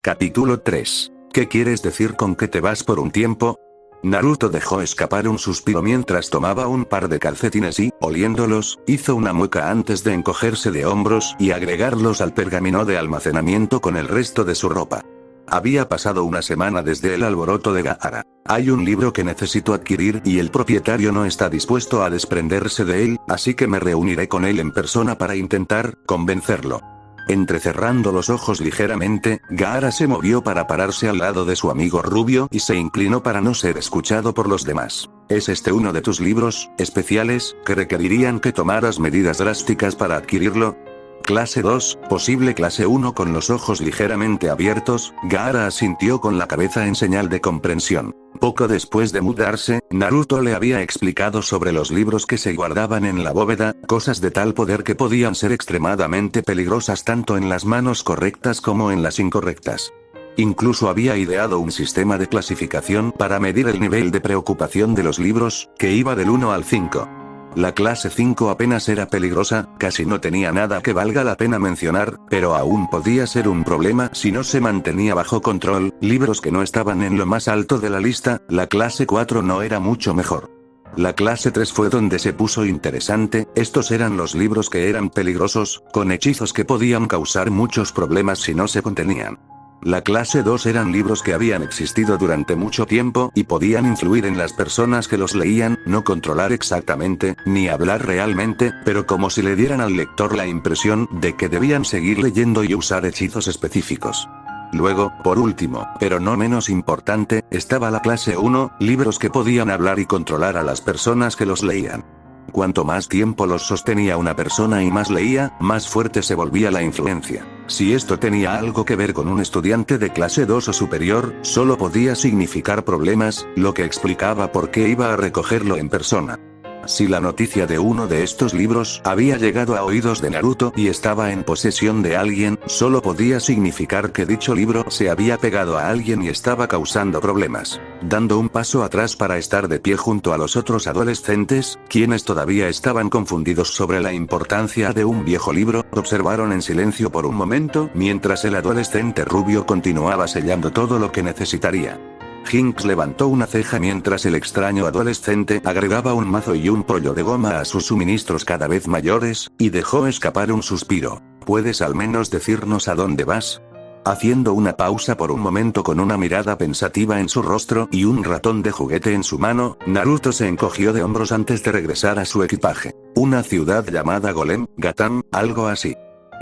Capítulo 3. ¿Qué quieres decir con que te vas por un tiempo? Naruto dejó escapar un suspiro mientras tomaba un par de calcetines y, oliéndolos, hizo una mueca antes de encogerse de hombros y agregarlos al pergamino de almacenamiento con el resto de su ropa. Había pasado una semana desde el alboroto de Gaara. Hay un libro que necesito adquirir y el propietario no está dispuesto a desprenderse de él, así que me reuniré con él en persona para intentar convencerlo. Entrecerrando los ojos ligeramente, Gaara se movió para pararse al lado de su amigo rubio y se inclinó para no ser escuchado por los demás. ¿Es este uno de tus libros especiales que requerirían que tomaras medidas drásticas para adquirirlo? Clase 2, posible clase 1. Con los ojos ligeramente abiertos, Gaara asintió con la cabeza en señal de comprensión. Poco después de mudarse, Naruto le había explicado sobre los libros que se guardaban en la bóveda, cosas de tal poder que podían ser extremadamente peligrosas tanto en las manos correctas como en las incorrectas. Incluso había ideado un sistema de clasificación para medir el nivel de preocupación de los libros, que iba del 1 al 5. La clase 5 apenas era peligrosa, casi no tenía nada que valga la pena mencionar, pero aún podía ser un problema si no se mantenía bajo control. Libros que no estaban en lo más alto de la lista. La clase 4 no era mucho mejor. La clase 3 fue donde se puso interesante. Estos eran los libros que eran peligrosos, con hechizos que podían causar muchos problemas si no se contenían. La clase 2 eran libros que habían existido durante mucho tiempo y podían influir en las personas que los leían, no controlar exactamente, ni hablar realmente, pero como si le dieran al lector la impresión de que debían seguir leyendo y usar hechizos específicos. Luego, por último, pero no menos importante, estaba la clase 1, libros que podían hablar y controlar a las personas que los leían. Cuanto más tiempo los sostenía una persona y más leía, más fuerte se volvía la influencia. Si esto tenía algo que ver con un estudiante de clase 2 o superior, solo podía significar problemas, lo que explicaba por qué iba a recogerlo en persona. Si la noticia de uno de estos libros había llegado a oídos de Naruto y estaba en posesión de alguien, solo podía significar que dicho libro se había pegado a alguien y estaba causando problemas. Dando un paso atrás para estar de pie junto a los otros adolescentes, quienes todavía estaban confundidos sobre la importancia de un viejo libro, observaron en silencio por un momento mientras el adolescente rubio continuaba sellando todo lo que necesitaría. Jinx levantó una ceja mientras el extraño adolescente agregaba un mazo y un pollo de goma a sus suministros cada vez mayores, y dejó escapar un suspiro. ¿Puedes al menos decirnos a dónde vas? Haciendo una pausa por un momento con una mirada pensativa en su rostro y un ratón de juguete en su mano, Naruto se encogió de hombros antes de regresar a su equipaje. Una ciudad llamada Golem, Gatam, algo así.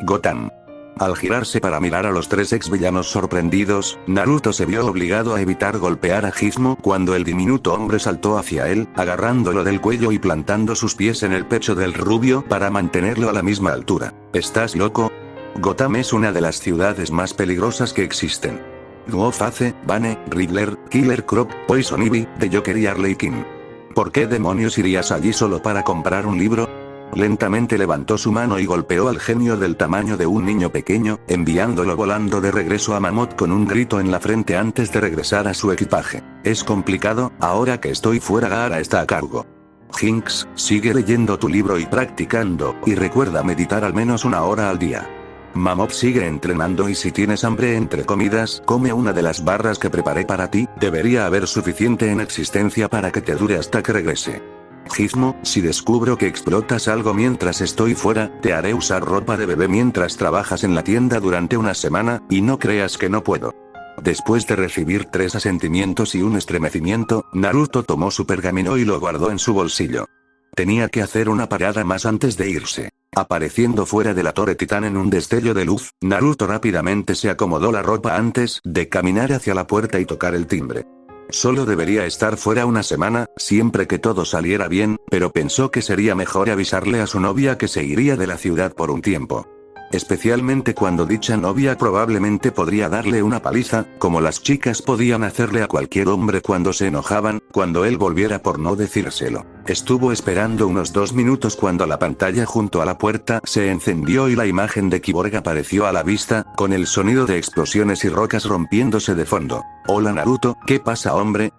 Gotham. Al girarse para mirar a los tres ex villanos sorprendidos, Naruto se vio obligado a evitar golpear a Gizmo cuando el diminuto hombre saltó hacia él, agarrándolo del cuello y plantando sus pies en el pecho del rubio para mantenerlo a la misma altura. ¿Estás loco? Gotham es una de las ciudades más peligrosas que existen. Guoface, Bane, Riddler, Killer Croc, Poison Ivy, The Joker y Harley Quinn. ¿Por qué demonios irías allí solo para comprar un libro? Lentamente levantó su mano y golpeó al genio del tamaño de un niño pequeño, enviándolo volando de regreso a Mammoth con un grito en la frente antes de regresar a su equipaje. Es complicado, ahora que estoy fuera Gaara está a cargo. Jinx, sigue leyendo tu libro y practicando, y recuerda meditar al menos 1 hora al día. Mammoth sigue entrenando y si tienes hambre entre comidas, come una de las barras que preparé para ti, debería haber suficiente en existencia para que te dure hasta que regrese. Gizmo, si descubro que explotas algo mientras estoy fuera, te haré usar ropa de bebé mientras trabajas en la tienda durante una semana, y no creas que no puedo. Después de recibir 3 asentimientos y un estremecimiento, Naruto tomó su pergamino y lo guardó en su bolsillo. Tenía que hacer una parada más antes de irse. Apareciendo fuera de la Torre Titán en un destello de luz, Naruto rápidamente se acomodó la ropa antes de caminar hacia la puerta y tocar el timbre. Solo debería estar fuera una semana, siempre que todo saliera bien, pero pensó que sería mejor avisarle a su novia que se iría de la ciudad por un tiempo. Especialmente cuando dicha novia probablemente podría darle una paliza, como las chicas podían hacerle a cualquier hombre cuando se enojaban, cuando él volviera por no decírselo. Estuvo esperando unos 2 minutos cuando la pantalla junto a la puerta se encendió y la imagen de Kyborg apareció a la vista, con el sonido de explosiones y rocas rompiéndose de fondo. Hola Naruto, ¿qué pasa hombre?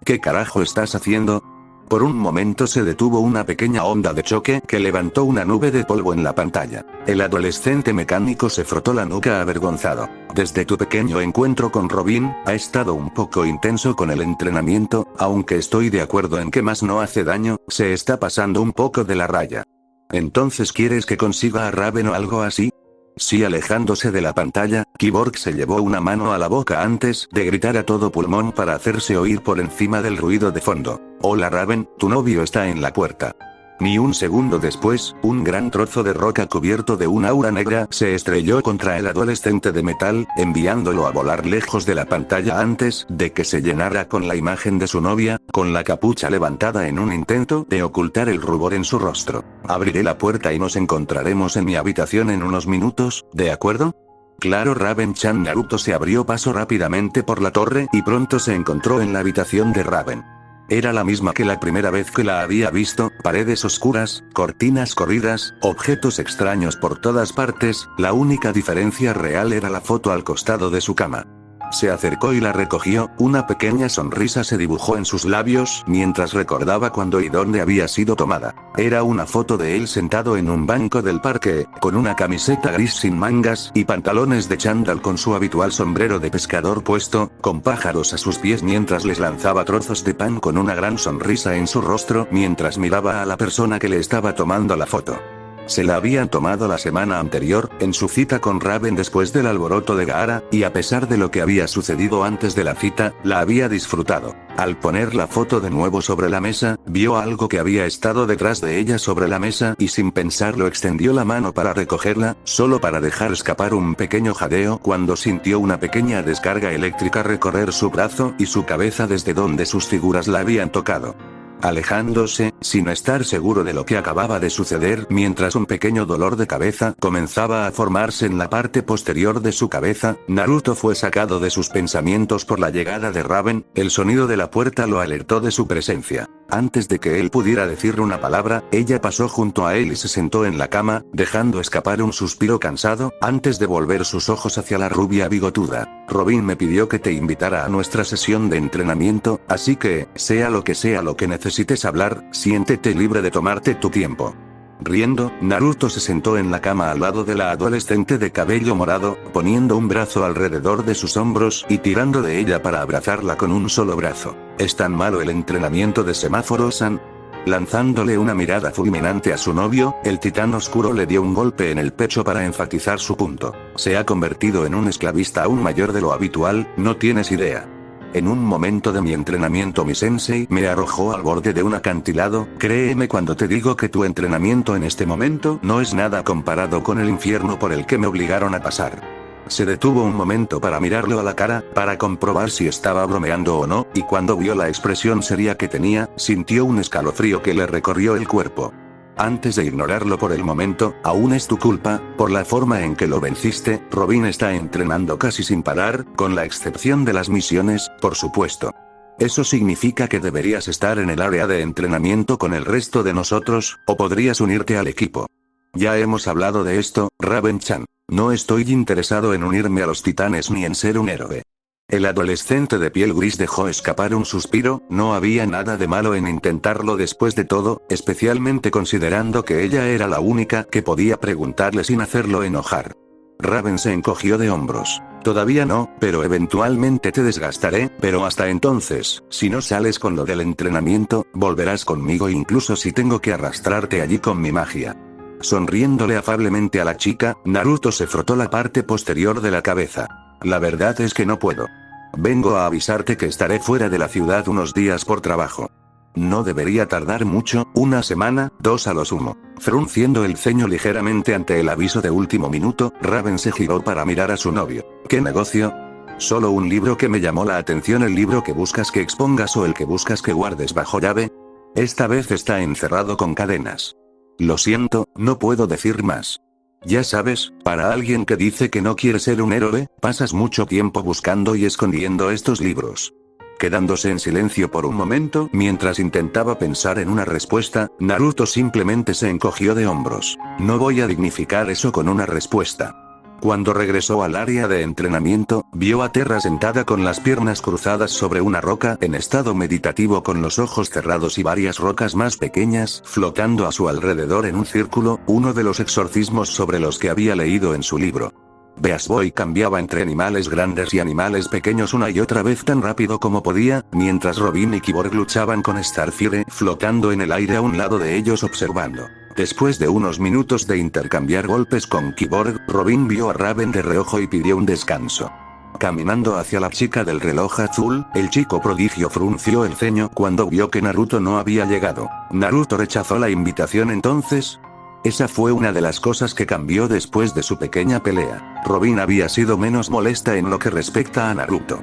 ¿Qué carajo estás haciendo? Por un momento se detuvo una pequeña onda de choque que levantó una nube de polvo en la pantalla. El adolescente mecánico se frotó la nuca avergonzado. Desde tu pequeño encuentro con Robin, ha estado un poco intenso con el entrenamiento, aunque estoy de acuerdo en que más no hace daño, se está pasando un poco de la raya. ¿Entonces quieres que consiga a Raven o algo así? Sí, alejándose de la pantalla, Cyborg se llevó una mano a la boca antes de gritar a todo pulmón para hacerse oír por encima del ruido de fondo. Hola Raven, tu novio está en la puerta. Ni un segundo después, un gran trozo de roca cubierto de un aura negra se estrelló contra el adolescente de metal, enviándolo a volar lejos de la pantalla antes de que se llenara con la imagen de su novia, con la capucha levantada en un intento de ocultar el rubor en su rostro. Abriré la puerta y nos encontraremos en mi habitación en unos minutos, ¿de acuerdo? Claro, Raven-chan. Naruto se abrió paso rápidamente por la torre y pronto se encontró en la habitación de Raven. Era la misma que la primera vez que la había visto, paredes oscuras, cortinas corridas, objetos extraños por todas partes, la única diferencia real era la foto al costado de su cama. Se acercó y la recogió, una pequeña sonrisa se dibujó en sus labios mientras recordaba cuándo y dónde había sido tomada. Era una foto de él sentado en un banco del parque, con una camiseta gris sin mangas y pantalones de chándal con su habitual sombrero de pescador puesto, con pájaros a sus pies mientras les lanzaba trozos de pan con una gran sonrisa en su rostro mientras miraba a la persona que le estaba tomando la foto. Se la habían tomado la semana anterior, en su cita con Raven después del alboroto de Gaara, y a pesar de lo que había sucedido antes de la cita, la había disfrutado. Al poner la foto de nuevo sobre la mesa, vio algo que había estado detrás de ella sobre la mesa y sin pensarlo extendió la mano para recogerla, solo para dejar escapar un pequeño jadeo cuando sintió una pequeña descarga eléctrica recorrer su brazo y su cabeza desde donde sus figuras la habían tocado. Alejándose, sin estar seguro de lo que acababa de suceder, mientras un pequeño dolor de cabeza comenzaba a formarse en la parte posterior de su cabeza, Naruto fue sacado de sus pensamientos por la llegada de Raven. El sonido de la puerta lo alertó de su presencia. Antes de que él pudiera decir una palabra, ella pasó junto a él y se sentó en la cama, dejando escapar un suspiro cansado, antes de volver sus ojos hacia la rubia bigotuda. Robin me pidió que te invitara a nuestra sesión de entrenamiento, así que, sea lo que necesites hablar, siéntete libre de tomarte tu tiempo. Riendo, Naruto se sentó en la cama al lado de la adolescente de cabello morado, poniendo un brazo alrededor de sus hombros y tirando de ella para abrazarla con un solo brazo. ¿Es tan malo el entrenamiento de Semáforo-san? Lanzándole una mirada fulminante a su novio, el titán oscuro le dio un golpe en el pecho para enfatizar su punto. Se ha convertido en un esclavista aún mayor de lo habitual, no tienes idea. En un momento de mi entrenamiento mi sensei me arrojó al borde de un acantilado, créeme cuando te digo que tu entrenamiento en este momento no es nada comparado con el infierno por el que me obligaron a pasar. Se detuvo un momento para mirarlo a la cara, para comprobar si estaba bromeando o no, y cuando vio la expresión seria que tenía, sintió un escalofrío que le recorrió el cuerpo. Antes de ignorarlo por el momento, aún es tu culpa, por la forma en que lo venciste. Robin está entrenando casi sin parar, con la excepción de las misiones, por supuesto. Eso significa que deberías estar en el área de entrenamiento con el resto de nosotros, o podrías unirte al equipo. Ya hemos hablado de esto, Raven-chan. No estoy interesado en unirme a los titanes ni en ser un héroe. El adolescente de piel gris dejó escapar un suspiro, no había nada de malo en intentarlo después de todo, especialmente considerando que ella era la única que podía preguntarle sin hacerlo enojar. Raven se encogió de hombros. Todavía no, pero eventualmente te desgastaré, pero hasta entonces, si no sales con lo del entrenamiento, volverás conmigo incluso si tengo que arrastrarte allí con mi magia. Sonriéndole afablemente a la chica, Naruto se frotó la parte posterior de la cabeza. La verdad es que no puedo. Vengo a avisarte que estaré fuera de la ciudad unos días por trabajo. No debería tardar mucho, una semana, 2 a lo sumo. Frunciendo el ceño ligeramente ante el aviso de último minuto, Raven se giró para mirar a su novio. ¿Qué negocio? ¿Solo un libro que me llamó la atención, el libro que buscas que expongas o el que buscas que guardes bajo llave? Esta vez está encerrado con cadenas. Lo siento, no puedo decir más. Ya sabes, para alguien que dice que no quiere ser un héroe, pasas mucho tiempo buscando y escondiendo estos libros. Quedándose en silencio por un momento, mientras intentaba pensar en una respuesta, Naruto simplemente se encogió de hombros. No voy a dignificar eso con una respuesta. Cuando regresó al área de entrenamiento, vio a Terra sentada con las piernas cruzadas sobre una roca en estado meditativo con los ojos cerrados y varias rocas más pequeñas flotando a su alrededor en un círculo, uno de los exorcismos sobre los que había leído en su libro. Beast Boy cambiaba entre animales grandes y animales pequeños una y otra vez tan rápido como podía, mientras Robin y Cyborg luchaban con Starfire flotando en el aire a un lado de ellos observando. Después de unos minutos de intercambiar golpes con Cyborg, Robin vio a Raven de reojo y pidió un descanso. Caminando hacia la chica del reloj azul, el chico prodigio frunció el ceño cuando vio que Naruto no había llegado. Naruto rechazó la invitación entonces. Esa fue una de las cosas que cambió después de su pequeña pelea. Robin había sido menos molesta en lo que respecta a Naruto.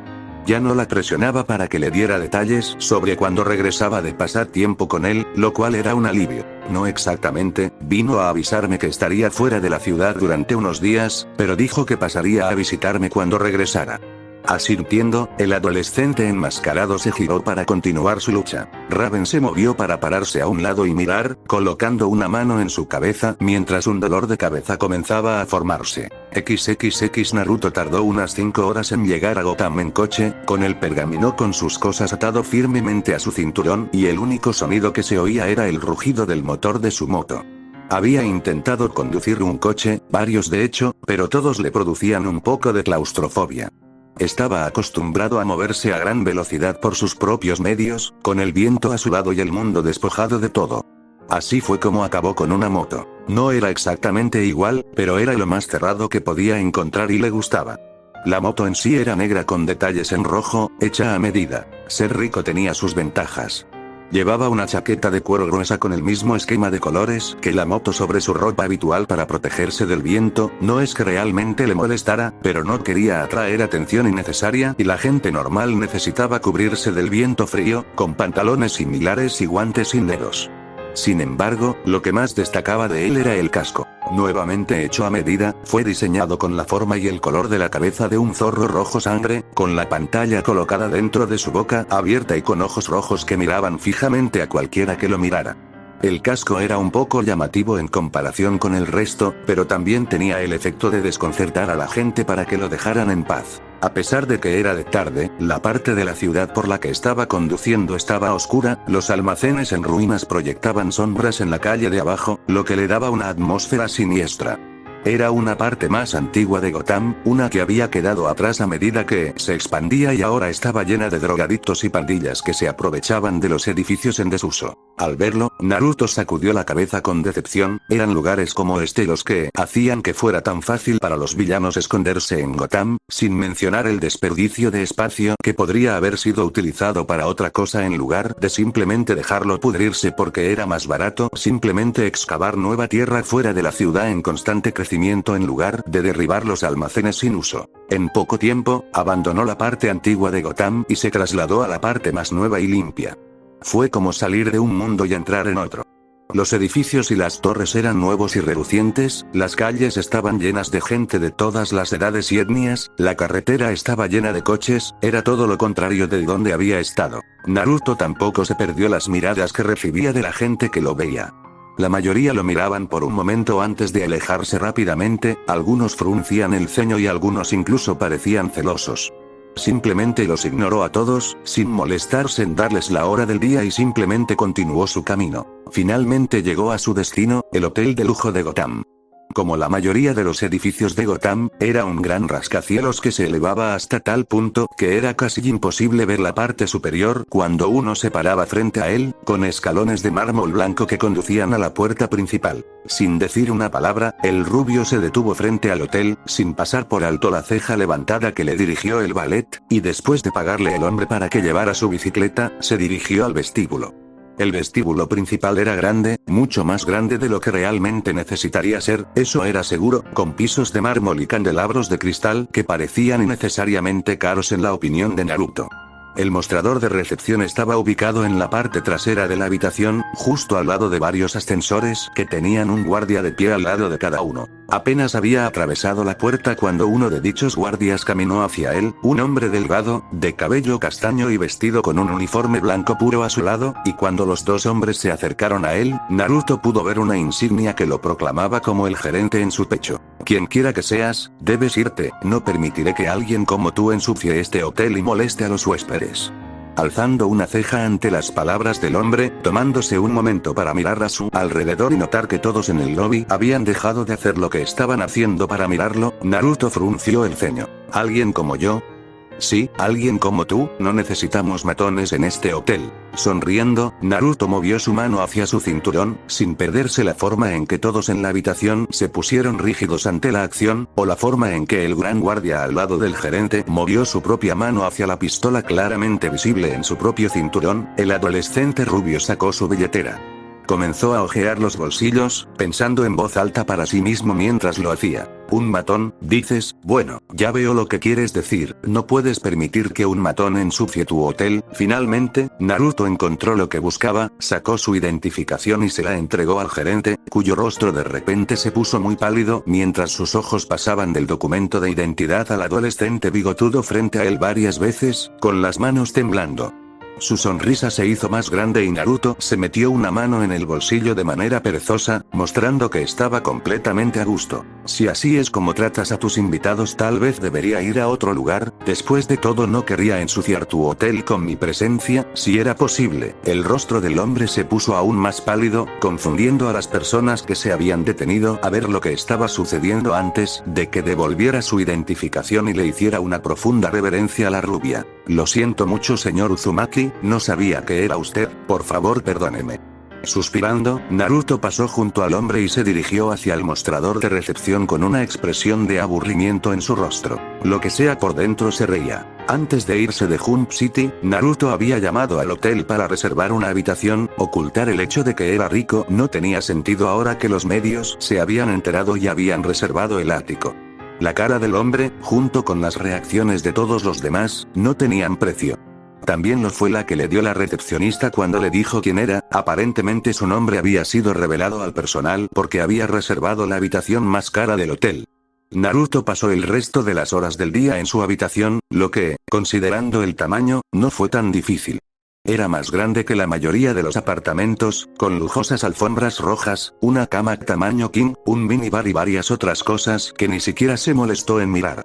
Ya no la presionaba para que le diera detalles sobre cuando regresaba de pasar tiempo con él, lo cual era un alivio. No exactamente, vino a avisarme que estaría fuera de la ciudad durante unos días, pero dijo que pasaría a visitarme cuando regresara. Asintiendo, el adolescente enmascarado se giró para continuar su lucha. Raven se movió para pararse a un lado y mirar, colocando una mano en su cabeza mientras un dolor de cabeza comenzaba a formarse. XXX Naruto tardó unas 5 horas en llegar a Gotham en coche, con el pergamino con sus cosas atado firmemente a su cinturón y el único sonido que se oía era el rugido del motor de su moto. Había intentado conducir un coche, varios de hecho, pero todos le producían un poco de claustrofobia. Estaba acostumbrado a moverse a gran velocidad por sus propios medios, con el viento a su lado y el mundo despojado de todo. Así fue como acabó con una moto. No era exactamente igual, pero era lo más cerrado que podía encontrar y le gustaba. La moto en sí era negra con detalles en rojo, hecha a medida. Ser rico tenía sus ventajas. Llevaba una chaqueta de cuero gruesa con el mismo esquema de colores que la moto sobre su ropa habitual para protegerse del viento. No es que realmente le molestara, pero no quería atraer atención innecesaria y la gente normal necesitaba cubrirse del viento frío, con pantalones similares y guantes sin dedos. Sin embargo, lo que más destacaba de él era el casco. Nuevamente hecho a medida, fue diseñado con la forma y el color de la cabeza de un zorro rojo sangre, con la pantalla colocada dentro de su boca abierta y con ojos rojos que miraban fijamente a cualquiera que lo mirara. El casco era un poco llamativo en comparación con el resto, pero también tenía el efecto de desconcertar a la gente para que lo dejaran en paz. A pesar de que era de tarde, la parte de la ciudad por la que estaba conduciendo estaba oscura, los almacenes en ruinas proyectaban sombras en la calle de abajo, lo que le daba una atmósfera siniestra. Era una parte más antigua de Gotham, una que había quedado atrás a medida que se expandía y ahora estaba llena de drogadictos y pandillas que se aprovechaban de los edificios en desuso. Al verlo, Naruto sacudió la cabeza con decepción. Eran lugares como este los que hacían que fuera tan fácil para los villanos esconderse en Gotham, sin mencionar el desperdicio de espacio que podría haber sido utilizado para otra cosa en lugar de simplemente dejarlo pudrirse porque era más barato simplemente excavar nueva tierra fuera de la ciudad en constante crecimiento en lugar de derribar los almacenes sin uso. En poco tiempo, abandonó la parte antigua de Gotham y se trasladó a la parte más nueva y limpia. Fue como salir de un mundo y entrar en otro. Los edificios y las torres eran nuevos y relucientes, las calles estaban llenas de gente de todas las edades y etnias, la carretera estaba llena de coches, era todo lo contrario de donde había estado. Naruto tampoco se perdió las miradas que recibía de la gente que lo veía. La mayoría lo miraban por un momento antes de alejarse rápidamente, algunos fruncían el ceño y algunos incluso parecían celosos. Simplemente los ignoró a todos, sin molestarse en darles la hora del día y simplemente continuó su camino. Finalmente llegó a su destino, el hotel de lujo de Gotham. Como la mayoría de los edificios de Gotham, era un gran rascacielos que se elevaba hasta tal punto que era casi imposible ver la parte superior cuando uno se paraba frente a él, con escalones de mármol blanco que conducían a la puerta principal. Sin decir una palabra, el rubio se detuvo frente al hotel, sin pasar por alto la ceja levantada que le dirigió el valet, y después de pagarle el hombre para que llevara su bicicleta, se dirigió al vestíbulo. El vestíbulo principal era grande, mucho más grande de lo que realmente necesitaría ser, eso era seguro, con pisos de mármol y candelabros de cristal que parecían innecesariamente caros en la opinión de Naruto. El mostrador de recepción estaba ubicado en la parte trasera de la habitación, justo al lado de varios ascensores que tenían un guardia de pie al lado de cada uno. Apenas había atravesado la puerta cuando uno de dichos guardias caminó hacia él, un hombre delgado, de cabello castaño y vestido con un uniforme blanco puro a su lado, y cuando los dos hombres se acercaron a él, Naruto pudo ver una insignia que lo proclamaba como el gerente en su pecho. Quien quiera que seas, debes irte, no permitiré que alguien como tú ensucie este hotel y moleste a los huéspedes. Alzando una ceja ante las palabras del hombre, tomándose un momento para mirar a su alrededor y notar que todos en el lobby habían dejado de hacer lo que estaban haciendo para mirarlo, Naruto frunció el ceño. ¿Alguien como yo? Sí, alguien como tú, no necesitamos matones en este hotel. Sonriendo, Naruto movió su mano hacia su cinturón, sin perderse la forma en que todos en la habitación se pusieron rígidos ante la acción, o la forma en que el gran guardia al lado del gerente movió su propia mano hacia la pistola claramente visible en su propio cinturón. El adolescente rubio sacó su billetera. Comenzó a ojear los bolsillos, pensando en voz alta para sí mismo mientras lo hacía. ¿Un matón, dices? Bueno, ya veo lo que quieres decir, no puedes permitir que un matón ensucie tu hotel. Finalmente, Naruto encontró lo que buscaba, sacó su identificación y se la entregó al gerente, cuyo rostro de repente se puso muy pálido mientras sus ojos pasaban del documento de identidad al adolescente bigotudo frente a él varias veces, con las manos temblando. Su sonrisa se hizo más grande y Naruto se metió una mano en el bolsillo de manera perezosa, mostrando que estaba completamente a gusto. Si así es como tratas a tus invitados, tal vez debería ir a otro lugar. Después de todo, no querría ensuciar tu hotel con mi presencia, si era posible. El rostro del hombre se puso aún más pálido, confundiendo a las personas que se habían detenido a ver lo que estaba sucediendo antes de que devolviera su identificación y le hiciera una profunda reverencia a la rubia. Lo siento mucho, señor Uzumaki, no sabía que era usted, por favor perdóneme. Suspirando, Naruto pasó junto al hombre y se dirigió hacia el mostrador de recepción con una expresión de aburrimiento en su rostro. Lo que sea por dentro se reía. Antes de irse de Jump City, Naruto había llamado al hotel para reservar una habitación. Ocultar el hecho de que era rico no tenía sentido ahora que los medios se habían enterado y habían reservado el ático. La cara del hombre, junto con las reacciones de todos los demás, no tenían precio. También lo fue la que le dio la recepcionista cuando le dijo quién era. Aparentemente su nombre había sido revelado al personal porque había reservado la habitación más cara del hotel. Naruto pasó el resto de las horas del día en su habitación, lo que, considerando el tamaño, no fue tan difícil. Era más grande que la mayoría de los apartamentos, con lujosas alfombras rojas, una cama tamaño king, un minibar y varias otras cosas que ni siquiera se molestó en mirar.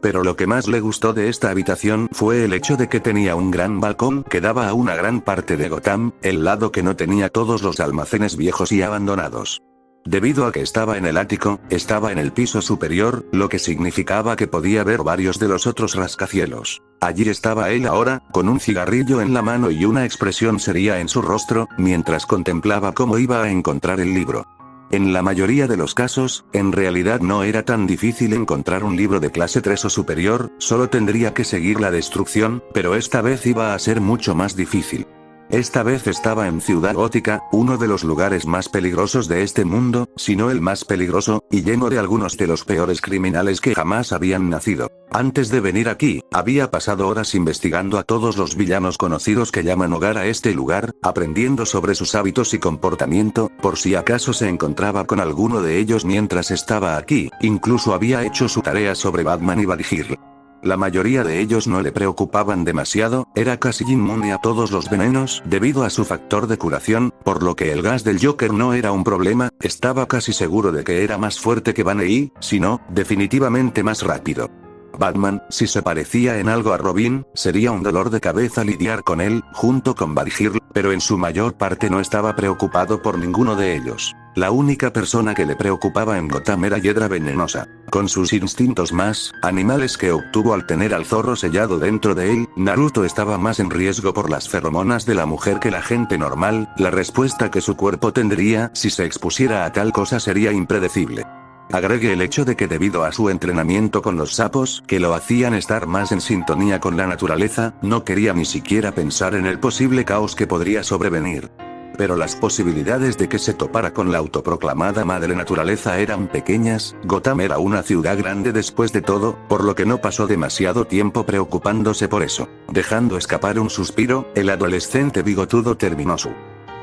Pero lo que más le gustó de esta habitación fue el hecho de que tenía un gran balcón que daba a una gran parte de Gotham, el lado que no tenía todos los almacenes viejos y abandonados. Debido a que estaba en el ático, estaba en el piso superior, lo que significaba que podía ver varios de los otros rascacielos. Allí estaba él ahora, con un cigarrillo en la mano y una expresión seria en su rostro, mientras contemplaba cómo iba a encontrar el libro. En la mayoría de los casos, en realidad no era tan difícil encontrar un libro de clase 3 o superior, solo tendría que seguir la destrucción, pero esta vez iba a ser mucho más difícil. Esta vez estaba en Ciudad Gótica, uno de los lugares más peligrosos de este mundo, si no el más peligroso, y lleno de algunos de los peores criminales que jamás habían nacido. Antes de venir aquí, había pasado horas investigando a todos los villanos conocidos que llaman hogar a este lugar, aprendiendo sobre sus hábitos y comportamiento, por si acaso se encontraba con alguno de ellos mientras estaba aquí. Incluso había hecho su tarea sobre Batman y Badger. La mayoría de ellos no le preocupaban demasiado, era casi inmune a todos los venenos debido a su factor de curación, por lo que el gas del Joker no era un problema. Estaba casi seguro de que era más fuerte que Bane y, si no, definitivamente más rápido. Batman, si se parecía en algo a Robin, sería un dolor de cabeza lidiar con él, junto con Badger, pero en su mayor parte no estaba preocupado por ninguno de ellos. La única persona que le preocupaba en Gotham era Hiedra Venenosa. Con sus instintos más animales que obtuvo al tener al zorro sellado dentro de él, Naruto estaba más en riesgo por las feromonas de la mujer que la gente normal. La respuesta que su cuerpo tendría si se expusiera a tal cosa sería impredecible. Agregue el hecho de que debido a su entrenamiento con los sapos, que lo hacían estar más en sintonía con la naturaleza, no quería ni siquiera pensar en el posible caos que podría sobrevenir. Pero las posibilidades de que se topara con la autoproclamada madre naturaleza eran pequeñas. Gotham era una ciudad grande después de todo, por lo que no pasó demasiado tiempo preocupándose por eso. Dejando escapar un suspiro, el adolescente bigotudo terminó su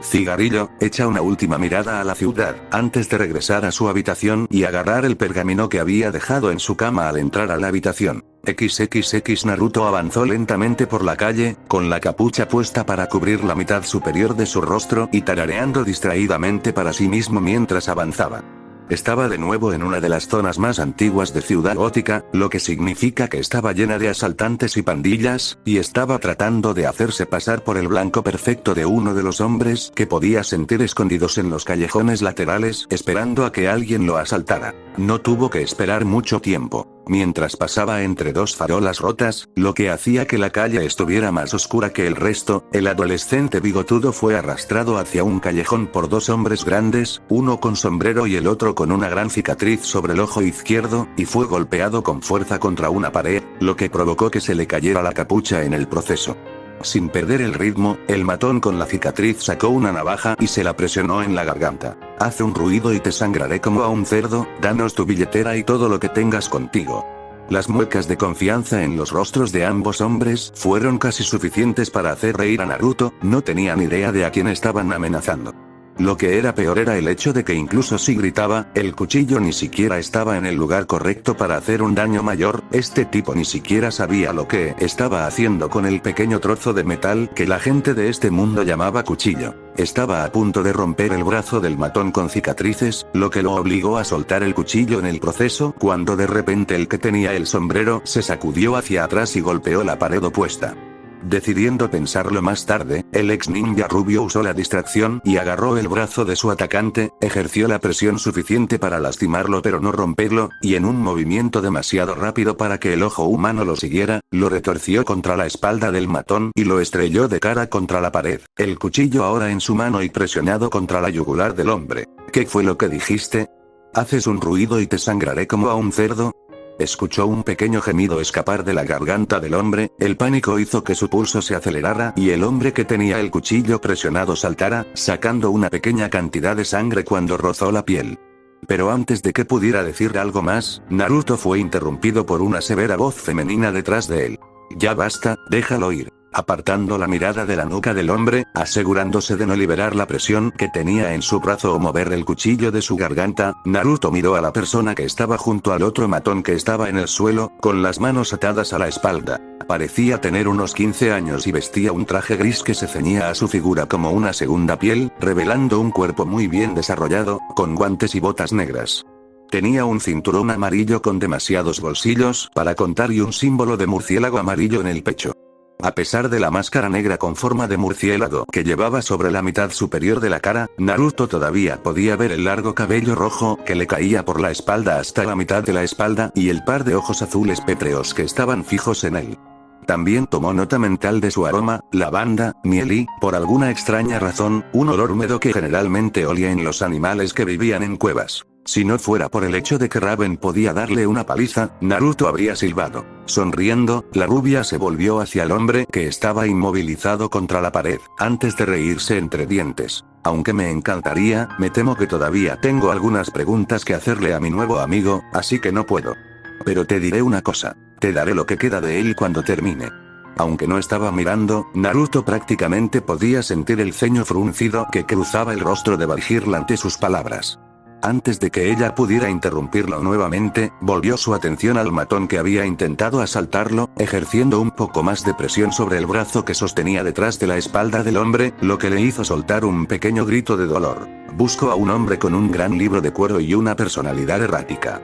cigarrillo, echa una última mirada a la ciudad, antes de regresar a su habitación y agarrar el pergamino que había dejado en su cama al entrar a la habitación. XXX Naruto avanzó lentamente por la calle, con la capucha puesta para cubrir la mitad superior de su rostro y tarareando distraídamente para sí mismo mientras avanzaba. Estaba de nuevo en una de las zonas más antiguas de Ciudad Gótica, lo que significa que estaba llena de asaltantes y pandillas, y estaba tratando de hacerse pasar por el blanco perfecto de uno de los hombres que podía sentir escondidos en los callejones laterales, esperando a que alguien lo asaltara. No tuvo que esperar mucho tiempo. Mientras pasaba entre dos farolas rotas, lo que hacía que la calle estuviera más oscura que el resto, el adolescente bigotudo fue arrastrado hacia un callejón por dos hombres grandes, uno con sombrero y el otro con una gran cicatriz sobre el ojo izquierdo, y fue golpeado con fuerza contra una pared, lo que provocó que se le cayera la capucha en el proceso. Sin perder el ritmo, el matón con la cicatriz sacó una navaja y se la presionó en la garganta. Haz un ruido y te sangraré como a un cerdo, danos tu billetera y todo lo que tengas contigo. Las muecas de confianza en los rostros de ambos hombres fueron casi suficientes para hacer reír a Naruto. No tenía ni idea de a quién estaban amenazando. Lo que era peor era el hecho de que incluso si gritaba, el cuchillo ni siquiera estaba en el lugar correcto para hacer un daño mayor. Este tipo ni siquiera sabía lo que estaba haciendo con el pequeño trozo de metal que la gente de este mundo llamaba cuchillo. Estaba a punto de romper el brazo del matón con cicatrices, lo que lo obligó a soltar el cuchillo en el proceso, cuando de repente el que tenía el sombrero se sacudió hacia atrás y golpeó la pared opuesta. Decidiendo pensarlo más tarde, el ex ninja rubio usó la distracción y agarró el brazo de su atacante, ejerció la presión suficiente para lastimarlo pero no romperlo, y en un movimiento demasiado rápido para que el ojo humano lo siguiera, lo retorció contra la espalda del matón y lo estrelló de cara contra la pared, el cuchillo ahora en su mano y presionado contra la yugular del hombre. ¿Qué fue lo que dijiste? ¿Haces un ruido y te sangraré como a un cerdo? Escuchó un pequeño gemido escapar de la garganta del hombre, el pánico hizo que su pulso se acelerara y el hombre que tenía el cuchillo presionado saltara, sacando una pequeña cantidad de sangre cuando rozó la piel. Pero antes de que pudiera decir algo más, Naruto fue interrumpido por una severa voz femenina detrás de él. Ya basta, déjalo ir. Apartando la mirada de la nuca del hombre, asegurándose de no liberar la presión que tenía en su brazo o mover el cuchillo de su garganta, Naruto miró a la persona que estaba junto al otro matón que estaba en el suelo, con las manos atadas a la espalda. Parecía tener unos 15 años y vestía un traje gris que se ceñía a su figura como una segunda piel, revelando un cuerpo muy bien desarrollado, con guantes y botas negras. Tenía un cinturón amarillo con demasiados bolsillos para contar y un símbolo de murciélago amarillo en el pecho. A pesar de la máscara negra con forma de murciélago que llevaba sobre la mitad superior de la cara, Naruto todavía podía ver el largo cabello rojo que le caía por la espalda hasta la mitad de la espalda y el par de ojos azules pétreos que estaban fijos en él. También tomó nota mental de su aroma, lavanda, miel y, por alguna extraña razón, un olor húmedo que generalmente olía en los animales que vivían en cuevas. Si no fuera por el hecho de que Raven podía darle una paliza, Naruto habría silbado. Sonriendo, la rubia se volvió hacia el hombre que estaba inmovilizado contra la pared, antes de reírse entre dientes. Aunque me encantaría, me temo que todavía tengo algunas preguntas que hacerle a mi nuevo amigo, así que no puedo. Pero te diré una cosa, te daré lo que queda de él cuando termine. Aunque no estaba mirando, Naruto prácticamente podía sentir el ceño fruncido que cruzaba el rostro de Valhirla ante sus palabras. Antes de que ella pudiera interrumpirlo nuevamente, volvió su atención al matón que había intentado asaltarlo, ejerciendo un poco más de presión sobre el brazo que sostenía detrás de la espalda del hombre, lo que le hizo soltar un pequeño grito de dolor. Busco a un hombre con un gran libro de cuero y una personalidad errática.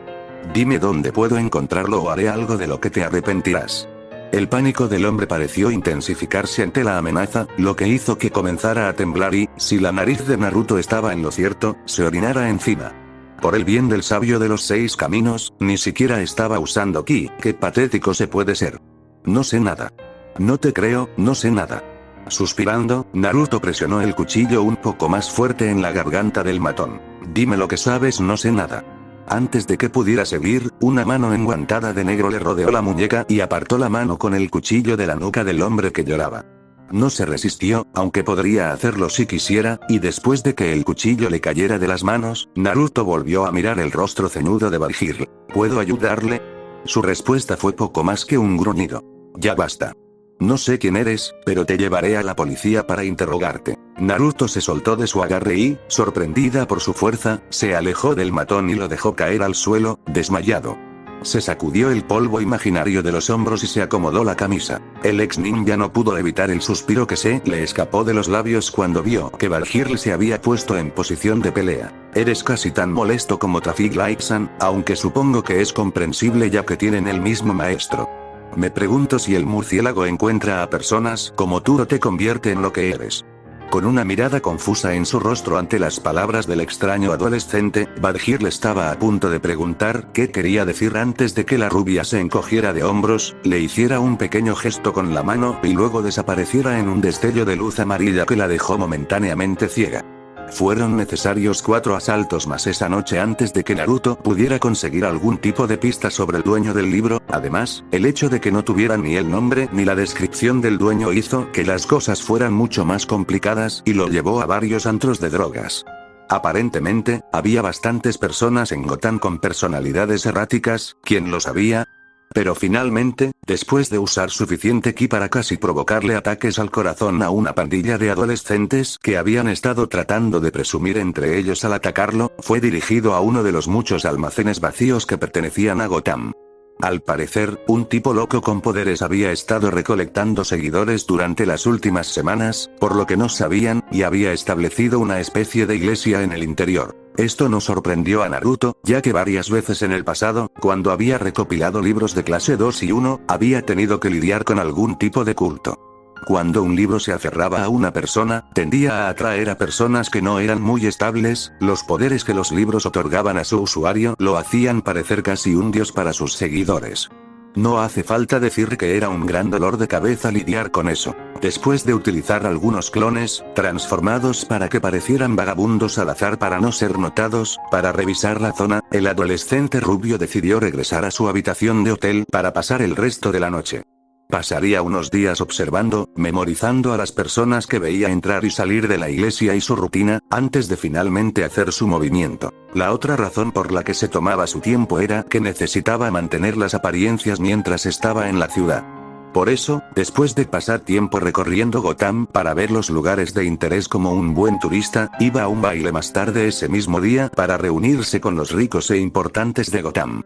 Dime dónde puedo encontrarlo o haré algo de lo que te arrepentirás. El pánico del hombre pareció intensificarse ante la amenaza, lo que hizo que comenzara a temblar y, si la nariz de Naruto estaba en lo cierto, se orinara encima. Por el bien del sabio de los 6 caminos, ni siquiera estaba usando ki. Qué patético se puede ser. No sé nada. No te creo, no sé nada. Suspirando, Naruto presionó el cuchillo un poco más fuerte en la garganta del matón. Dime lo que sabes, no sé nada. Antes de que pudiera seguir, una mano enguantada de negro le rodeó la muñeca y apartó la mano con el cuchillo de la nuca del hombre que lloraba. No se resistió, aunque podría hacerlo si quisiera, y después de que el cuchillo le cayera de las manos, Naruto volvió a mirar el rostro ceñudo de Bargirl. ¿Puedo ayudarle? Su respuesta fue poco más que un gruñido. Ya basta. No sé quién eres, pero te llevaré a la policía para interrogarte. Naruto se soltó de su agarre y, sorprendida por su fuerza, se alejó del matón y lo dejó caer al suelo, desmayado. Se sacudió el polvo imaginario de los hombros y se acomodó la camisa. El ex ninja no pudo evitar el suspiro que se le escapó de los labios cuando vio que Bargirl se había puesto en posición de pelea. Eres casi tan molesto como Traffic Light-san, aunque supongo que es comprensible ya que tienen el mismo maestro. Me pregunto si el murciélago encuentra a personas como tú o te convierte en lo que eres. Con una mirada confusa en su rostro ante las palabras del extraño adolescente, Bargirl estaba a punto de preguntar qué quería decir antes de que la rubia se encogiera de hombros, le hiciera un pequeño gesto con la mano y luego desapareciera en un destello de luz amarilla que la dejó momentáneamente ciega. Fueron necesarios 4 asaltos más esa noche antes de que Naruto pudiera conseguir algún tipo de pista sobre el dueño del libro. Además, el hecho de que no tuvieran ni el nombre ni la descripción del dueño hizo que las cosas fueran mucho más complicadas y lo llevó a varios antros de drogas. Aparentemente, había bastantes personas en Gotham con personalidades erráticas, ¿quién lo sabía? Pero finalmente, después de usar suficiente ki para casi provocarle ataques al corazón a una pandilla de adolescentes que habían estado tratando de presumir entre ellos al atacarlo, fue dirigido a uno de los muchos almacenes vacíos que pertenecían a Gotham. Al parecer, un tipo loco con poderes había estado recolectando seguidores durante las últimas semanas, por lo que no sabían, y había establecido una especie de iglesia en el interior. Esto no sorprendió a Naruto, ya que varias veces en el pasado, cuando había recopilado libros de clase 2 y 1, había tenido que lidiar con algún tipo de culto. Cuando un libro se aferraba a una persona, tendía a atraer a personas que no eran muy estables. Los poderes que los libros otorgaban a su usuario lo hacían parecer casi un dios para sus seguidores. No hace falta decir que era un gran dolor de cabeza lidiar con eso. Después de utilizar algunos clones, transformados para que parecieran vagabundos al azar para no ser notados, para revisar la zona, el adolescente rubio decidió regresar a su habitación de hotel para pasar el resto de la noche. Pasaría unos días observando, memorizando a las personas que veía entrar y salir de la iglesia y su rutina, antes de finalmente hacer su movimiento. La otra razón por la que se tomaba su tiempo era que necesitaba mantener las apariencias mientras estaba en la ciudad. Por eso, después de pasar tiempo recorriendo Gotham para ver los lugares de interés como un buen turista, iba a un baile más tarde ese mismo día para reunirse con los ricos e importantes de Gotham.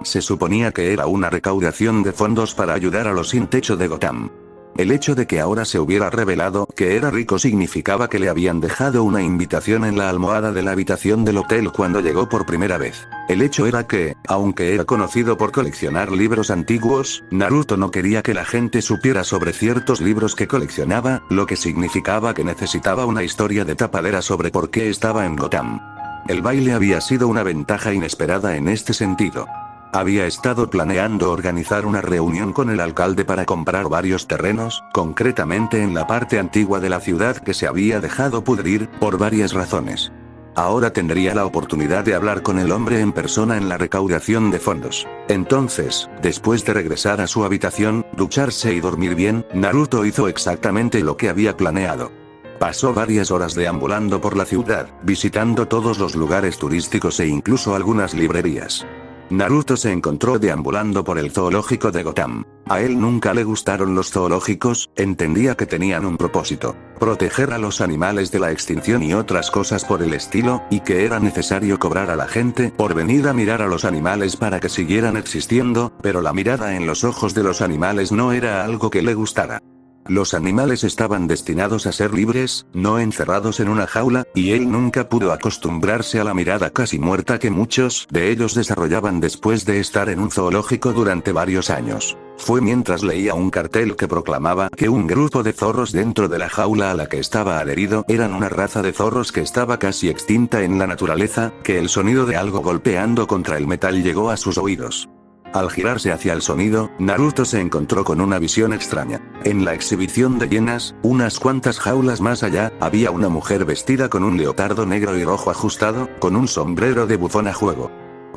Se suponía que era una recaudación de fondos para ayudar a los sin techo de Gotham. El hecho de que ahora se hubiera revelado que era rico significaba que le habían dejado una invitación en la almohada de la habitación del hotel cuando llegó por primera vez. El hecho era que, aunque era conocido por coleccionar libros antiguos, Naruto no quería que la gente supiera sobre ciertos libros que coleccionaba, lo que significaba que necesitaba una historia de tapadera sobre por qué estaba en Gotham. El baile había sido una ventaja inesperada en este sentido. Había estado planeando organizar una reunión con el alcalde para comprar varios terrenos, concretamente en la parte antigua de la ciudad que se había dejado pudrir, por varias razones. Ahora tendría la oportunidad de hablar con el hombre en persona en la recaudación de fondos. Entonces, después de regresar a su habitación, ducharse y dormir bien, Naruto hizo exactamente lo que había planeado. Pasó varias horas deambulando por la ciudad, visitando todos los lugares turísticos e incluso algunas librerías. Naruto se encontró deambulando por el zoológico de Gotham. A él nunca le gustaron los zoológicos, entendía que tenían un propósito, proteger a los animales de la extinción y otras cosas por el estilo, y que era necesario cobrar a la gente por venir a mirar a los animales para que siguieran existiendo, pero la mirada en los ojos de los animales no era algo que le gustara. Los animales estaban destinados a ser libres, no encerrados en una jaula, y él nunca pudo acostumbrarse a la mirada casi muerta que muchos de ellos desarrollaban después de estar en un zoológico durante varios años. Fue mientras leía un cartel que proclamaba que un grupo de zorros dentro de la jaula a la que estaba adherido eran una raza de zorros que estaba casi extinta en la naturaleza, que el sonido de algo golpeando contra el metal llegó a sus oídos. Al girarse hacia el sonido, Naruto se encontró con una visión extraña. En la exhibición de hienas, unas cuantas jaulas más allá, había una mujer vestida con un leotardo negro y rojo ajustado, con un sombrero de bufón a juego.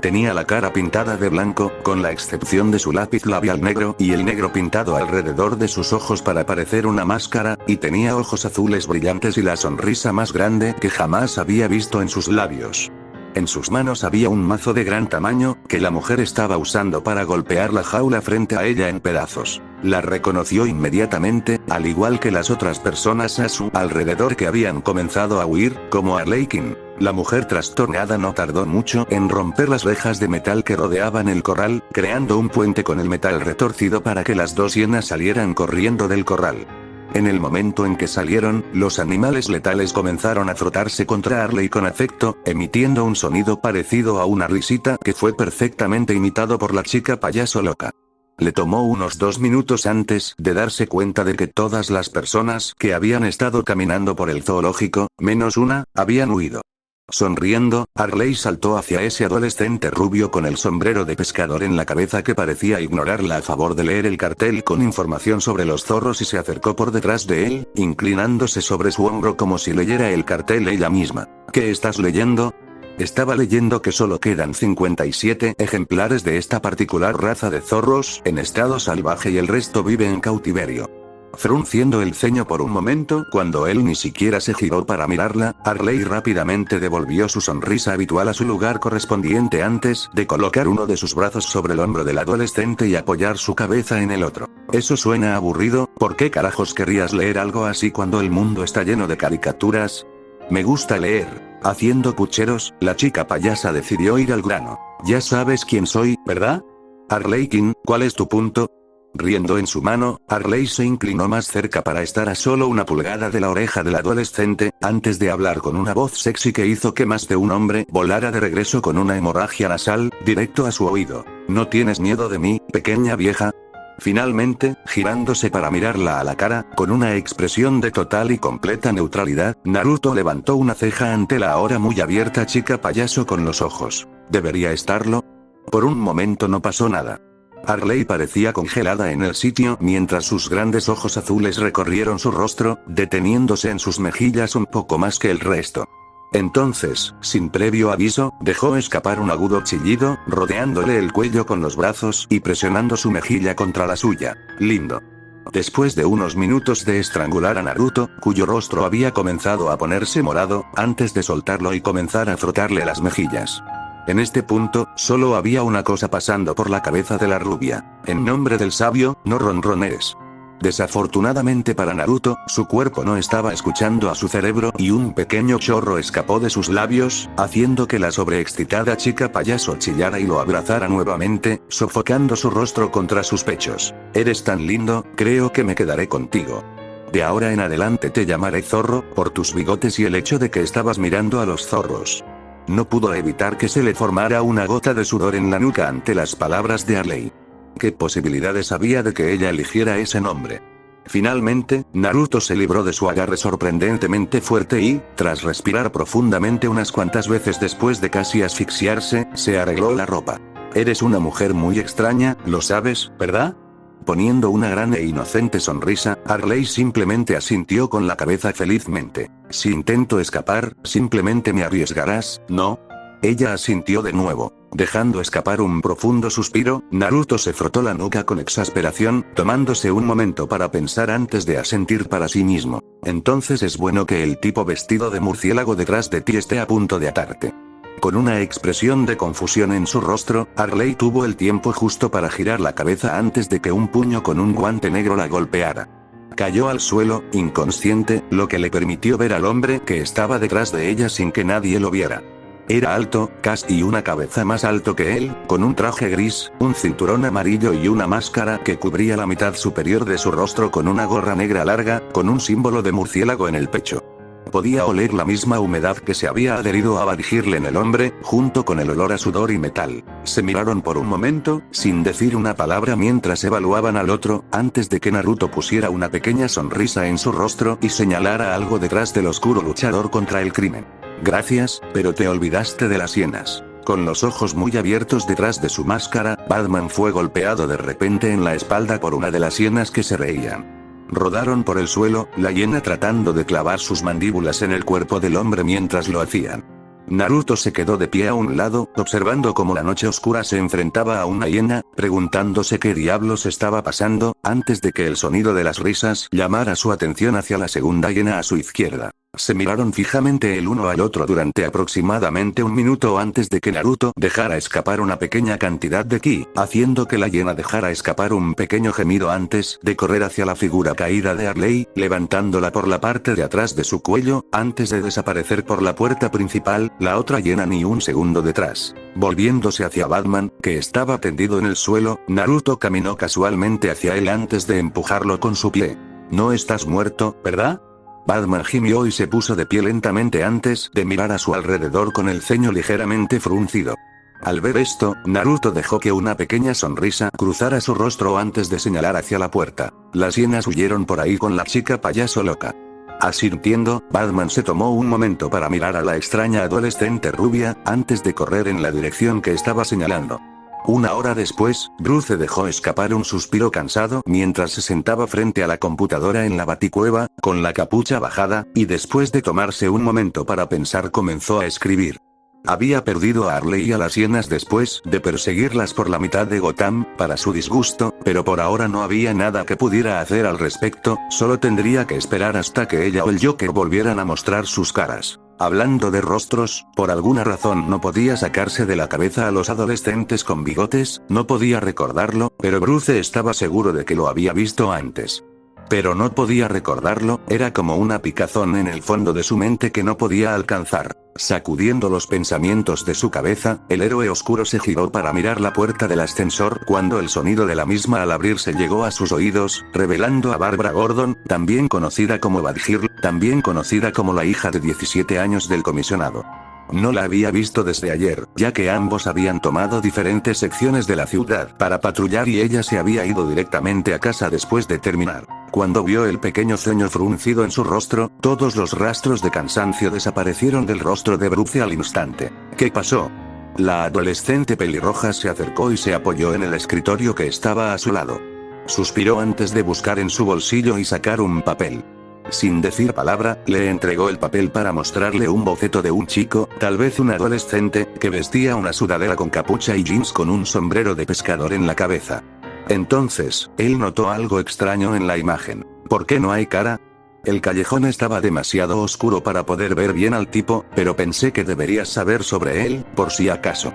Tenía la cara pintada de blanco, con la excepción de su lápiz labial negro y el negro pintado alrededor de sus ojos para parecer una máscara, y tenía ojos azules brillantes y la sonrisa más grande que jamás había visto en sus labios. En sus manos había un mazo de gran tamaño, que la mujer estaba usando para golpear la jaula frente a ella en pedazos. La reconoció inmediatamente, al igual que las otras personas a su alrededor que habían comenzado a huir, como Arlequín. La mujer trastornada no tardó mucho en romper las rejas de metal que rodeaban el corral, creando un puente con el metal retorcido para que las dos hienas salieran corriendo del corral. En el momento en que salieron, los animales letales comenzaron a frotarse contra Arley con afecto, emitiendo un sonido parecido a una risita que fue perfectamente imitado por la chica payaso loca. Le tomó unos 2 minutos antes de darse cuenta de que todas las personas que habían estado caminando por el zoológico, menos una, habían huido. Sonriendo, Arley saltó hacia ese adolescente rubio con el sombrero de pescador en la cabeza que parecía ignorarla a favor de leer el cartel con información sobre los zorros y se acercó por detrás de él, inclinándose sobre su hombro como si leyera el cartel ella misma. ¿Qué estás leyendo? Estaba leyendo que solo quedan 57 ejemplares de esta particular raza de zorros en estado salvaje y el resto vive en cautiverio. Frunciendo el ceño por un momento cuando él ni siquiera se giró para mirarla, Arley rápidamente devolvió su sonrisa habitual a su lugar correspondiente antes de colocar uno de sus brazos sobre el hombro del adolescente y apoyar su cabeza en el otro. Eso suena aburrido, ¿por qué carajos querrías leer algo así cuando el mundo está lleno de caricaturas? Me gusta leer. Haciendo pucheros, la chica payasa decidió ir al grano. Ya sabes quién soy, ¿verdad? Arlequín, ¿cuál es tu punto? Riendo en su mano, Arley se inclinó más cerca para estar a solo una pulgada de la oreja del adolescente, antes de hablar con una voz sexy que hizo que más de un hombre volara de regreso con una hemorragia nasal, directo a su oído. ¿No tienes miedo de mí, pequeña vieja? Finalmente, girándose para mirarla a la cara, con una expresión de total y completa neutralidad, Naruto levantó una ceja ante la ahora muy abierta chica payaso con los ojos. ¿Debería estarlo? Por un momento no pasó nada. Arley parecía congelada en el sitio mientras sus grandes ojos azules recorrieron su rostro, deteniéndose en sus mejillas un poco más que el resto. Entonces, sin previo aviso, dejó escapar un agudo chillido, rodeándole el cuello con los brazos y presionando su mejilla contra la suya. Lindo. Después de unos minutos de estrangular a Naruto, cuyo rostro había comenzado a ponerse morado, antes de soltarlo y comenzar a frotarle las mejillas. En este punto, solo había una cosa pasando por la cabeza de la rubia. En nombre del sabio, no ronronees. Desafortunadamente para Naruto, su cuerpo no estaba escuchando a su cerebro y un pequeño chorro escapó de sus labios, haciendo que la sobreexcitada chica payaso chillara y lo abrazara nuevamente, sofocando su rostro contra sus pechos. Eres tan lindo, creo que me quedaré contigo. De ahora en adelante te llamaré zorro, por tus bigotes y el hecho de que estabas mirando a los zorros. No pudo evitar que se le formara una gota de sudor en la nuca ante las palabras de Arley. ¿Qué posibilidades había de que ella eligiera ese nombre? Finalmente, Naruto se libró de su agarre sorprendentemente fuerte y, tras respirar profundamente unas cuantas veces después de casi asfixiarse, se arregló la ropa. Eres una mujer muy extraña, lo sabes, ¿verdad? Poniendo una gran e inocente sonrisa, Arley simplemente asintió con la cabeza felizmente. Si intento escapar, simplemente me arriesgarás, ¿no? Ella asintió de nuevo. Dejando escapar un profundo suspiro, Naruto se frotó la nuca con exasperación, tomándose un momento para pensar antes de asentir para sí mismo. Entonces es bueno que el tipo vestido de murciélago detrás de ti esté a punto de atarte. Con una expresión de confusión en su rostro, Arley tuvo el tiempo justo para girar la cabeza antes de que un puño con un guante negro la golpeara. Cayó al suelo, inconsciente, lo que le permitió ver al hombre que estaba detrás de ella sin que nadie lo viera. Era alto, casi una cabeza más alto que él, con un traje gris, un cinturón amarillo y una máscara que cubría la mitad superior de su rostro con una gorra negra larga, con un símbolo de murciélago en el pecho. Podía oler la misma humedad que se había adherido a Bad Girl en el hombre, junto con el olor a sudor y metal. Se miraron por un momento, sin decir una palabra mientras evaluaban al otro, antes de que Naruto pusiera una pequeña sonrisa en su rostro y señalara algo detrás del oscuro luchador contra el crimen. Gracias, pero te olvidaste de las hienas. Con los ojos muy abiertos detrás de su máscara, Batman fue golpeado de repente en la espalda por una de las hienas que se reían. Rodaron por el suelo, la hiena tratando de clavar sus mandíbulas en el cuerpo del hombre mientras lo hacían. Naruto se quedó de pie a un lado, observando cómo la noche oscura se enfrentaba a una hiena, preguntándose qué diablos estaba pasando, antes de que el sonido de las risas llamara su atención hacia la segunda hiena a su izquierda. Se miraron fijamente el uno al otro durante aproximadamente un minuto antes de que Naruto dejara escapar una pequeña cantidad de ki, haciendo que la hiena dejara escapar un pequeño gemido antes de correr hacia la figura caída de Arley, levantándola por la parte de atrás de su cuello, antes de desaparecer por la puerta principal, la otra hiena ni un segundo detrás. Volviéndose hacia Batman, que estaba tendido en el suelo, Naruto caminó casualmente hacia él antes de empujarlo con su pie. No estás muerto, ¿verdad? Batman gimió y se puso de pie lentamente antes de mirar a su alrededor con el ceño ligeramente fruncido. Al ver esto, Naruto dejó que una pequeña sonrisa cruzara su rostro antes de señalar hacia la puerta. Las hienas huyeron por ahí con la chica payaso loca. Asintiendo, Batman se tomó un momento para mirar a la extraña adolescente rubia, antes de correr en la dirección que estaba señalando. Una hora después, Bruce dejó escapar un suspiro cansado mientras se sentaba frente a la computadora en la baticueva, con la capucha bajada, y después de tomarse un momento para pensar comenzó a escribir. Había perdido a Arley y a las hienas después de perseguirlas por la mitad de Gotham, para su disgusto, pero por ahora no había nada que pudiera hacer al respecto, solo tendría que esperar hasta que ella o el Joker volvieran a mostrar sus caras. Hablando de rostros, por alguna razón no podía sacarse de la cabeza a los adolescentes con bigotes, no podía recordarlo, pero Bruce estaba seguro de que lo había visto antes. Pero no podía recordarlo, era como una picazón en el fondo de su mente que no podía alcanzar. Sacudiendo los pensamientos de su cabeza, el héroe oscuro se giró para mirar la puerta del ascensor cuando el sonido de la misma al abrirse llegó a sus oídos, revelando a Barbara Gordon, también conocida como Badger, también conocida como la hija de 17 años del comisionado. No la había visto desde ayer, ya que ambos habían tomado diferentes secciones de la ciudad para patrullar y ella se había ido directamente a casa después de terminar. Cuando vio el pequeño ceño fruncido en su rostro, todos los rastros de cansancio desaparecieron del rostro de Bruce al instante. ¿Qué pasó? La adolescente pelirroja se acercó y se apoyó en el escritorio que estaba a su lado. Suspiró antes de buscar en su bolsillo y sacar un papel. Sin decir palabra, le entregó el papel para mostrarle un boceto de un chico, tal vez un adolescente, que vestía una sudadera con capucha y jeans con un sombrero de pescador en la cabeza. Entonces, él notó algo extraño en la imagen. ¿Por qué no hay cara? El callejón estaba demasiado oscuro para poder ver bien al tipo, pero pensé que deberías saber sobre él, por si acaso.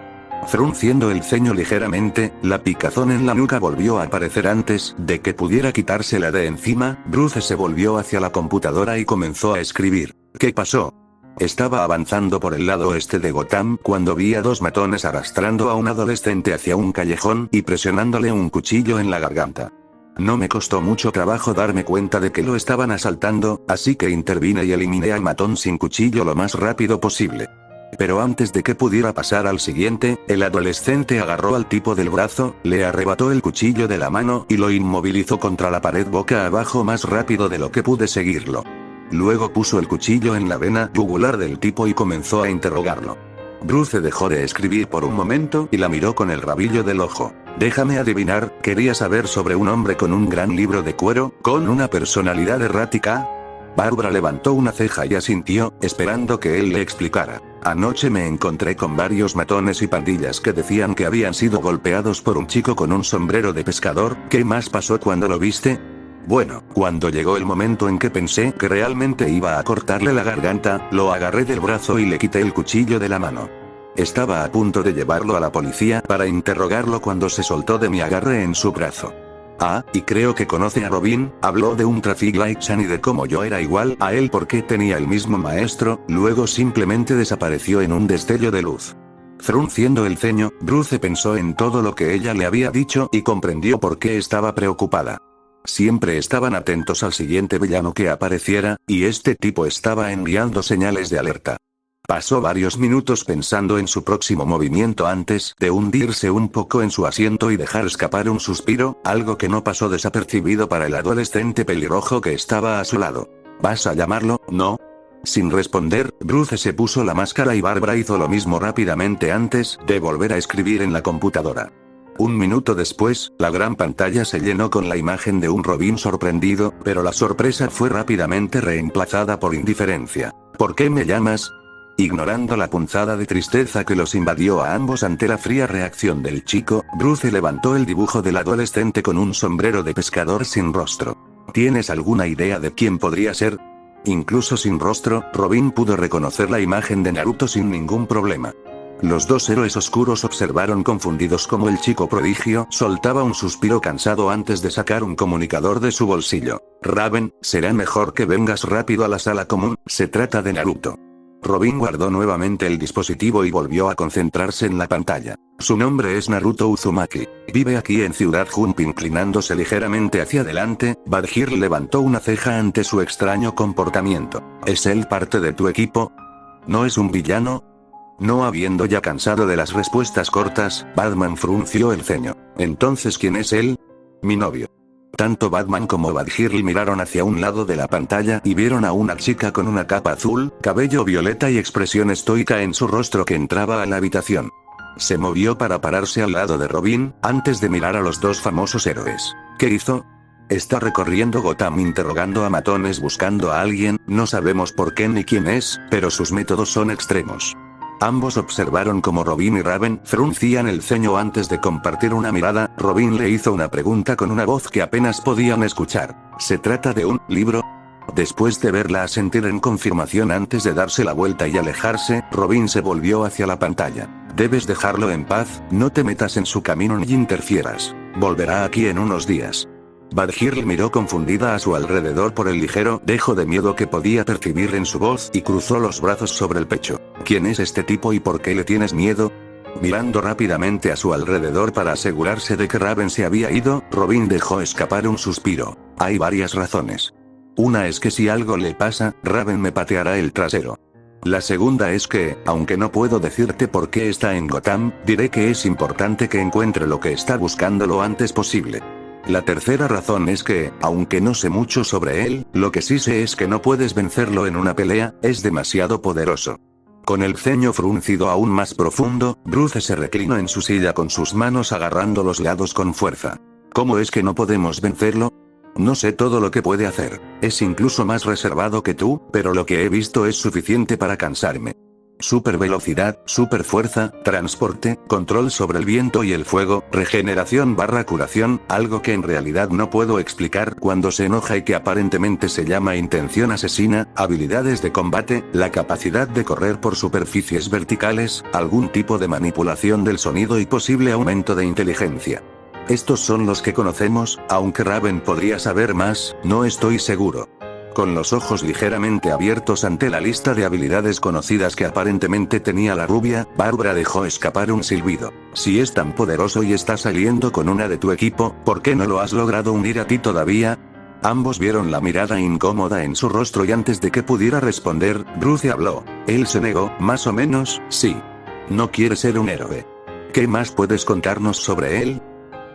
Frunciendo el ceño ligeramente, la picazón en la nuca volvió a aparecer antes de que pudiera quitársela de encima. Bruce se volvió hacia la computadora y comenzó a escribir. ¿Qué pasó? Estaba avanzando por el lado oeste de Gotham cuando vi a dos matones arrastrando a un adolescente hacia un callejón y presionándole un cuchillo en la garganta. No me costó mucho trabajo darme cuenta de que lo estaban asaltando, así que intervine y eliminé al matón sin cuchillo lo más rápido posible. Pero antes de que pudiera pasar al siguiente, el adolescente agarró al tipo del brazo, le arrebató el cuchillo de la mano y lo inmovilizó contra la pared boca abajo más rápido de lo que pude seguirlo. Luego puso el cuchillo en la vena yugular del tipo y comenzó a interrogarlo. Bruce dejó de escribir por un momento y la miró con el rabillo del ojo. Déjame adivinar, quería saber sobre un hombre con un gran libro de cuero, con una personalidad errática. Bárbara levantó una ceja y asintió, esperando que él le explicara. Anoche me encontré con varios matones y pandillas que decían que habían sido golpeados por un chico con un sombrero de pescador. ¿Qué más pasó cuando lo viste? Bueno, cuando llegó el momento en que pensé que realmente iba a cortarle la garganta, lo agarré del brazo y le quité el cuchillo de la mano. Estaba a punto de llevarlo a la policía para interrogarlo cuando se soltó de mi agarre en su brazo. Ah, y creo que conoce a Robin, habló de un Traffic Light Chan y de cómo yo era igual a él porque tenía el mismo maestro, luego simplemente desapareció en un destello de luz. Frunciendo el ceño, Bruce pensó en todo lo que ella le había dicho y comprendió por qué estaba preocupada. Siempre estaban atentos al siguiente villano que apareciera, y este tipo estaba enviando señales de alerta. Pasó varios minutos pensando en su próximo movimiento antes de hundirse un poco en su asiento y dejar escapar un suspiro, algo que no pasó desapercibido para el adolescente pelirrojo que estaba a su lado. ¿Vas a llamarlo, no? Sin responder, Bruce se puso la máscara y Bárbara hizo lo mismo rápidamente antes de volver a escribir en la computadora. Un minuto después, la gran pantalla se llenó con la imagen de un Robin sorprendido, pero la sorpresa fue rápidamente reemplazada por indiferencia. ¿Por qué me llamas? Ignorando la punzada de tristeza que los invadió a ambos ante la fría reacción del chico, Bruce levantó el dibujo del adolescente con un sombrero de pescador sin rostro. ¿Tienes alguna idea de quién podría ser? Incluso sin rostro, Robin pudo reconocer la imagen de Naruto sin ningún problema. Los dos héroes oscuros observaron confundidos cómo el chico prodigio soltaba un suspiro cansado antes de sacar un comunicador de su bolsillo. Raven, será mejor que vengas rápido a la sala común, se trata de Naruto. Robin guardó nuevamente el dispositivo y volvió a concentrarse en la pantalla. Su nombre es Naruto Uzumaki. Vive aquí en Ciudad Jump. Inclinándose ligeramente hacia adelante, Badhir levantó una ceja ante su extraño comportamiento. ¿Es él parte de tu equipo? ¿No es un villano? No habiendo ya cansado de las respuestas cortas, Batman frunció el ceño. ¿Entonces quién es él? Mi novio. Tanto Batman como Badhir miraron hacia un lado de la pantalla y vieron a una chica con una capa azul, cabello violeta y expresión estoica en su rostro que entraba a la habitación. Se movió para pararse al lado de Robin, antes de mirar a los dos famosos héroes. ¿Qué hizo? Está recorriendo Gotham interrogando a matones buscando a alguien, no sabemos por qué ni quién es, pero sus métodos son extremos. Ambos observaron cómo Robin y Raven fruncían el ceño antes de compartir una mirada. Robin le hizo una pregunta con una voz que apenas podían escuchar. ¿Se trata de un libro? Después de verla asentir en confirmación antes de darse la vuelta y alejarse, Robin se volvió hacia la pantalla. Debes dejarlo en paz, no te metas en su camino ni interfieras. Volverá aquí en unos días. Badhir miró confundida a su alrededor por el ligero dejo de miedo que podía percibir en su voz y cruzó los brazos sobre el pecho. ¿Quién es este tipo y por qué le tienes miedo? Mirando rápidamente a su alrededor para asegurarse de que Raven se había ido, Robin dejó escapar un suspiro. Hay varias razones. Una es que si algo le pasa, Raven me pateará el trasero. La segunda es que, aunque no puedo decirte por qué está en Gotham, diré que es importante que encuentre lo que está buscando lo antes posible. La tercera razón es que, aunque no sé mucho sobre él, lo que sí sé es que no puedes vencerlo en una pelea, es demasiado poderoso. Con el ceño fruncido aún más profundo, Bruce se reclinó en su silla con sus manos agarrando los lados con fuerza. ¿Cómo es que no podemos vencerlo? No sé todo lo que puede hacer. Es incluso más reservado que tú, pero lo que he visto es suficiente para cansarme. Super velocidad, super fuerza, transporte, control sobre el viento y el fuego, regeneración / curación, algo que en realidad no puedo explicar cuando se enoja y que aparentemente se llama intención asesina, habilidades de combate, la capacidad de correr por superficies verticales, algún tipo de manipulación del sonido y posible aumento de inteligencia. Estos son los que conocemos, aunque Raven podría saber más, no estoy seguro. Con los ojos ligeramente abiertos ante la lista de habilidades conocidas que aparentemente tenía la rubia, Bárbara dejó escapar un silbido. Si es tan poderoso y está saliendo con una de tu equipo, ¿por qué no lo has logrado unir a ti todavía? Ambos vieron la mirada incómoda en su rostro y antes de que pudiera responder, Bruce habló. Él se negó, más o menos, sí. No quiere ser un héroe. ¿Qué más puedes contarnos sobre él?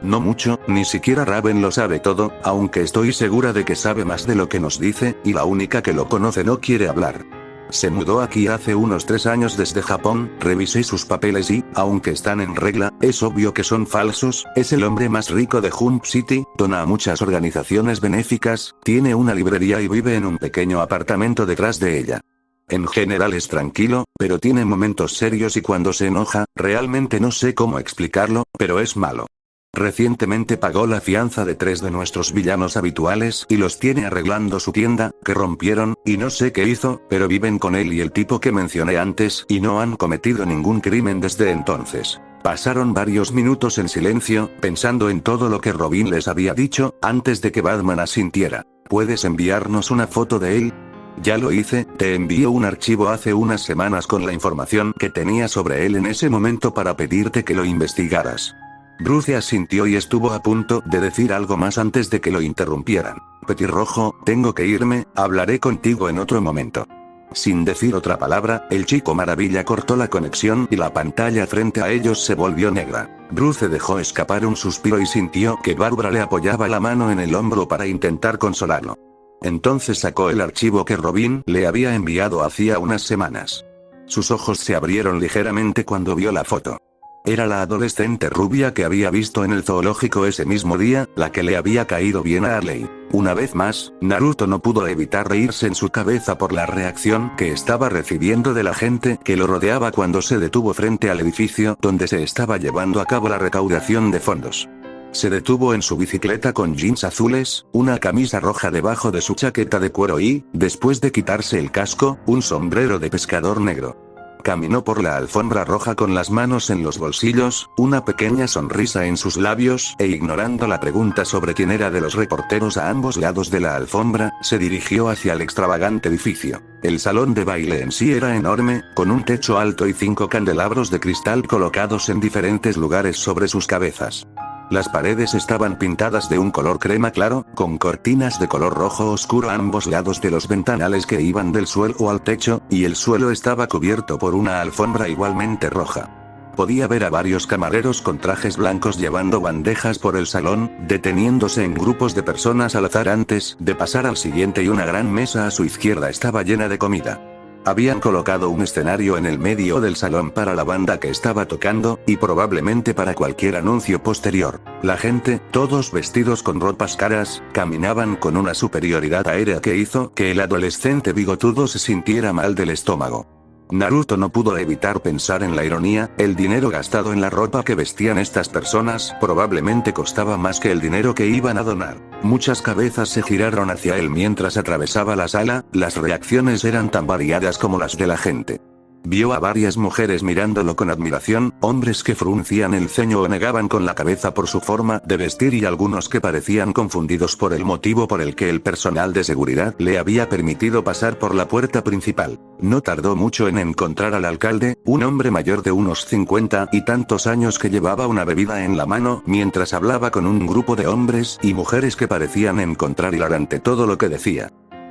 No mucho, ni siquiera Raven lo sabe todo, aunque estoy segura de que sabe más de lo que nos dice, y la única que lo conoce no quiere hablar. Se mudó aquí hace unos 3 años desde Japón, revisé sus papeles y, aunque están en regla, es obvio que son falsos, es el hombre más rico de Jump City, dona a muchas organizaciones benéficas, tiene una librería y vive en un pequeño apartamento detrás de ella. En general es tranquilo, pero tiene momentos serios y cuando se enoja, realmente no sé cómo explicarlo, pero es malo. Recientemente pagó la fianza de 3 de nuestros villanos habituales y los tiene arreglando su tienda, que rompieron, y no sé qué hizo, pero viven con él y el tipo que mencioné antes y no han cometido ningún crimen desde entonces. Pasaron varios minutos en silencio, pensando en todo lo que Robin les había dicho, antes de que Batman asintiera. ¿Puedes enviarnos una foto de él? Ya lo hice, te envié un archivo hace unas semanas con la información que tenía sobre él en ese momento para pedirte que lo investigaras. Bruce asintió y estuvo a punto de decir algo más antes de que lo interrumpieran. Petirrojo, tengo que irme, hablaré contigo en otro momento. Sin decir otra palabra, el chico maravilla cortó la conexión y la pantalla frente a ellos se volvió negra. Bruce dejó escapar un suspiro y sintió que Bárbara le apoyaba la mano en el hombro para intentar consolarlo. Entonces sacó el archivo que Robin le había enviado hacía unas semanas. Sus ojos se abrieron ligeramente cuando vio la foto. Era la adolescente rubia que había visto en el zoológico ese mismo día, la que le había caído bien a Arley. Una vez más, Naruto no pudo evitar reírse en su cabeza por la reacción que estaba recibiendo de la gente que lo rodeaba cuando se detuvo frente al edificio donde se estaba llevando a cabo la recaudación de fondos. Se detuvo en su bicicleta con jeans azules, una camisa roja debajo de su chaqueta de cuero y, después de quitarse el casco, un sombrero de pescador negro. Caminó por la alfombra roja con las manos en los bolsillos, una pequeña sonrisa en sus labios, e ignorando la pregunta sobre quién era de los reporteros a ambos lados de la alfombra, se dirigió hacia el extravagante edificio. El salón de baile en sí era enorme, con un techo alto y 5 candelabros de cristal colocados en diferentes lugares sobre sus cabezas. Las paredes estaban pintadas de un color crema claro, con cortinas de color rojo oscuro a ambos lados de los ventanales que iban del suelo al techo, y el suelo estaba cubierto por una alfombra igualmente roja. Podía ver a varios camareros con trajes blancos llevando bandejas por el salón, deteniéndose en grupos de personas al azar antes de pasar al siguiente, y una gran mesa a su izquierda estaba llena de comida. Habían colocado un escenario en el medio del salón para la banda que estaba tocando, y probablemente para cualquier anuncio posterior. La gente, todos vestidos con ropas caras, caminaban con una superioridad aérea que hizo que el adolescente bigotudo se sintiera mal del estómago. Naruto no pudo evitar pensar en la ironía. El dinero gastado en la ropa que vestían estas personas probablemente costaba más que el dinero que iban a donar. Muchas cabezas se giraron hacia él mientras atravesaba la sala, las reacciones eran tan variadas como las de la gente. Vio a varias mujeres mirándolo con admiración, hombres que fruncían el ceño o negaban con la cabeza por su forma de vestir y algunos que parecían confundidos por el motivo por el que el personal de seguridad le había permitido pasar por la puerta principal. No tardó mucho en encontrar al alcalde, un hombre mayor de unos 50 y tantos años que llevaba una bebida en la mano mientras hablaba con un grupo de hombres y mujeres que parecían encontrar hilarante todo lo que decía.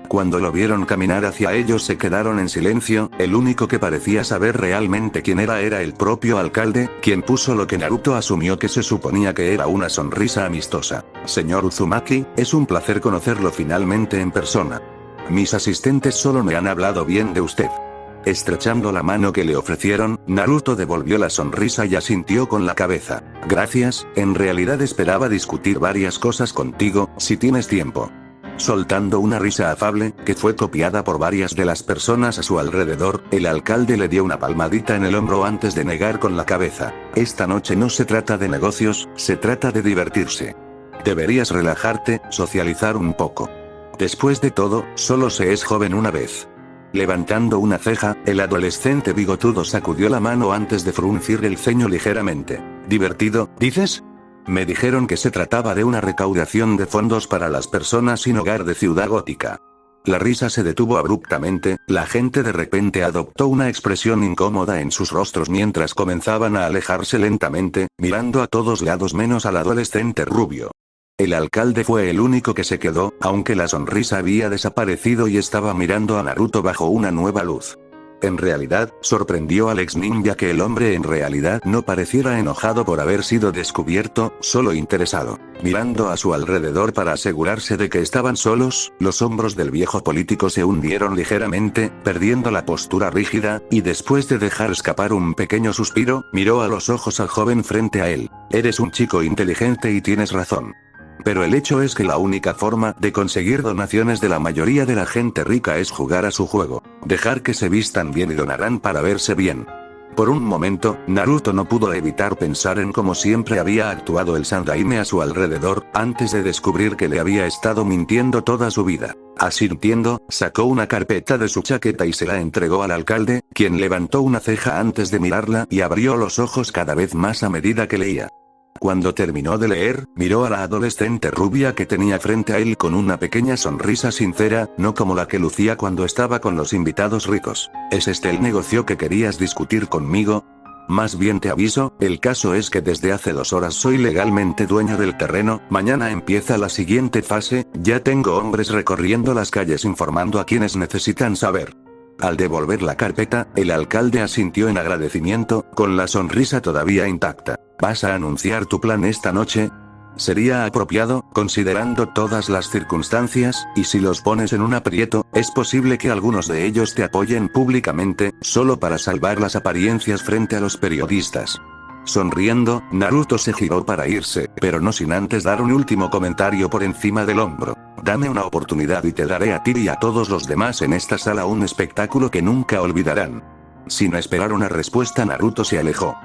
Cuando lo vieron caminar hacia ellos se quedaron en silencio. El único que parecía saber realmente quién era el propio alcalde, quien puso lo que Naruto asumió que se suponía que era una sonrisa amistosa. Señor Uzumaki, es un placer conocerlo finalmente en persona. Mis asistentes solo me han hablado bien de usted. Estrechando la mano que le ofrecieron, Naruto devolvió la sonrisa y asintió con la cabeza. Gracias, en realidad esperaba discutir varias cosas contigo, si tienes tiempo. Soltando una risa afable, que fue copiada por varias de las personas a su alrededor, el alcalde le dio una palmadita en el hombro antes de negar con la cabeza. Esta noche no se trata de negocios, se trata de divertirse. Deberías relajarte, socializar un poco. Después de todo, solo se es joven una vez. Levantando una ceja, el adolescente bigotudo sacudió la mano antes de fruncir el ceño ligeramente. ¿Divertido, dices? Me dijeron que se trataba de una recaudación de fondos para las personas sin hogar de Ciudad Gótica. La risa se detuvo abruptamente, la gente de repente adoptó una expresión incómoda en sus rostros mientras comenzaban a alejarse lentamente, mirando a todos lados menos al adolescente rubio. El alcalde fue el único que se quedó, aunque la sonrisa había desaparecido y estaba mirando a Naruto bajo una nueva luz. En realidad, sorprendió al ex ninja que el hombre en realidad no pareciera enojado por haber sido descubierto, solo interesado. Mirando a su alrededor para asegurarse de que estaban solos, los hombros del viejo político se hundieron ligeramente, perdiendo la postura rígida, y después de dejar escapar un pequeño suspiro, miró a los ojos al joven frente a él. Eres un chico inteligente y tienes razón. Pero el hecho es que la única forma de conseguir donaciones de la mayoría de la gente rica es jugar a su juego. Dejar que se vistan bien y donarán para verse bien. Por un momento, Naruto no pudo evitar pensar en cómo siempre había actuado el Sandaime a su alrededor, antes de descubrir que le había estado mintiendo toda su vida. Asintiendo, sacó una carpeta de su chaqueta y se la entregó al alcalde, quien levantó una ceja antes de mirarla y abrió los ojos cada vez más a medida que leía. Cuando terminó de leer, miró a la adolescente rubia que tenía frente a él con una pequeña sonrisa sincera, no como la que lucía cuando estaba con los invitados ricos. ¿Es este el negocio que querías discutir conmigo? Más bien te aviso, el caso es que desde hace 2 horas soy legalmente dueño del terreno, mañana empieza la siguiente fase, ya tengo hombres recorriendo las calles informando a quienes necesitan saber. Al devolver la carpeta, el alcalde asintió en agradecimiento, con la sonrisa todavía intacta. ¿Vas a anunciar tu plan esta noche? Sería apropiado, considerando todas las circunstancias, y si los pones en un aprieto, es posible que algunos de ellos te apoyen públicamente, solo para salvar las apariencias frente a los periodistas. Sonriendo, Naruto se giró para irse, pero no sin antes dar un último comentario por encima del hombro. Dame una oportunidad y te daré a ti y a todos los demás en esta sala un espectáculo que nunca olvidarán. Sin esperar una respuesta, Naruto se alejó.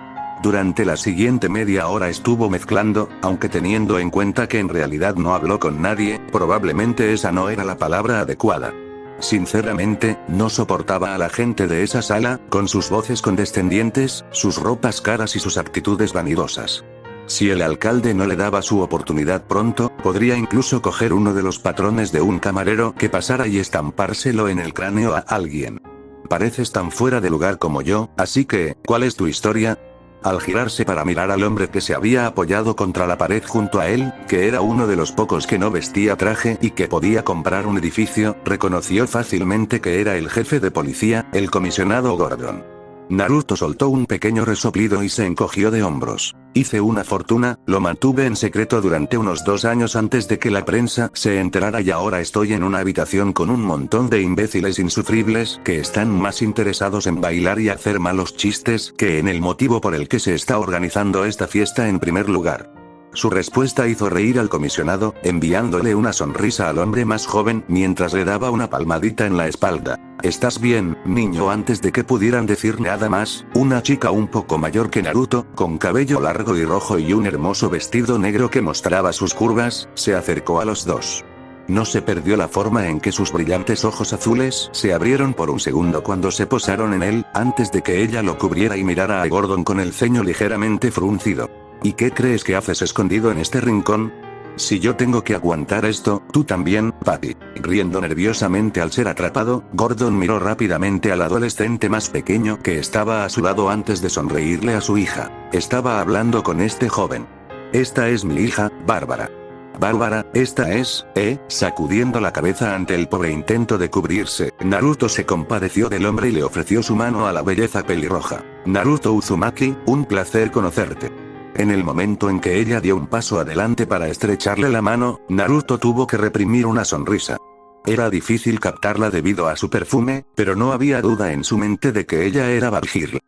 Durante la siguiente media hora estuvo mezclando, aunque teniendo en cuenta que en realidad no habló con nadie, probablemente esa no era la palabra adecuada. Sinceramente, no soportaba a la gente de esa sala, con sus voces condescendientes, sus ropas caras y sus actitudes vanidosas. Si el alcalde no le daba su oportunidad pronto, podría incluso coger uno de los patrones de un camarero que pasara y estampárselo en el cráneo a alguien. Pareces tan fuera de lugar como yo, así que, ¿cuál es tu historia? Al girarse para mirar al hombre que se había apoyado contra la pared junto a él, que era uno de los pocos que no vestía traje y que podía comprar un edificio, reconoció fácilmente que era el jefe de policía, el comisionado Gordon. Naruto soltó un pequeño resoplido y se encogió de hombros. Hice una fortuna, lo mantuve en secreto durante unos 2 años antes de que la prensa se enterara y ahora estoy en una habitación con un montón de imbéciles insufribles que están más interesados en bailar y hacer malos chistes que en el motivo por el que se está organizando esta fiesta en primer lugar. Su respuesta hizo reír al comisionado, enviándole una sonrisa al hombre más joven mientras le daba una palmadita en la espalda. ¿Estás bien, niño? Antes de que pudieran decir nada más, una chica un poco mayor que Naruto, con cabello largo y rojo y un hermoso vestido negro que mostraba sus curvas, se acercó a los dos. No se perdió la forma en que sus brillantes ojos azules se abrieron por un segundo cuando se posaron en él, antes de que ella lo cubriera y mirara a Gordon con el ceño ligeramente fruncido. ¿Y qué crees que haces escondido en este rincón? Si yo tengo que aguantar esto, tú también, papi. Riendo nerviosamente al ser atrapado, Gordon miró rápidamente al adolescente más pequeño que estaba a su lado antes de sonreírle a su hija. Estaba hablando con este joven. Esta es mi hija, Bárbara. Bárbara, esta es, sacudiendo la cabeza ante el pobre intento de cubrirse, Naruto se compadeció del hombre y le ofreció su mano a la belleza pelirroja. Naruto Uzumaki, un placer conocerte. En el momento en que ella dio un paso adelante para estrecharle la mano, Naruto tuvo que reprimir una sonrisa. Era difícil captarla debido a su perfume, pero no había duda en su mente de que ella era Valkyrie.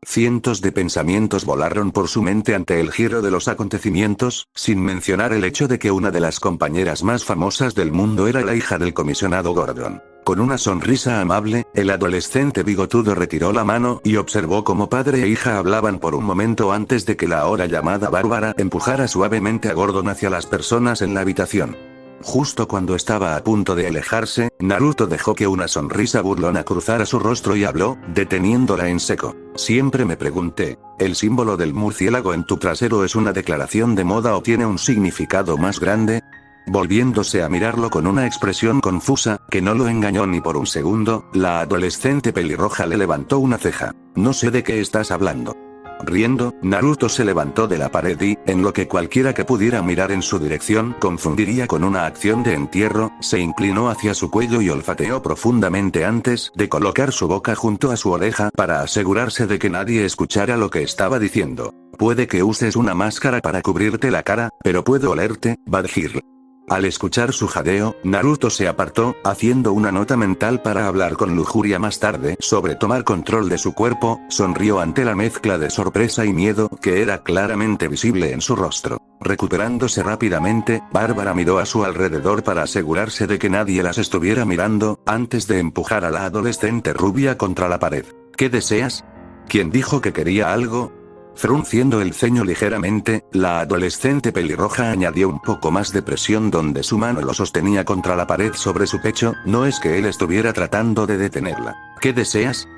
Cientos de pensamientos volaron por su mente ante el giro de los acontecimientos, sin mencionar el hecho de que una de las compañeras más famosas del mundo era la hija del comisionado Gordon. Con una sonrisa amable, el adolescente bigotudo retiró la mano y observó cómo padre e hija hablaban por un momento antes de que la ahora llamada Bárbara empujara suavemente a Gordon hacia las personas en la habitación. Justo cuando estaba a punto de alejarse, Naruto dejó que una sonrisa burlona cruzara su rostro y habló, deteniéndola en seco. Siempre me pregunté, ¿el símbolo del murciélago en tu trasero es una declaración de moda o tiene un significado más grande? Volviéndose a mirarlo con una expresión confusa, que no lo engañó ni por un segundo, la adolescente pelirroja le levantó una ceja. No sé de qué estás hablando. Riendo, Naruto se levantó de la pared y, en lo que cualquiera que pudiera mirar en su dirección confundiría con una acción de entierro, se inclinó hacia su cuello y olfateó profundamente antes de colocar su boca junto a su oreja para asegurarse de que nadie escuchara lo que estaba diciendo. Puede que uses una máscara para cubrirte la cara, pero puedo olerte, Valkyrie. Al escuchar su jadeo, Naruto se apartó, haciendo una nota mental para hablar con lujuria más tarde sobre tomar control de su cuerpo, sonrió ante la mezcla de sorpresa y miedo que era claramente visible en su rostro. Recuperándose rápidamente, Bárbara miró a su alrededor para asegurarse de que nadie las estuviera mirando, antes de empujar a la adolescente rubia contra la pared. ¿Qué deseas? ¿Quién dijo que quería algo? Frunciendo el ceño ligeramente, la adolescente pelirroja añadió un poco más de presión donde su mano lo sostenía contra la pared sobre su pecho. No es que él estuviera tratando de detenerla. ¿Qué deseas?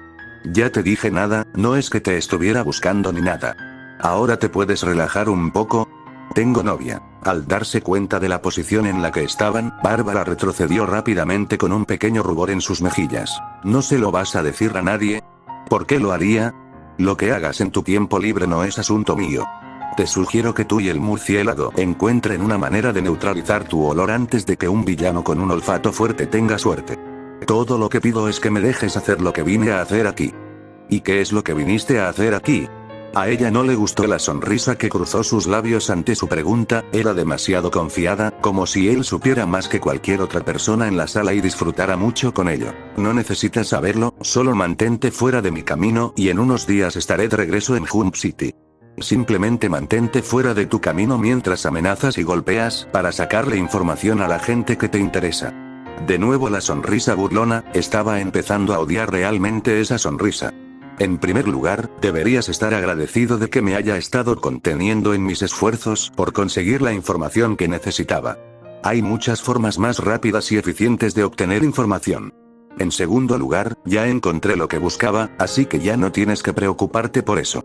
Ya te dije nada, no es que te estuviera buscando ni nada. Ahora te puedes relajar un poco. Tengo novia. Al darse cuenta de la posición en la que estaban, Bárbara retrocedió rápidamente con un pequeño rubor en sus mejillas. ¿No se lo vas a decir a nadie? ¿Por qué lo haría? Lo que hagas en tu tiempo libre no es asunto mío. Te sugiero que tú y el murciélago encuentren una manera de neutralizar tu olor antes de que un villano con un olfato fuerte tenga suerte. Todo lo que pido es que me dejes hacer lo que vine a hacer aquí. ¿Y qué es lo que viniste a hacer aquí? A ella no le gustó la sonrisa que cruzó sus labios ante su pregunta, era demasiado confiada, como si él supiera más que cualquier otra persona en la sala y disfrutara mucho con ello. No necesitas saberlo, solo mantente fuera de mi camino y en unos días estaré de regreso en Jump City. Simplemente mantente fuera de tu camino mientras amenazas y golpeas para sacarle información a la gente que te interesa. De nuevo la sonrisa burlona, estaba empezando a odiar realmente esa sonrisa. En primer lugar, deberías estar agradecido de que me haya estado conteniendo en mis esfuerzos por conseguir la información que necesitaba. Hay muchas formas más rápidas y eficientes de obtener información. En segundo lugar, ya encontré lo que buscaba, así que ya no tienes que preocuparte por eso.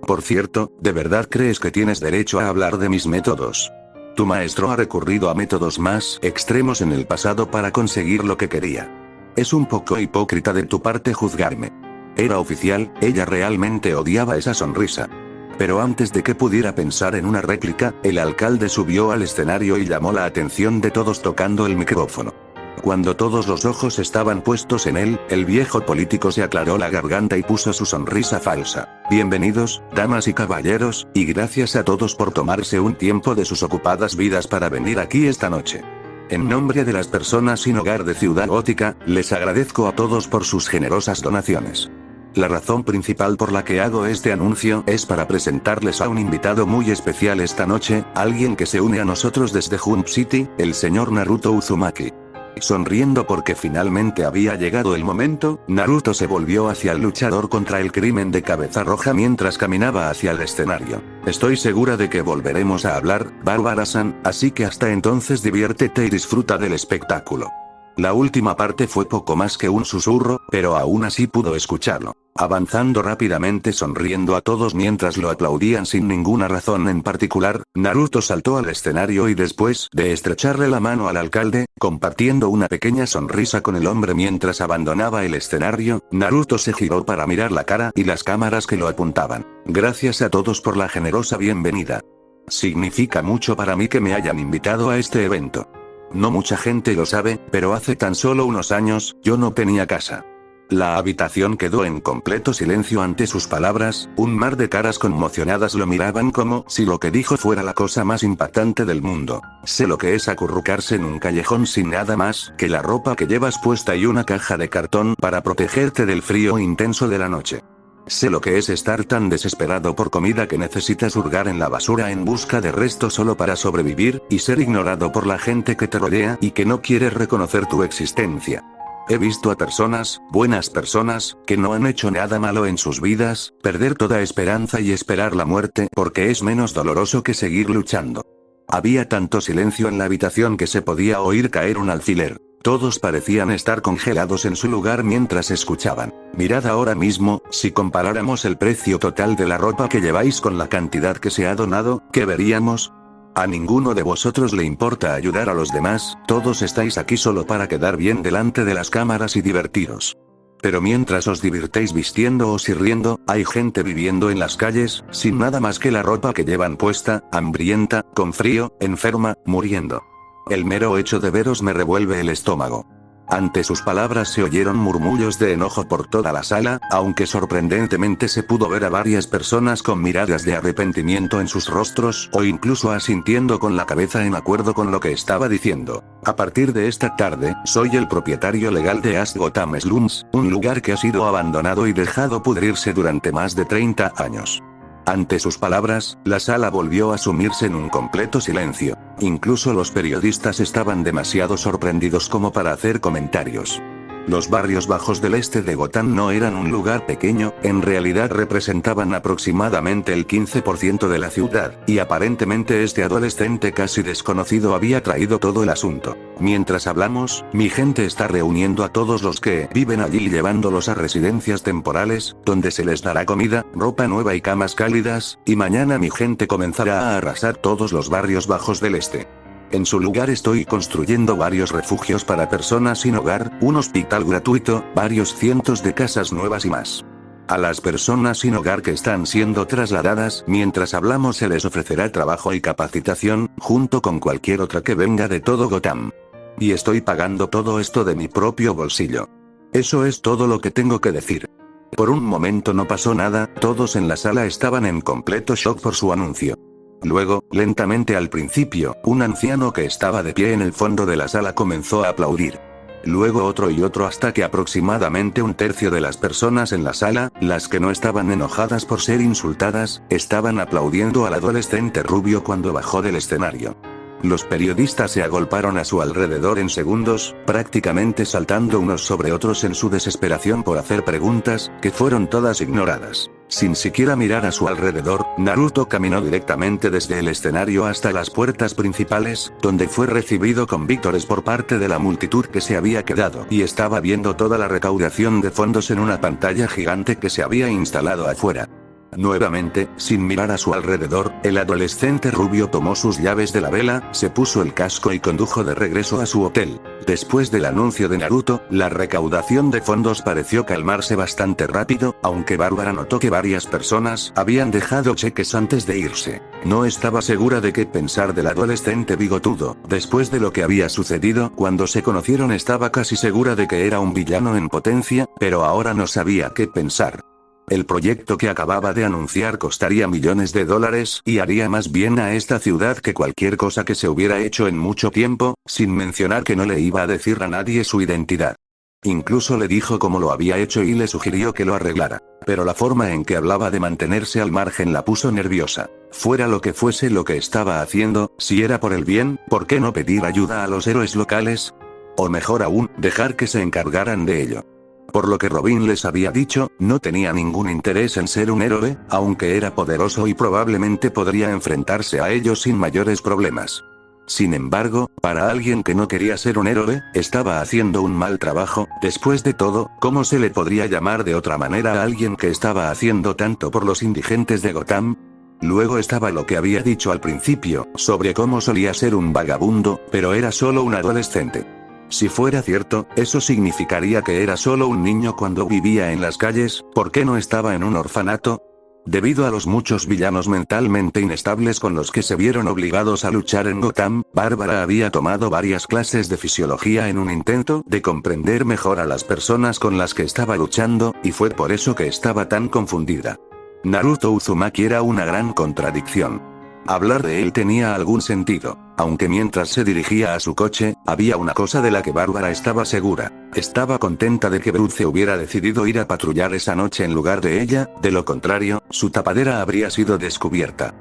Por cierto, ¿de verdad crees que tienes derecho a hablar de mis métodos? Tu maestro ha recurrido a métodos más extremos en el pasado para conseguir lo que quería. Es un poco hipócrita de tu parte juzgarme. Era oficial, ella realmente odiaba esa sonrisa. Pero antes de que pudiera pensar en una réplica, el alcalde subió al escenario y llamó la atención de todos tocando el micrófono. Cuando todos los ojos estaban puestos en él, el viejo político se aclaró la garganta y puso su sonrisa falsa. Bienvenidos, damas y caballeros, y gracias a todos por tomarse un tiempo de sus ocupadas vidas para venir aquí esta noche. En nombre de las personas sin hogar de Ciudad Gótica, les agradezco a todos por sus generosas donaciones. La razón principal por la que hago este anuncio es para presentarles a un invitado muy especial esta noche, alguien que se une a nosotros desde Jump City, el señor Naruto Uzumaki. Sonriendo porque finalmente había llegado el momento, Naruto se volvió hacia el luchador contra el crimen de cabeza roja mientras caminaba hacia el escenario. Estoy segura de que volveremos a hablar, Barbara-san, así que hasta entonces diviértete y disfruta del espectáculo. La última parte fue poco más que un susurro, pero aún así pudo escucharlo. Avanzando rápidamente sonriendo a todos mientras lo aplaudían sin ninguna razón en particular, Naruto saltó al escenario y después de estrecharle la mano al alcalde, compartiendo una pequeña sonrisa con el hombre mientras abandonaba el escenario, Naruto se giró para mirar la cara y las cámaras que lo apuntaban. Gracias a todos por la generosa bienvenida. Significa mucho para mí que me hayan invitado a este evento. No mucha gente lo sabe, pero hace tan solo unos años, yo no tenía casa. La habitación quedó en completo silencio ante sus palabras, un mar de caras conmocionadas lo miraban como si lo que dijo fuera la cosa más impactante del mundo. Sé lo que es acurrucarse en un callejón sin nada más que la ropa que llevas puesta y una caja de cartón para protegerte del frío intenso de la noche. Sé lo que es estar tan desesperado por comida que necesitas hurgar en la basura en busca de restos solo para sobrevivir, y ser ignorado por la gente que te rodea y que no quiere reconocer tu existencia. He visto a personas, buenas personas, que no han hecho nada malo en sus vidas, perder toda esperanza y esperar la muerte porque es menos doloroso que seguir luchando. Había tanto silencio en la habitación que se podía oír caer un alfiler. Todos parecían estar congelados en su lugar mientras escuchaban. Mirad ahora mismo, si comparáramos el precio total de la ropa que lleváis con la cantidad que se ha donado, ¿qué veríamos? A ninguno de vosotros le importa ayudar a los demás, todos estáis aquí solo para quedar bien delante de las cámaras y divertiros. Pero mientras os divirtéis vistiéndoos y riendo, hay gente viviendo en las calles, sin nada más que la ropa que llevan puesta, hambrienta, con frío, enferma, muriendo. El mero hecho de veros me revuelve el estómago. Ante sus palabras se oyeron murmullos de enojo por toda la sala, aunque sorprendentemente se pudo ver a varias personas con miradas de arrepentimiento en sus rostros, o incluso asintiendo con la cabeza en acuerdo con lo que estaba diciendo. A partir de esta tarde, soy el propietario legal de East Gotham Slums, un lugar que ha sido abandonado y dejado pudrirse durante más de 30 años. Ante sus palabras, la sala volvió a sumirse en un completo silencio. Incluso los periodistas estaban demasiado sorprendidos como para hacer comentarios. Los barrios bajos del este de Gotham no eran un lugar pequeño, en realidad representaban aproximadamente el 15% de la ciudad, y aparentemente este adolescente casi desconocido había traído todo el asunto. Mientras hablamos, mi gente está reuniendo a todos los que viven allí y llevándolos a residencias temporales, donde se les dará comida, ropa nueva y camas cálidas, y mañana mi gente comenzará a arrasar todos los barrios bajos del este. En su lugar estoy construyendo varios refugios para personas sin hogar, un hospital gratuito, varios cientos de casas nuevas y más. A las personas sin hogar que están siendo trasladadas mientras hablamos se les ofrecerá trabajo y capacitación, junto con cualquier otra que venga de todo Gotham. Y estoy pagando todo esto de mi propio bolsillo. Eso es todo lo que tengo que decir. Por un momento no pasó nada, todos en la sala estaban en completo shock por su anuncio. Luego, lentamente al principio, un anciano que estaba de pie en el fondo de la sala comenzó a aplaudir. Luego otro y otro hasta que aproximadamente un tercio de las personas en la sala, las que no estaban enojadas por ser insultadas, estaban aplaudiendo al adolescente rubio cuando bajó del escenario. Los periodistas se agolparon a su alrededor en segundos, prácticamente saltando unos sobre otros en su desesperación por hacer preguntas, que fueron todas ignoradas. Sin siquiera mirar a su alrededor, Naruto caminó directamente desde el escenario hasta las puertas principales, donde fue recibido con vítores por parte de la multitud que se había quedado y estaba viendo toda la recaudación de fondos en una pantalla gigante que se había instalado afuera. Nuevamente, sin mirar a su alrededor, el adolescente rubio tomó sus llaves de la vela, se puso el casco y condujo de regreso a su hotel. Después del anuncio de Naruto, la recaudación de fondos pareció calmarse bastante rápido, aunque Bárbara notó que varias personas habían dejado cheques antes de irse. No estaba segura de qué pensar del adolescente bigotudo. Después de lo que había sucedido cuando se conocieron, estaba casi segura de que era un villano en potencia, pero ahora no sabía qué pensar. El proyecto que acababa de anunciar costaría millones de dólares y haría más bien a esta ciudad que cualquier cosa que se hubiera hecho en mucho tiempo, sin mencionar que no le iba a decir a nadie su identidad. Incluso le dijo cómo lo había hecho y le sugirió que lo arreglara. Pero la forma en que hablaba de mantenerse al margen la puso nerviosa. Fuera lo que fuese lo que estaba haciendo, si era por el bien, ¿por qué no pedir ayuda a los héroes locales? O mejor aún, dejar que se encargaran de ello. Por lo que Robin les había dicho, no tenía ningún interés en ser un héroe, aunque era poderoso y probablemente podría enfrentarse a ellos sin mayores problemas. Sin embargo, para alguien que no quería ser un héroe, estaba haciendo un mal trabajo. Después de todo, ¿cómo se le podría llamar de otra manera a alguien que estaba haciendo tanto por los indigentes de Gotham? Luego estaba lo que había dicho al principio, sobre cómo solía ser un vagabundo, pero era solo un adolescente. Si fuera cierto, eso significaría que era solo un niño cuando vivía en las calles. ¿Por qué no estaba en un orfanato? Debido a los muchos villanos mentalmente inestables con los que se vieron obligados a luchar en Gotham, Bárbara había tomado varias clases de fisiología en un intento de comprender mejor a las personas con las que estaba luchando, y fue por eso que estaba tan confundida. Naruto Uzumaki era una gran contradicción. Hablar de él tenía algún sentido, aunque mientras se dirigía a su coche, había una cosa de la que Bárbara estaba segura. Estaba contenta de que Bruce hubiera decidido ir a patrullar esa noche en lugar de ella, de lo contrario, su tapadera habría sido descubierta.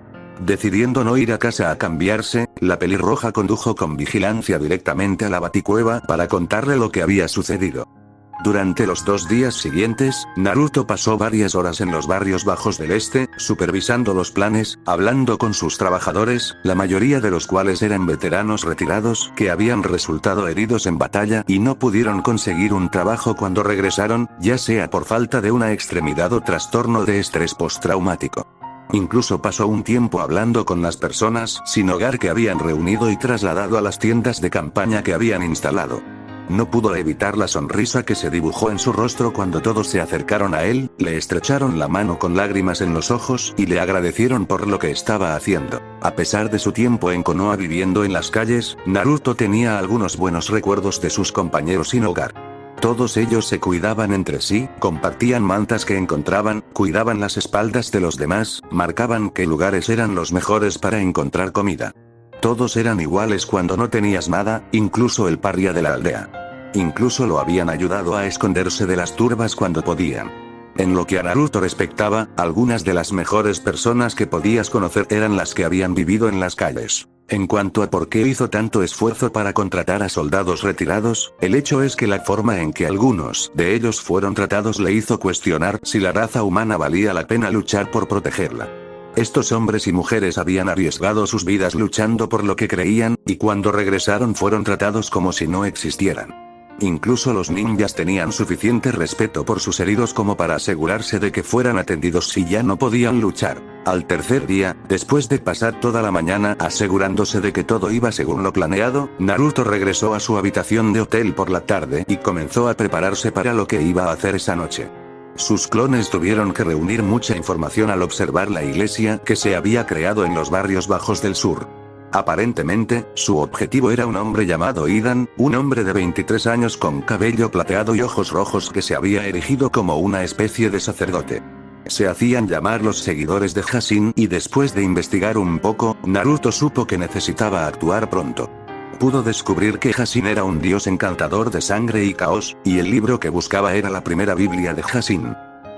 Decidiendo no ir a casa a cambiarse, la pelirroja condujo con vigilancia directamente a la Baticueva para contarle lo que había sucedido. Durante los 2 días siguientes, Naruto pasó varias horas en los barrios bajos del este, supervisando los planes, hablando con sus trabajadores, la mayoría de los cuales eran veteranos retirados que habían resultado heridos en batalla y no pudieron conseguir un trabajo cuando regresaron, ya sea por falta de una extremidad o trastorno de estrés postraumático. Incluso pasó un tiempo hablando con las personas sin hogar que habían reunido y trasladado a las tiendas de campaña que habían instalado. No pudo evitar la sonrisa que se dibujó en su rostro cuando todos se acercaron a él, le estrecharon la mano con lágrimas en los ojos y le agradecieron por lo que estaba haciendo. A pesar de su tiempo en Konoha viviendo en las calles, Naruto tenía algunos buenos recuerdos de sus compañeros sin hogar. Todos ellos se cuidaban entre sí, compartían mantas que encontraban, cuidaban las espaldas de los demás, marcaban qué lugares eran los mejores para encontrar comida. Todos eran iguales cuando no tenías nada, incluso el paria de la aldea. Incluso lo habían ayudado a esconderse de las turbas cuando podían. En lo que a Naruto respectaba, algunas de las mejores personas que podías conocer eran las que habían vivido en las calles. En cuanto a por qué hizo tanto esfuerzo para contratar a soldados retirados, el hecho es que la forma en que algunos de ellos fueron tratados le hizo cuestionar si la raza humana valía la pena luchar por protegerla. Estos hombres y mujeres habían arriesgado sus vidas luchando por lo que creían, y cuando regresaron fueron tratados como si no existieran. Incluso los ninjas tenían suficiente respeto por sus heridos como para asegurarse de que fueran atendidos si ya no podían luchar. Al tercer día, después de pasar toda la mañana asegurándose de que todo iba según lo planeado, Naruto regresó a su habitación de hotel por la tarde y comenzó a prepararse para lo que iba a hacer esa noche. Sus clones tuvieron que reunir mucha información al observar la iglesia que se había creado en los barrios bajos del sur. Aparentemente, su objetivo era un hombre llamado Idan, un hombre de 23 años con cabello plateado y ojos rojos que se había erigido como una especie de sacerdote. Se hacían llamar los seguidores de Hashin y después de investigar un poco, Naruto supo que necesitaba actuar pronto. pudo descubrir que Hassin era un dios encantador de sangre y caos, y el libro que buscaba era la primera Biblia de Hassin.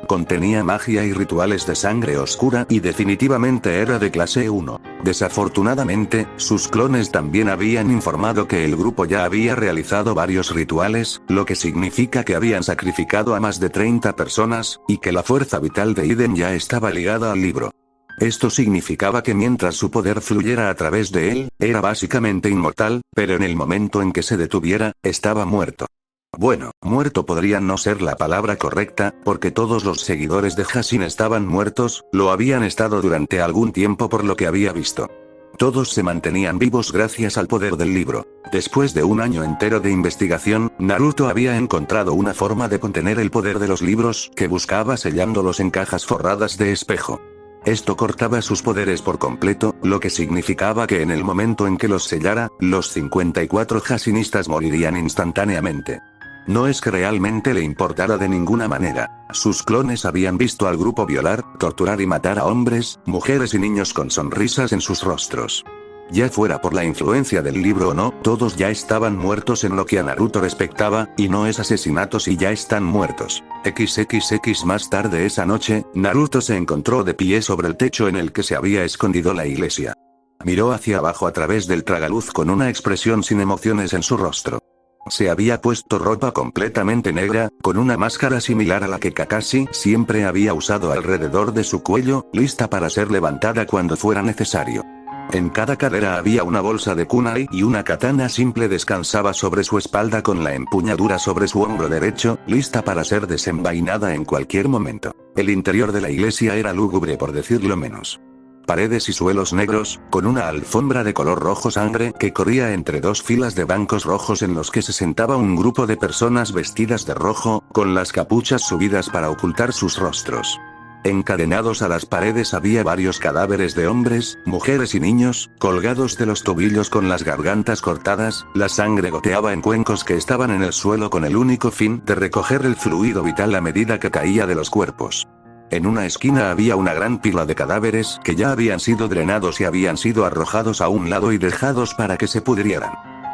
Contenía magia y rituales de sangre oscura y definitivamente era de clase 1. Desafortunadamente, sus clones también habían informado que el grupo ya había realizado varios rituales, lo que significa que habían sacrificado a más de 30 personas, y que la fuerza vital de Iden ya estaba ligada al libro. Esto significaba que mientras su poder fluyera a través de él, era básicamente inmortal, pero en el momento en que se detuviera, estaba muerto. Bueno, muerto podría no ser la palabra correcta, porque todos los seguidores de Hassin estaban muertos, lo habían estado durante algún tiempo por lo que había visto. Todos se mantenían vivos gracias al poder del libro. Después de un año entero de investigación, Naruto había encontrado una forma de contener el poder de los libros, que buscaba sellándolos en cajas forradas de espejo. Esto cortaba sus poderes por completo, lo que significaba que en el momento en que los sellara, los 54 Hassinistas morirían instantáneamente. No es que realmente le importara de ninguna manera. Sus clones habían visto al grupo violar, torturar y matar a hombres, mujeres y niños con sonrisas en sus rostros. Ya fuera por la influencia del libro o no, todos ya estaban muertos en lo que a Naruto respectaba, y no es asesinato si ya están muertos. XXX más tarde esa noche, Naruto se encontró de pie sobre el techo en el que se había escondido la iglesia. Miró hacia abajo a través del tragaluz con una expresión sin emociones en su rostro. Se había puesto ropa completamente negra, con una máscara similar a la que Kakashi siempre había usado alrededor de su cuello, lista para ser levantada cuando fuera necesario. En cada cadera había una bolsa de kunai y una katana simple descansaba sobre su espalda con la empuñadura sobre su hombro derecho, lista para ser desenvainada en cualquier momento. El interior de la iglesia era lúgubre por decirlo menos. Paredes y suelos negros, con una alfombra de color rojo sangre que corría entre dos filas de bancos rojos en los que se sentaba un grupo de personas vestidas de rojo, con las capuchas subidas para ocultar sus rostros. Encadenados a las paredes había varios cadáveres de hombres, mujeres y niños, colgados de los tobillos con las gargantas cortadas, la sangre goteaba en cuencos que estaban en el suelo con el único fin de recoger el fluido vital a medida que caía de los cuerpos. En una esquina había una gran pila de cadáveres que ya habían sido drenados y habían sido arrojados a un lado y dejados para que se pudrieran.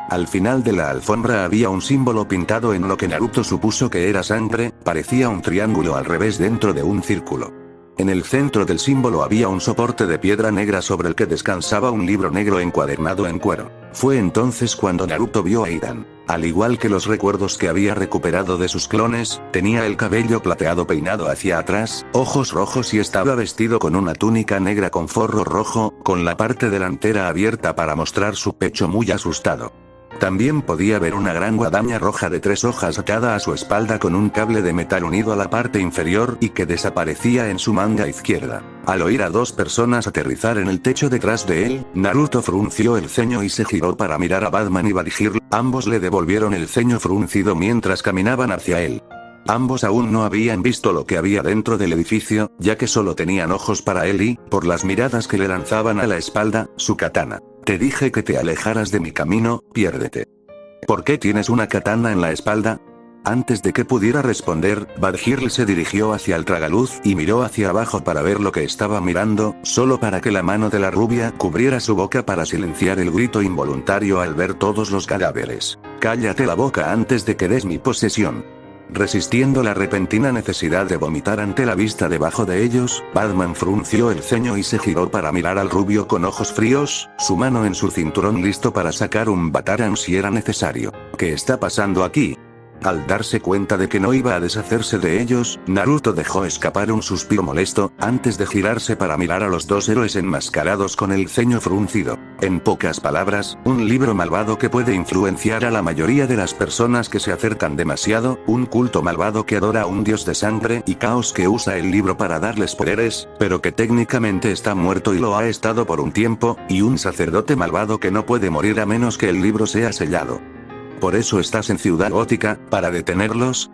Al final de la alfombra había un símbolo pintado en lo que Naruto supuso que era sangre, parecía un triángulo al revés dentro de un círculo. En el centro del símbolo había un soporte de piedra negra sobre el que descansaba un libro negro encuadernado en cuero. Fue entonces cuando Naruto vio a Idan. Al igual que los recuerdos que había recuperado de sus clones, tenía el cabello plateado peinado hacia atrás, ojos rojos y estaba vestido con una túnica negra con forro rojo, con la parte delantera abierta para mostrar su pecho muy asustado. También podía ver una gran guadaña roja de 3 hojas atada a su espalda con un cable de metal unido a la parte inferior y que desaparecía en su manga izquierda. Al oír a 2 personas aterrizar en el techo detrás de él, Naruto frunció el ceño y se giró para mirar a Batman y Badhir. Ambos le devolvieron el ceño fruncido mientras caminaban hacia él. Ambos aún no habían visto lo que había dentro del edificio, ya que solo tenían ojos para él y, por las miradas que le lanzaban a la espalda, su katana. Te dije que te alejaras de mi camino, piérdete. ¿Por qué tienes una katana en la espalda? Antes de que pudiera responder, Badhir se dirigió hacia el tragaluz y miró hacia abajo para ver lo que estaba mirando, solo para que la mano de la rubia cubriera su boca para silenciar el grito involuntario al ver todos los cadáveres. Cállate la boca antes de que des mi posesión. Resistiendo la repentina necesidad de vomitar ante la vista debajo de ellos, Batman frunció el ceño y se giró para mirar al rubio con ojos fríos, su mano en su cinturón listo para sacar un Bataran si era necesario. ¿Qué está pasando aquí? Al darse cuenta de que no iba a deshacerse de ellos, Naruto dejó escapar un suspiro molesto, antes de girarse para mirar a los 2 héroes enmascarados con el ceño fruncido. En pocas palabras, un libro malvado que puede influenciar a la mayoría de las personas que se acercan demasiado, un culto malvado que adora a un dios de sangre y caos que usa el libro para darles poderes, pero que técnicamente está muerto y lo ha estado por un tiempo, y un sacerdote malvado que no puede morir a menos que el libro sea sellado. ¿Por eso estás en Ciudad Gótica, para detenerlos?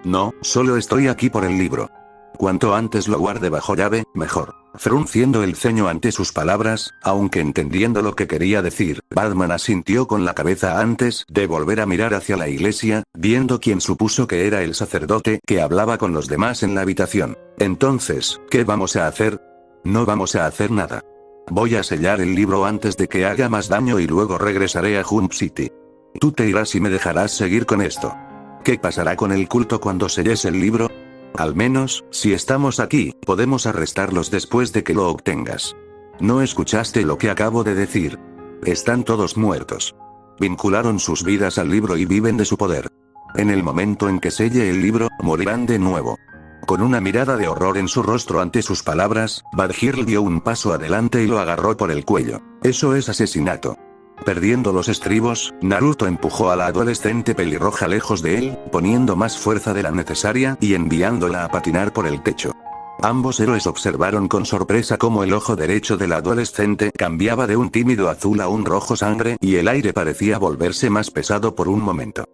No, solo estoy aquí por el libro. Cuanto antes lo guarde bajo llave, mejor. Frunciendo el ceño ante sus palabras, aunque entendiendo lo que quería decir, Batman asintió con la cabeza antes de volver a mirar hacia la iglesia, viendo quien supuso que era el sacerdote que hablaba con los demás en la habitación. Entonces, ¿qué vamos a hacer? No vamos a hacer nada. Voy a sellar el libro antes de que haga más daño y luego regresaré a Jump City. Tú te irás y me dejarás seguir con esto. ¿Qué pasará con el culto cuando selles el libro? Al menos, si estamos aquí, podemos arrestarlos después de que lo obtengas. ¿No escuchaste lo que acabo de decir? Están todos muertos. Vincularon sus vidas al libro y viven de su poder. En el momento en que selle el libro, morirán de nuevo. Con una mirada de horror en su rostro ante sus palabras, Badhir dio un paso adelante y lo agarró por el cuello. Eso es asesinato. Perdiendo los estribos, Naruto empujó a la adolescente pelirroja lejos de él, poniendo más fuerza de la necesaria y enviándola a patinar por el techo. Ambos héroes observaron con sorpresa cómo el ojo derecho del adolescente cambiaba de un tímido azul a un rojo sangre y el aire parecía volverse más pesado por un momento.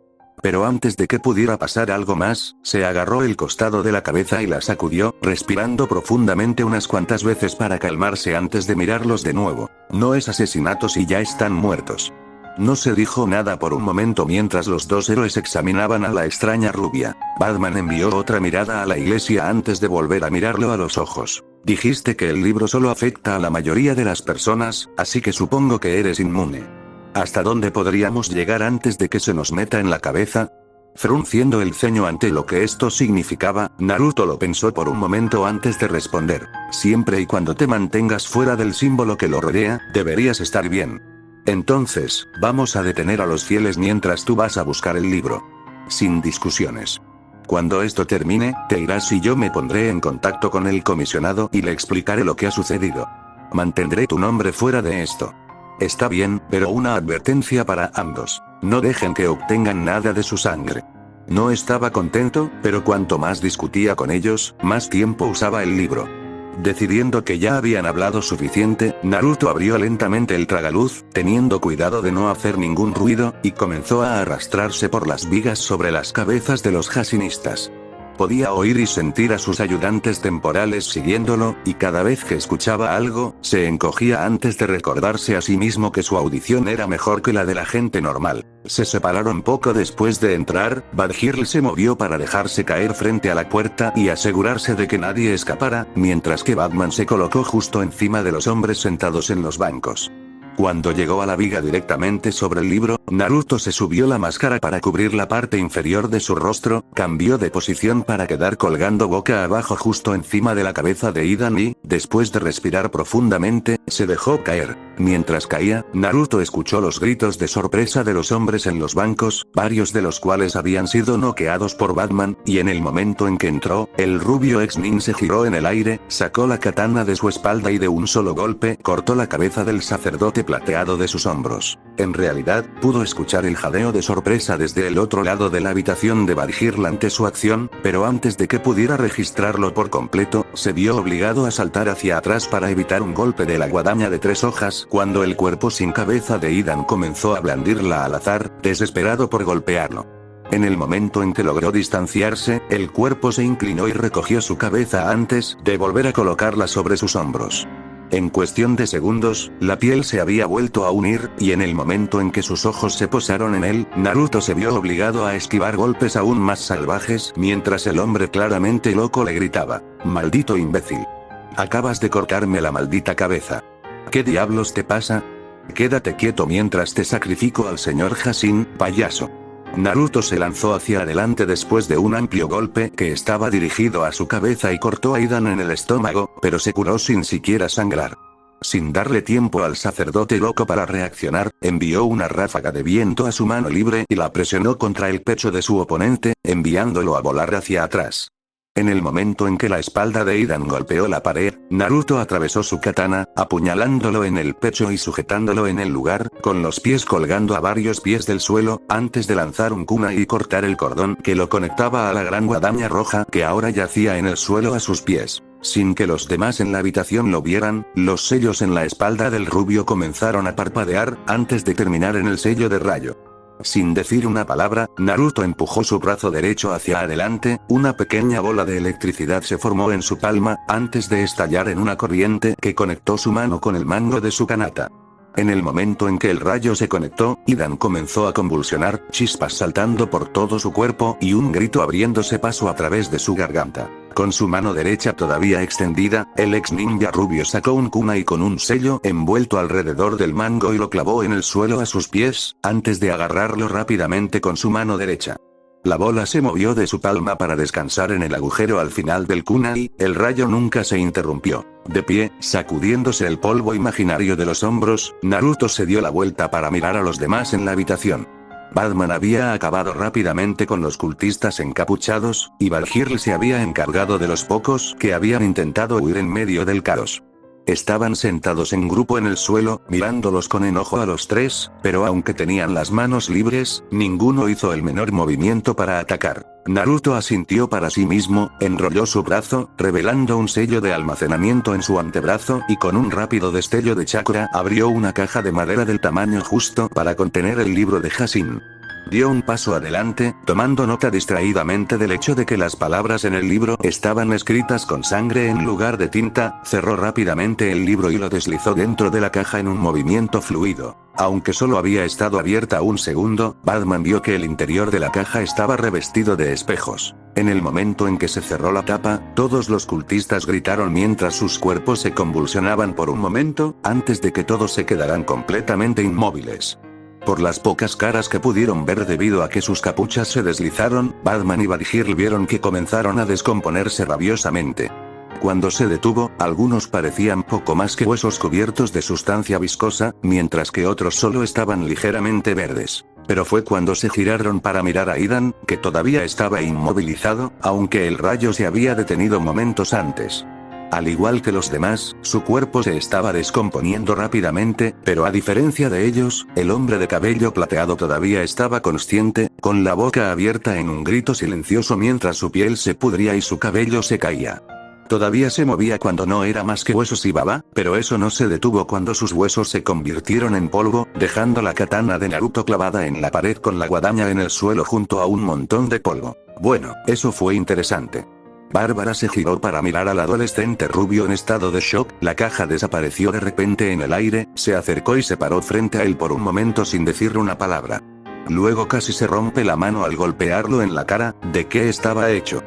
Pero antes de que pudiera pasar algo más, se agarró el costado de la cabeza y la sacudió, respirando profundamente unas cuantas veces para calmarse antes de mirarlos de nuevo. No es asesinato si ya están muertos. No se dijo nada por un momento mientras los dos héroes examinaban a la extraña rubia. Batman envió otra mirada a la iglesia antes de volver a mirarlo a los ojos. Dijiste que el libro solo afecta a la mayoría de las personas, así que supongo que eres inmune. ¿Hasta dónde podríamos llegar antes de que se nos meta en la cabeza? Frunciendo el ceño ante lo que esto significaba, Naruto lo pensó por un momento antes de responder. Siempre y cuando te mantengas fuera del símbolo que lo rodea, deberías estar bien. Entonces, vamos a detener a los fieles mientras tú vas a buscar el libro. Sin discusiones. Cuando esto termine, te irás y yo me pondré en contacto con el comisionado y le explicaré lo que ha sucedido. Mantendré tu nombre fuera de esto. Está bien, pero una advertencia para ambos. No dejen que obtengan nada de su sangre. No estaba contento, pero cuanto más discutía con ellos, más tiempo usaba el libro. Decidiendo que ya habían hablado suficiente, Naruto abrió lentamente el tragaluz, teniendo cuidado de no hacer ningún ruido, y comenzó a arrastrarse por las vigas sobre las cabezas de los Hashinistas. Podía oír y sentir a sus ayudantes temporales siguiéndolo, y cada vez que escuchaba algo, se encogía antes de recordarse a sí mismo que su audición era mejor que la de la gente normal. Se separaron poco después de entrar, Badhir se movió para dejarse caer frente a la puerta y asegurarse de que nadie escapara, mientras que Batman se colocó justo encima de los hombres sentados en los bancos. Cuando llegó a la viga directamente sobre el libro, Naruto se subió la máscara para cubrir la parte inferior de su rostro, cambió de posición para quedar colgando boca abajo justo encima de la cabeza de Idan y, después de respirar profundamente, se dejó caer. Mientras caía, Naruto escuchó los gritos de sorpresa de los hombres en los bancos, varios de los cuales habían sido noqueados por Batman, y en el momento en que entró, el rubio ex-nin se giró en el aire, sacó la katana de su espalda y de un solo golpe cortó la cabeza del sacerdote plateado de sus hombros. En realidad, pudo escuchar el jadeo de sorpresa desde el otro lado de la habitación de Badhir ante su acción, pero antes de que pudiera registrarlo por completo, se vio obligado a saltar hacia atrás para evitar un golpe de la guadaña de 3 hojas, cuando el cuerpo sin cabeza de Idan comenzó a blandirla al azar, desesperado por golpearlo. En el momento en que logró distanciarse, el cuerpo se inclinó y recogió su cabeza antes de volver a colocarla sobre sus hombros. En cuestión de segundos, la piel se había vuelto a unir, y en el momento en que sus ojos se posaron en él, Naruto se vio obligado a esquivar golpes aún más salvajes, mientras el hombre claramente loco le gritaba: «¡Maldito imbécil! Acabas de cortarme la maldita cabeza. ¿Qué diablos te pasa? Quédate quieto mientras te sacrifico al señor Hashin, payaso». Naruto se lanzó hacia adelante después de un amplio golpe que estaba dirigido a su cabeza y cortó a Idan en el estómago, pero se curó sin siquiera sangrar. Sin darle tiempo al sacerdote loco para reaccionar, envió una ráfaga de viento a su mano libre y la presionó contra el pecho de su oponente, enviándolo a volar hacia atrás. En el momento en que la espalda de Idan golpeó la pared, Naruto atravesó su katana, apuñalándolo en el pecho y sujetándolo en el lugar, con los pies colgando a varios pies del suelo, antes de lanzar un kunai y cortar el cordón que lo conectaba a la gran guadaña roja que ahora yacía en el suelo a sus pies. Sin que los demás en la habitación lo vieran, los sellos en la espalda del rubio comenzaron a parpadear, antes de terminar en el sello de rayo. Sin decir una palabra, Naruto empujó su brazo derecho hacia adelante, una pequeña bola de electricidad se formó en su palma, antes de estallar en una corriente que conectó su mano con el mango de su kanata. En el momento en que el rayo se conectó, Idan comenzó a convulsionar, chispas saltando por todo su cuerpo y un grito abriéndose paso a través de su garganta. Con su mano derecha todavía extendida, el ex ninja rubio sacó un kunai con un sello envuelto alrededor del mango y lo clavó en el suelo a sus pies, antes de agarrarlo rápidamente con su mano derecha. La bola se movió de su palma para descansar en el agujero al final del kunai, el rayo nunca se interrumpió. De pie, sacudiéndose el polvo imaginario de los hombros, Naruto se dio la vuelta para mirar a los demás en la habitación. Batman había acabado rápidamente con los cultistas encapuchados, y Valkyrie se había encargado de los pocos que habían intentado huir en medio del caos. Estaban sentados en grupo en el suelo, mirándolos con enojo a los tres, pero aunque tenían las manos libres, ninguno hizo el menor movimiento para atacar. Naruto asintió para sí mismo, enrolló su brazo, revelando un sello de almacenamiento en su antebrazo y con un rápido destello de chakra abrió una caja de madera del tamaño justo para contener el libro de Hashin. Dio un paso adelante, tomando nota distraídamente del hecho de que las palabras en el libro estaban escritas con sangre en lugar de tinta, cerró rápidamente el libro y lo deslizó dentro de la caja en un movimiento fluido. Aunque solo había estado abierta un segundo, Batman vio que el interior de la caja estaba revestido de espejos. En el momento en que se cerró la tapa, todos los cultistas gritaron mientras sus cuerpos se convulsionaban por un momento, antes de que todos se quedaran completamente inmóviles. Por las pocas caras que pudieron ver debido a que sus capuchas se deslizaron, Batman y Valkyrie vieron que comenzaron a descomponerse rabiosamente. Cuando se detuvo, algunos parecían poco más que huesos cubiertos de sustancia viscosa, mientras que otros solo estaban ligeramente verdes. Pero fue cuando se giraron para mirar a Idan, que todavía estaba inmovilizado, aunque el rayo se había detenido momentos antes. Al igual que los demás, su cuerpo se estaba descomponiendo rápidamente, pero a diferencia de ellos, el hombre de cabello plateado todavía estaba consciente, con la boca abierta en un grito silencioso mientras su piel se pudría y su cabello se caía. Todavía se movía cuando no era más que huesos y baba, pero eso no se detuvo cuando sus huesos se convirtieron en polvo, dejando la katana de Naruto clavada en la pared con la guadaña en el suelo junto a un montón de polvo. Bueno, eso fue interesante. Bárbara se giró para mirar al adolescente rubio en estado de shock, la caja desapareció de repente en el aire, se acercó y se paró frente a él por un momento sin decir una palabra. Luego casi se rompe la mano al golpearlo en la cara. ¿De qué estaba hecho?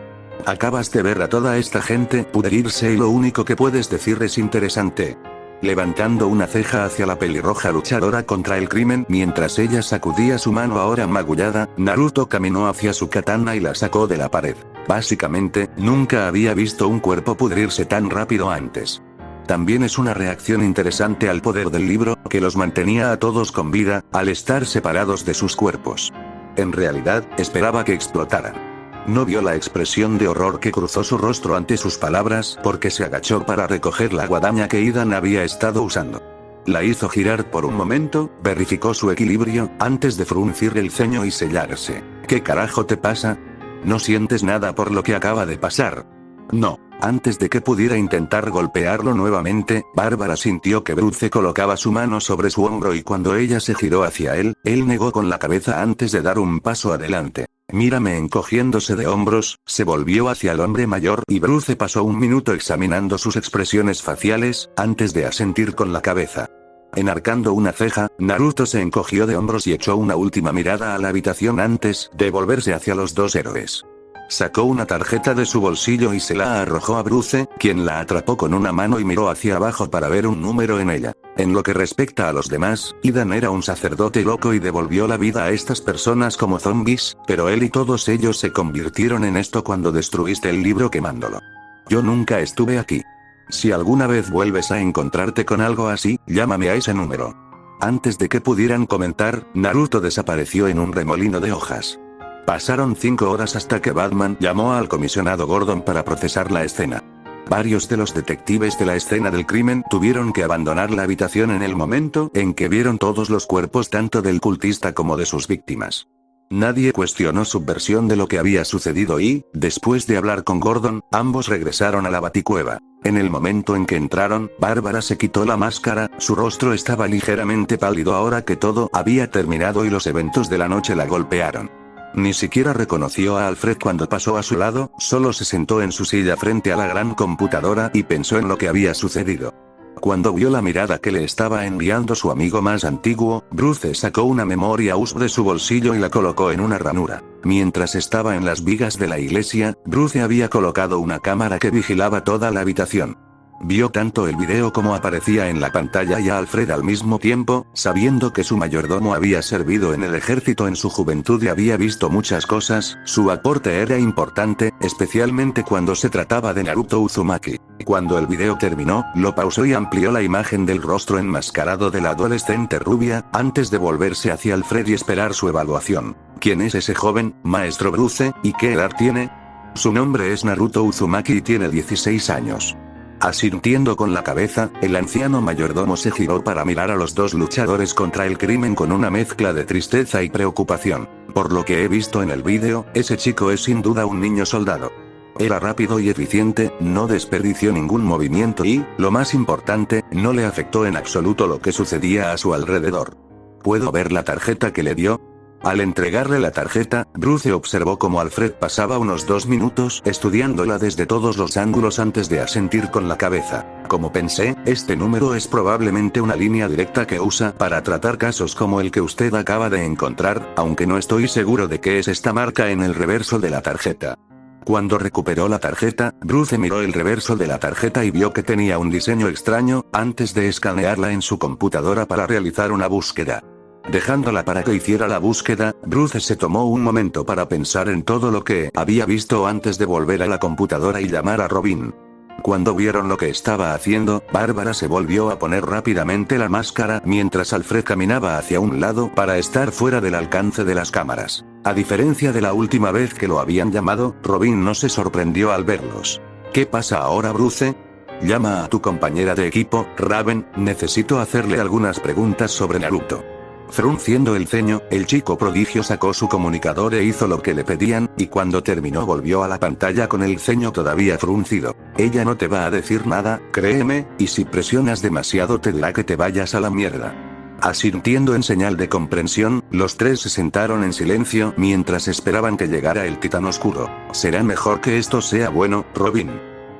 Acabas de ver a toda esta gente pudrirse y lo único que puedes decir es interesante. Levantando una ceja hacia la pelirroja luchadora contra el crimen mientras ella sacudía su mano ahora magullada, Naruto caminó hacia su katana y la sacó de la pared. Básicamente, nunca había visto un cuerpo pudrirse tan rápido antes. También es una reacción interesante al poder del libro, que los mantenía a todos con vida, al estar separados de sus cuerpos. En realidad, esperaba que explotaran. No vio la expresión de horror que cruzó su rostro ante sus palabras porque se agachó para recoger la guadaña que Idan había estado usando. La hizo girar por un momento, verificó su equilibrio, antes de fruncir el ceño y sellarse. ¿Qué carajo te pasa? ¿No sientes nada por lo que acaba de pasar? No. Antes de que pudiera intentar golpearlo nuevamente, Bárbara sintió que Bruce colocaba su mano sobre su hombro y cuando ella se giró hacia él negó con la cabeza antes de dar un paso adelante. Mírame. Encogiéndose de hombros, se volvió hacia el hombre mayor y Bruce pasó un minuto examinando sus expresiones faciales, antes de asentir con la cabeza. Enarcando una ceja, Naruto se encogió de hombros y echó una última mirada a la habitación antes de volverse hacia los dos héroes. Sacó una tarjeta de su bolsillo y se la arrojó a Bruce, quien la atrapó con una mano y miró hacia abajo para ver un número en ella. En lo que respecta a los demás, Idan era un sacerdote loco y devolvió la vida a estas personas como zombies, pero él y todos ellos se convirtieron en esto cuando destruiste el libro quemándolo. Yo nunca estuve aquí. Si alguna vez vuelves a encontrarte con algo así, llámame a ese número. Antes de que pudieran comentar, Naruto desapareció en un remolino de hojas. Pasaron 5 horas hasta que Batman llamó al comisionado Gordon para procesar la escena. Varios de los detectives de la escena del crimen tuvieron que abandonar la habitación en el momento en que vieron todos los cuerpos tanto del cultista como de sus víctimas. Nadie cuestionó su versión de lo que había sucedido y, después de hablar con Gordon, ambos regresaron a la baticueva. En el momento en que entraron, Bárbara se quitó la máscara, su rostro estaba ligeramente pálido ahora que todo había terminado y los eventos de la noche la golpearon. Ni siquiera reconoció a Alfred cuando pasó a su lado, solo se sentó en su silla frente a la gran computadora y pensó en lo que había sucedido. Cuando vio la mirada que le estaba enviando su amigo más antiguo, Bruce sacó una memoria USB de su bolsillo y la colocó en una ranura. Mientras estaba en las vigas de la iglesia, Bruce había colocado una cámara que vigilaba toda la habitación. Vio tanto el video como aparecía en la pantalla y a Alfred al mismo tiempo, sabiendo que su mayordomo había servido en el ejército en su juventud y había visto muchas cosas, su aporte era importante, especialmente cuando se trataba de Naruto Uzumaki. Cuando el video terminó, lo pausó y amplió la imagen del rostro enmascarado de la adolescente rubia, antes de volverse hacia Alfred y esperar su evaluación. ¿Quién es ese joven, maestro Bruce, y qué edad tiene? Su nombre es Naruto Uzumaki y tiene 16 años. Asintiendo con la cabeza, el anciano mayordomo se giró para mirar a los dos luchadores contra el crimen con una mezcla de tristeza y preocupación. Por lo que he visto en el vídeo, ese chico es sin duda un niño soldado. Era rápido y eficiente, no desperdició ningún movimiento y, lo más importante, no le afectó en absoluto lo que sucedía a su alrededor. ¿Puedo ver la tarjeta que le dio? Al entregarle la tarjeta, Bruce observó cómo Alfred pasaba unos 2 minutos estudiándola desde todos los ángulos antes de asentir con la cabeza. Como pensé, este número es probablemente una línea directa que usa para tratar casos como el que usted acaba de encontrar, aunque no estoy seguro de qué es esta marca en el reverso de la tarjeta. Cuando recuperó la tarjeta, Bruce miró el reverso de la tarjeta y vio que tenía un diseño extraño, antes de escanearla en su computadora para realizar una búsqueda. Dejándola para que hiciera la búsqueda, Bruce se tomó un momento para pensar en todo lo que había visto antes de volver a la computadora y llamar a Robin. Cuando vieron lo que estaba haciendo, Bárbara se volvió a poner rápidamente la máscara mientras Alfred caminaba hacia un lado para estar fuera del alcance de las cámaras. A diferencia de la última vez que lo habían llamado, Robin no se sorprendió al verlos. ¿Qué pasa ahora, Bruce? Llama a tu compañera de equipo, Raven, necesito hacerle algunas preguntas sobre Naruto. Frunciendo el ceño, el chico prodigio sacó su comunicador e hizo lo que le pedían, y cuando terminó volvió a la pantalla con el ceño todavía fruncido. Ella no te va a decir nada, créeme, y si presionas demasiado te dirá que te vayas a la mierda. Asintiendo en señal de comprensión, los tres se sentaron en silencio mientras esperaban que llegara el titán oscuro. Será mejor que esto sea bueno, Robin.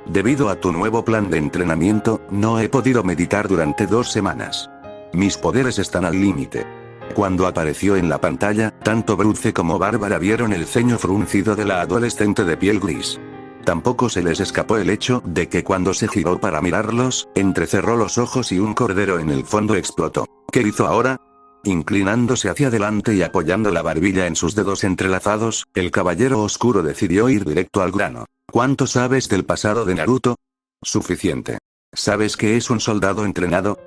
Debido a tu nuevo plan de entrenamiento, no he podido meditar durante 2 semanas. Mis poderes están al límite. Cuando apareció en la pantalla, tanto Bruce como Bárbara vieron el ceño fruncido de la adolescente de piel gris. Tampoco se les escapó el hecho de que cuando se giró para mirarlos, entrecerró los ojos y un cordero en el fondo explotó. ¿Qué hizo ahora? Inclinándose hacia adelante y apoyando la barbilla en sus dedos entrelazados, el caballero oscuro decidió ir directo al grano. ¿Cuánto sabes del pasado de Naruto? Suficiente. ¿Sabes que es un soldado entrenado?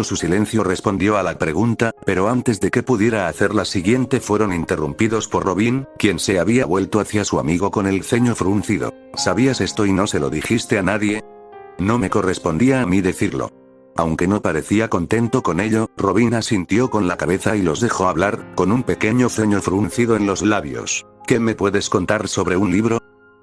Su silencio respondió a la pregunta, pero antes de que pudiera hacer la siguiente fueron interrumpidos por Robin, quien se había vuelto hacia su amigo con el ceño fruncido. ¿Sabías esto y no se lo dijiste a nadie? No me correspondía a mí decirlo. Aunque no parecía contento con ello, Robin asintió con la cabeza y los dejó hablar, con un pequeño ceño fruncido en los labios. ¿Qué me puedes contar sobre un libro?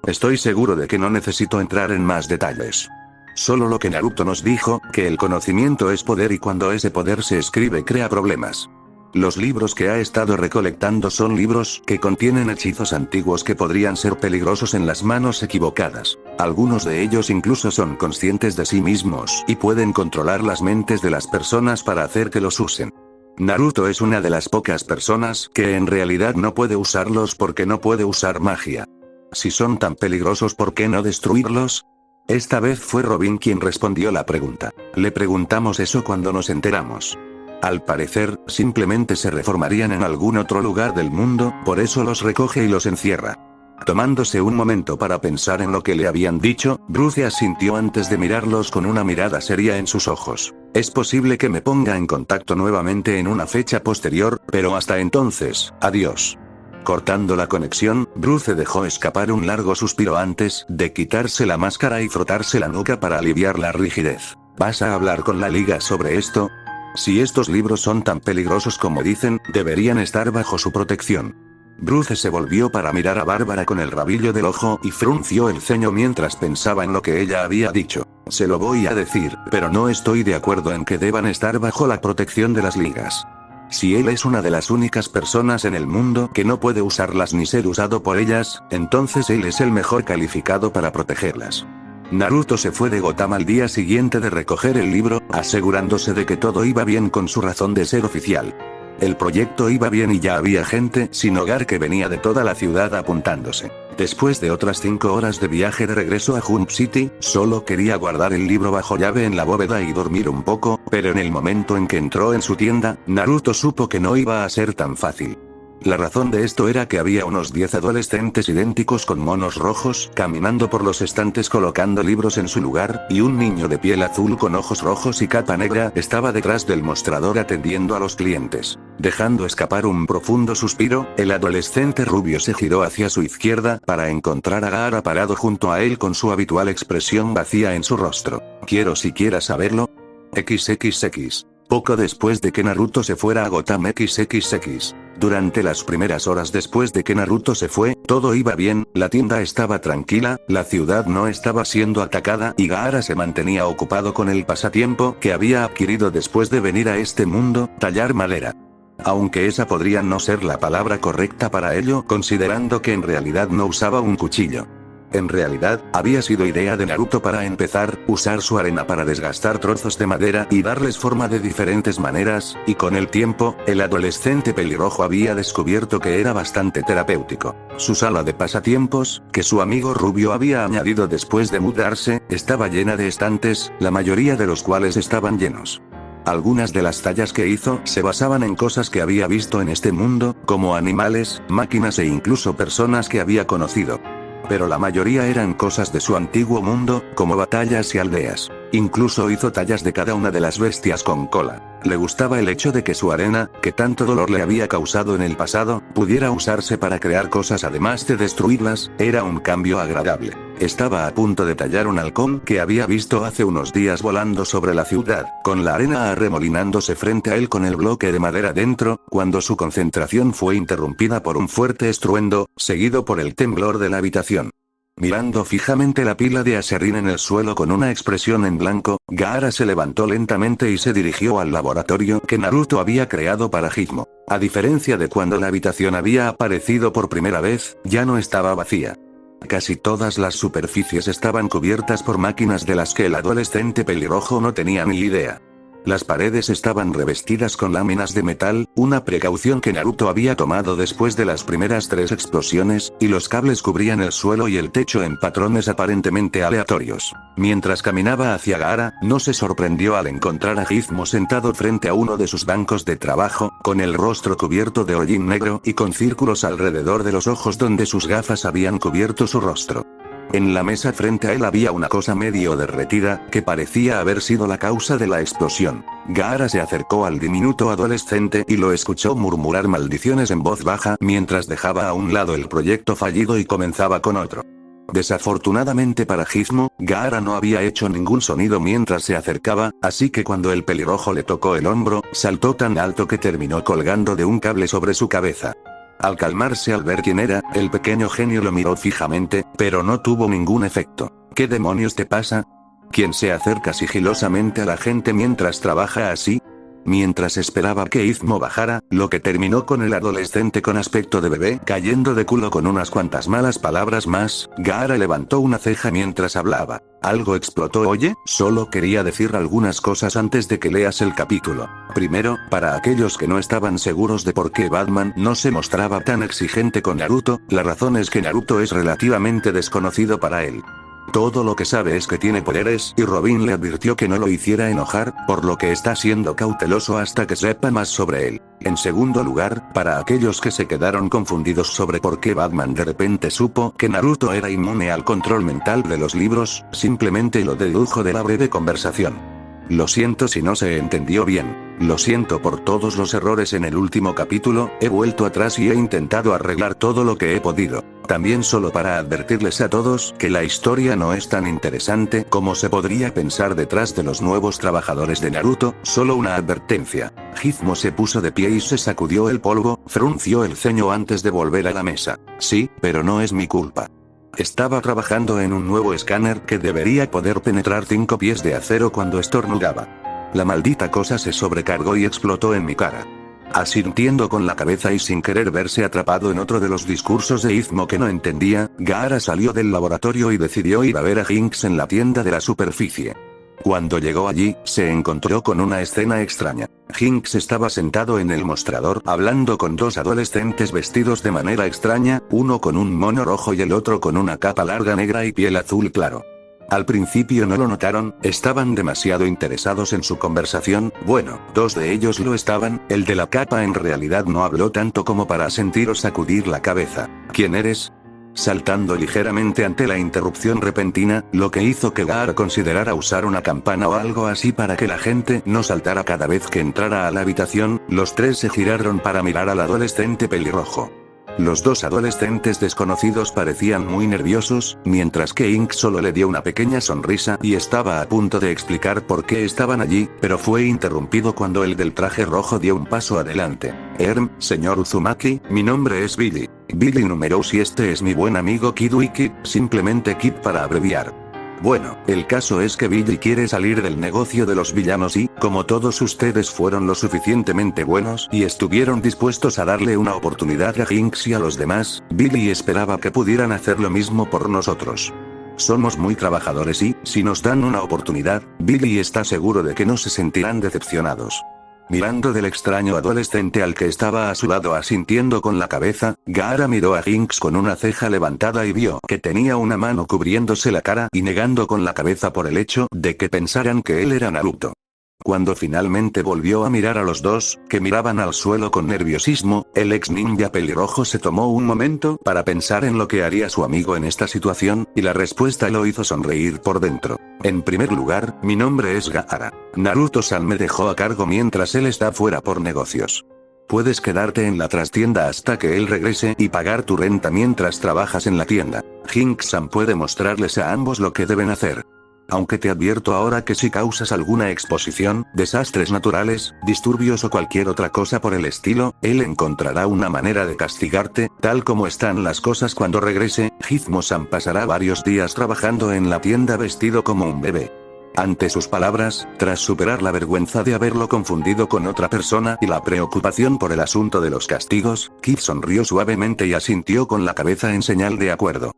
Estoy seguro de que no necesito entrar en más detalles. Solo lo que Naruto nos dijo, que el conocimiento es poder y cuando ese poder se escribe crea problemas. Los libros que ha estado recolectando son libros que contienen hechizos antiguos que podrían ser peligrosos en las manos equivocadas. Algunos de ellos incluso son conscientes de sí mismos y pueden controlar las mentes de las personas para hacer que los usen. Naruto es una de las pocas personas que en realidad no puede usarlos porque no puede usar magia. Si son tan peligrosos, ¿por qué no destruirlos? Esta vez fue Robin quien respondió la pregunta. Le preguntamos eso cuando nos enteramos. Al parecer, simplemente se reformarían en algún otro lugar del mundo, por eso los recoge y los encierra. Tomándose un momento para pensar en lo que le habían dicho, Bruce asintió antes de mirarlos con una mirada seria en sus ojos. Es posible que me ponga en contacto nuevamente en una fecha posterior, pero hasta entonces, adiós. Cortando la conexión, Bruce dejó escapar un largo suspiro antes de quitarse la máscara y frotarse la nuca para aliviar la rigidez. ¿Vas a hablar con la liga sobre esto? Si estos libros son tan peligrosos como dicen, deberían estar bajo su protección. Bruce se volvió para mirar a Bárbara con el rabillo del ojo y frunció el ceño mientras pensaba en lo que ella había dicho. Se lo voy a decir, pero no estoy de acuerdo en que deban estar bajo la protección de las ligas. Si él es una de las únicas personas en el mundo que no puede usarlas ni ser usado por ellas, entonces él es el mejor calificado para protegerlas. Naruto se fue de Gotama al día siguiente de recoger el libro, asegurándose de que todo iba bien con su razón de ser oficial. El proyecto iba bien y ya había gente sin hogar que venía de toda la ciudad apuntándose. Después de otras 5 horas de viaje de regreso a Jump City, solo quería guardar el libro bajo llave en la bóveda y dormir un poco, pero en el momento en que entró en su tienda, Naruto supo que no iba a ser tan fácil. La razón de esto era que había unos 10 adolescentes idénticos con monos rojos caminando por los estantes colocando libros en su lugar, y un niño de piel azul con ojos rojos y capa negra estaba detrás del mostrador atendiendo a los clientes. Dejando escapar un profundo suspiro, el adolescente rubio se giró hacia su izquierda para encontrar a Gaara parado junto a él con su habitual expresión vacía en su rostro. ¿Quiero siquiera saberlo? XXX. Poco después de que Naruto se fuera a Gotama XXX. Durante las primeras horas después de que Naruto se fue, todo iba bien, la tienda estaba tranquila, la ciudad no estaba siendo atacada y Gaara se mantenía ocupado con el pasatiempo que había adquirido después de venir a este mundo, tallar madera. Aunque esa podría no ser la palabra correcta para ello, considerando que en realidad no usaba un cuchillo. En realidad, había sido idea de Naruto para empezar, usar su arena para desgastar trozos de madera y darles forma de diferentes maneras, y con el tiempo, el adolescente pelirrojo había descubierto que era bastante terapéutico. Su sala de pasatiempos, que su amigo rubio había añadido después de mudarse, estaba llena de estantes, la mayoría de los cuales estaban llenos. Algunas de las tallas que hizo se basaban en cosas que había visto en este mundo, como animales, máquinas e incluso personas que había conocido. Pero la mayoría eran cosas de su antiguo mundo, como batallas y aldeas. Incluso hizo tallas de cada una de las bestias con cola. Le gustaba el hecho de que su arena, que tanto dolor le había causado en el pasado, pudiera usarse para crear cosas además de destruirlas, era un cambio agradable. Estaba a punto de tallar un halcón que había visto hace unos días volando sobre la ciudad, con la arena arremolinándose frente a él con el bloque de madera dentro, cuando su concentración fue interrumpida por un fuerte estruendo, seguido por el temblor de la habitación. Mirando fijamente la pila de aserrín en el suelo con una expresión en blanco, Gaara se levantó lentamente y se dirigió al laboratorio que Naruto había creado para Gizmo. A diferencia de cuando la habitación había aparecido por primera vez, ya no estaba vacía. Casi todas las superficies estaban cubiertas por máquinas de las que el adolescente pelirrojo no tenía ni idea. Las paredes estaban revestidas con láminas de metal, una precaución que Naruto había tomado después de las primeras 3 explosiones, y los cables cubrían el suelo y el techo en patrones aparentemente aleatorios. Mientras caminaba hacia Gaara, no se sorprendió al encontrar a Gizmo sentado frente a uno de sus bancos de trabajo, con el rostro cubierto de hollín negro y con círculos alrededor de los ojos donde sus gafas habían cubierto su rostro. En la mesa frente a él había una cosa medio derretida, que parecía haber sido la causa de la explosión. Gaara se acercó al diminuto adolescente y lo escuchó murmurar maldiciones en voz baja mientras dejaba a un lado el proyecto fallido y comenzaba con otro. Desafortunadamente para Gizmo, Gaara no había hecho ningún sonido mientras se acercaba, así que cuando el pelirrojo le tocó el hombro, saltó tan alto que terminó colgando de un cable sobre su cabeza. Al calmarse al ver quién era, el pequeño genio lo miró fijamente, pero no tuvo ningún efecto. ¿Qué demonios te pasa? ¿Quién se acerca sigilosamente a la gente mientras trabaja así? Mientras esperaba que Gizmo bajara, lo que terminó con el adolescente con aspecto de bebé cayendo de culo con unas cuantas malas palabras más, Gaara levantó una ceja mientras hablaba. Algo explotó. Oye, solo quería decir algunas cosas antes de que leas el capítulo. Primero, para aquellos que no estaban seguros de por qué Batman no se mostraba tan exigente con Naruto, la razón es que Naruto es relativamente desconocido para él. Todo lo que sabe es que tiene poderes y Robin le advirtió que no lo hiciera enojar, por lo que está siendo cauteloso hasta que sepa más sobre él. En segundo lugar, para aquellos que se quedaron confundidos sobre por qué Batman de repente supo que Naruto era inmune al control mental de los libros, simplemente lo dedujo de la breve conversación. Lo siento si no se entendió bien. Lo siento por todos los errores en el último capítulo, he vuelto atrás y he intentado arreglar todo lo que he podido. También solo para advertirles a todos que la historia no es tan interesante como se podría pensar detrás de los nuevos trabajadores de Naruto, solo una advertencia. Gizmo se puso de pie y se sacudió el polvo, frunció el ceño antes de volver a la mesa. Sí, pero no es mi culpa. Estaba trabajando en un nuevo escáner que debería poder penetrar 5 pies de acero cuando estornudaba. La maldita cosa se sobrecargó y explotó en mi cara. Asintiendo con la cabeza y sin querer verse atrapado en otro de los discursos de Izmo que no entendía, Gaara salió del laboratorio y decidió ir a ver a Jinx en la tienda de la superficie. Cuando llegó allí, se encontró con una escena extraña. Jinx estaba sentado en el mostrador hablando con dos adolescentes vestidos de manera extraña, uno con un mono rojo y el otro con una capa larga negra y piel azul claro. Al principio no lo notaron, estaban demasiado interesados en su conversación, bueno, dos de ellos lo estaban, el de la capa en realidad no habló tanto como para sentir o sacudir la cabeza. ¿Quién eres? Saltando ligeramente ante la interrupción repentina, lo que hizo que Gaara considerara usar una campana o algo así para que la gente no saltara cada vez que entrara a la habitación, los tres se giraron para mirar al adolescente pelirrojo. Los dos adolescentes desconocidos parecían muy nerviosos, mientras que Ink solo le dio una pequeña sonrisa y estaba a punto de explicar por qué estaban allí, pero fue interrumpido cuando el del traje rojo dio un paso adelante. Señor Uzumaki, mi nombre es Billy. Billy Numerous y este es mi buen amigo Kid Kid, simplemente Kid para abreviar. Bueno, el caso es que Billy quiere salir del negocio de los villanos y, como todos ustedes fueron lo suficientemente buenos y estuvieron dispuestos a darle una oportunidad a Jinx y a los demás, Billy esperaba que pudieran hacer lo mismo por nosotros. Somos muy trabajadores y, si nos dan una oportunidad, Billy está seguro de que no se sentirán decepcionados. Mirando del extraño adolescente al que estaba a su lado asintiendo con la cabeza, Gaara miró a Jinx con una ceja levantada y vio que tenía una mano cubriéndose la cara y negando con la cabeza por el hecho de que pensaran que él era Naruto. Cuando finalmente volvió a mirar a los dos, que miraban al suelo con nerviosismo, el ex ninja pelirrojo se tomó un momento para pensar en lo que haría su amigo en esta situación, y la respuesta lo hizo sonreír por dentro. En primer lugar, mi nombre es Gaara. Naruto-san me dejó a cargo mientras él está fuera por negocios. Puedes quedarte en la trastienda hasta que él regrese y pagar tu renta mientras trabajas en la tienda. Jinx-san puede mostrarles a ambos lo que deben hacer. Aunque te advierto ahora que si causas alguna exposición, desastres naturales, disturbios o cualquier otra cosa por el estilo, él encontrará una manera de castigarte, tal como están las cosas cuando regrese. Izmo-san pasará varios días trabajando en la tienda vestido como un bebé. Ante sus palabras, tras superar la vergüenza de haberlo confundido con otra persona y la preocupación por el asunto de los castigos, Kid sonrió suavemente y asintió con la cabeza en señal de acuerdo.